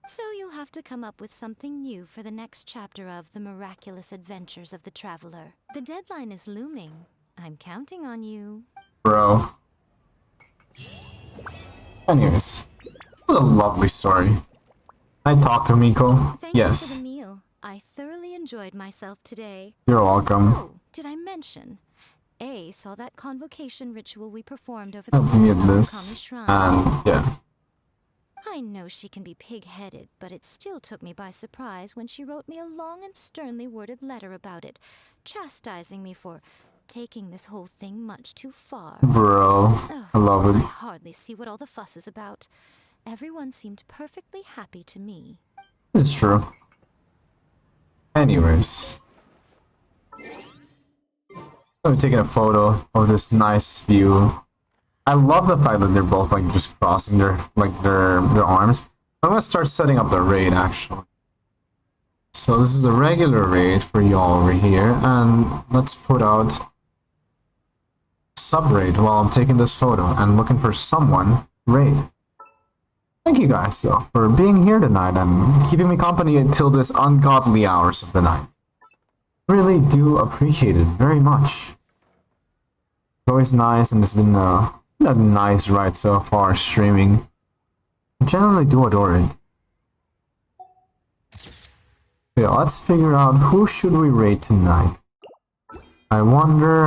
So you'll have to come up with something new for the next chapter of The Miraculous Adventures of the Traveler. The deadline is looming. I'm counting on you. Bro. Anyways, it was a lovely story. I talked to Miko. Thank you for Yes. the meal. I thoroughly enjoyed myself today. You're welcome. Oh, did I mention? A saw that convocation ritual we performed over the Let me weekend get at this. Kami Shrine. And yeah. I know she can be pig-headed, but it still took me by surprise when she wrote me a long and sternly worded letter about it, chastising me for taking this whole thing much too far. Bro, I love I it. hardly see what all the fuss is about. Everyone seemed perfectly happy to me. It's true. Anyways. I'm taking a photo of this nice view. I love the fact that they're both like just crossing their arms. I'm gonna start setting up the raid actually. So this is a regular raid for y'all over here, and let's put out sub raid while I'm taking this photo and looking for someone raid. Thank you guys though for being here tonight and keeping me company until this ungodly hours of the night. Really do appreciate it very much. It's always nice, and it's been a nice ride so far streaming. I generally do adore it. Okay, let's figure out who should we raid tonight. I wonder.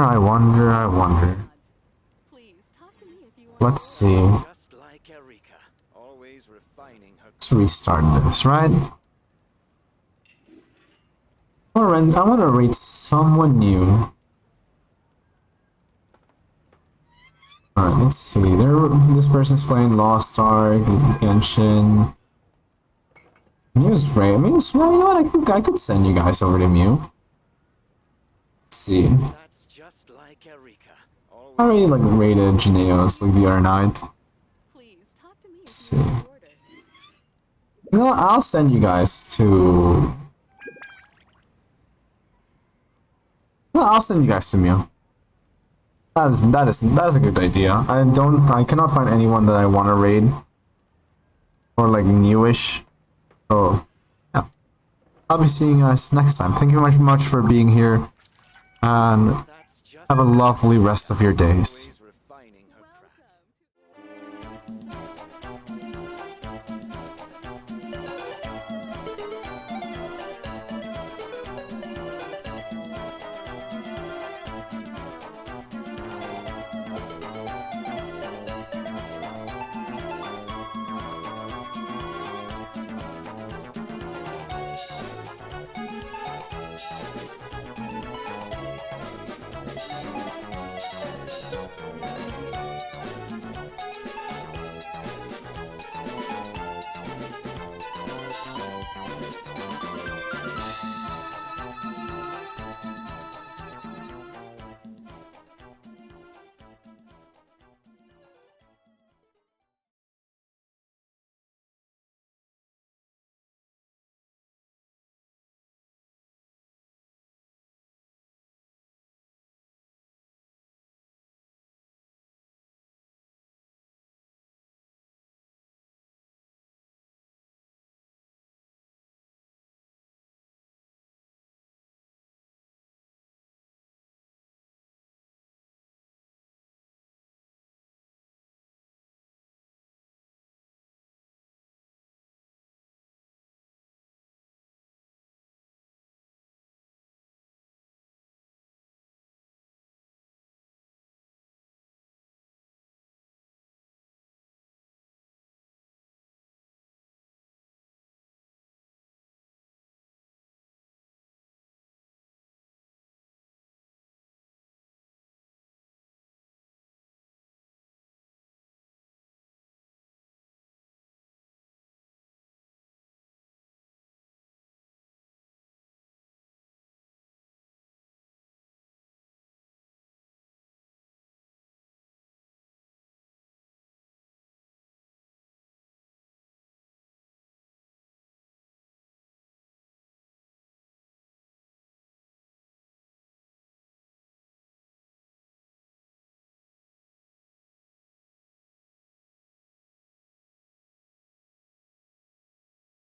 Let's see. Let's restart this, right? Alright, I want to raid someone new. Alright, let's see. This person's playing Lost Ark, Genshin. Mew's great. Mew's, well, you know what? I could send you guys over to Mew. Let's see. I already like raided Janaeos like the other night. Let's see. You know what? I'll send you guys to. Well, I'll send you guys to Mew. That is a good idea. I cannot find anyone that I want to raid. Or like newish. Oh, yeah. I'll be seeing you guys next time. Thank you much for being here. And have a lovely rest of your days.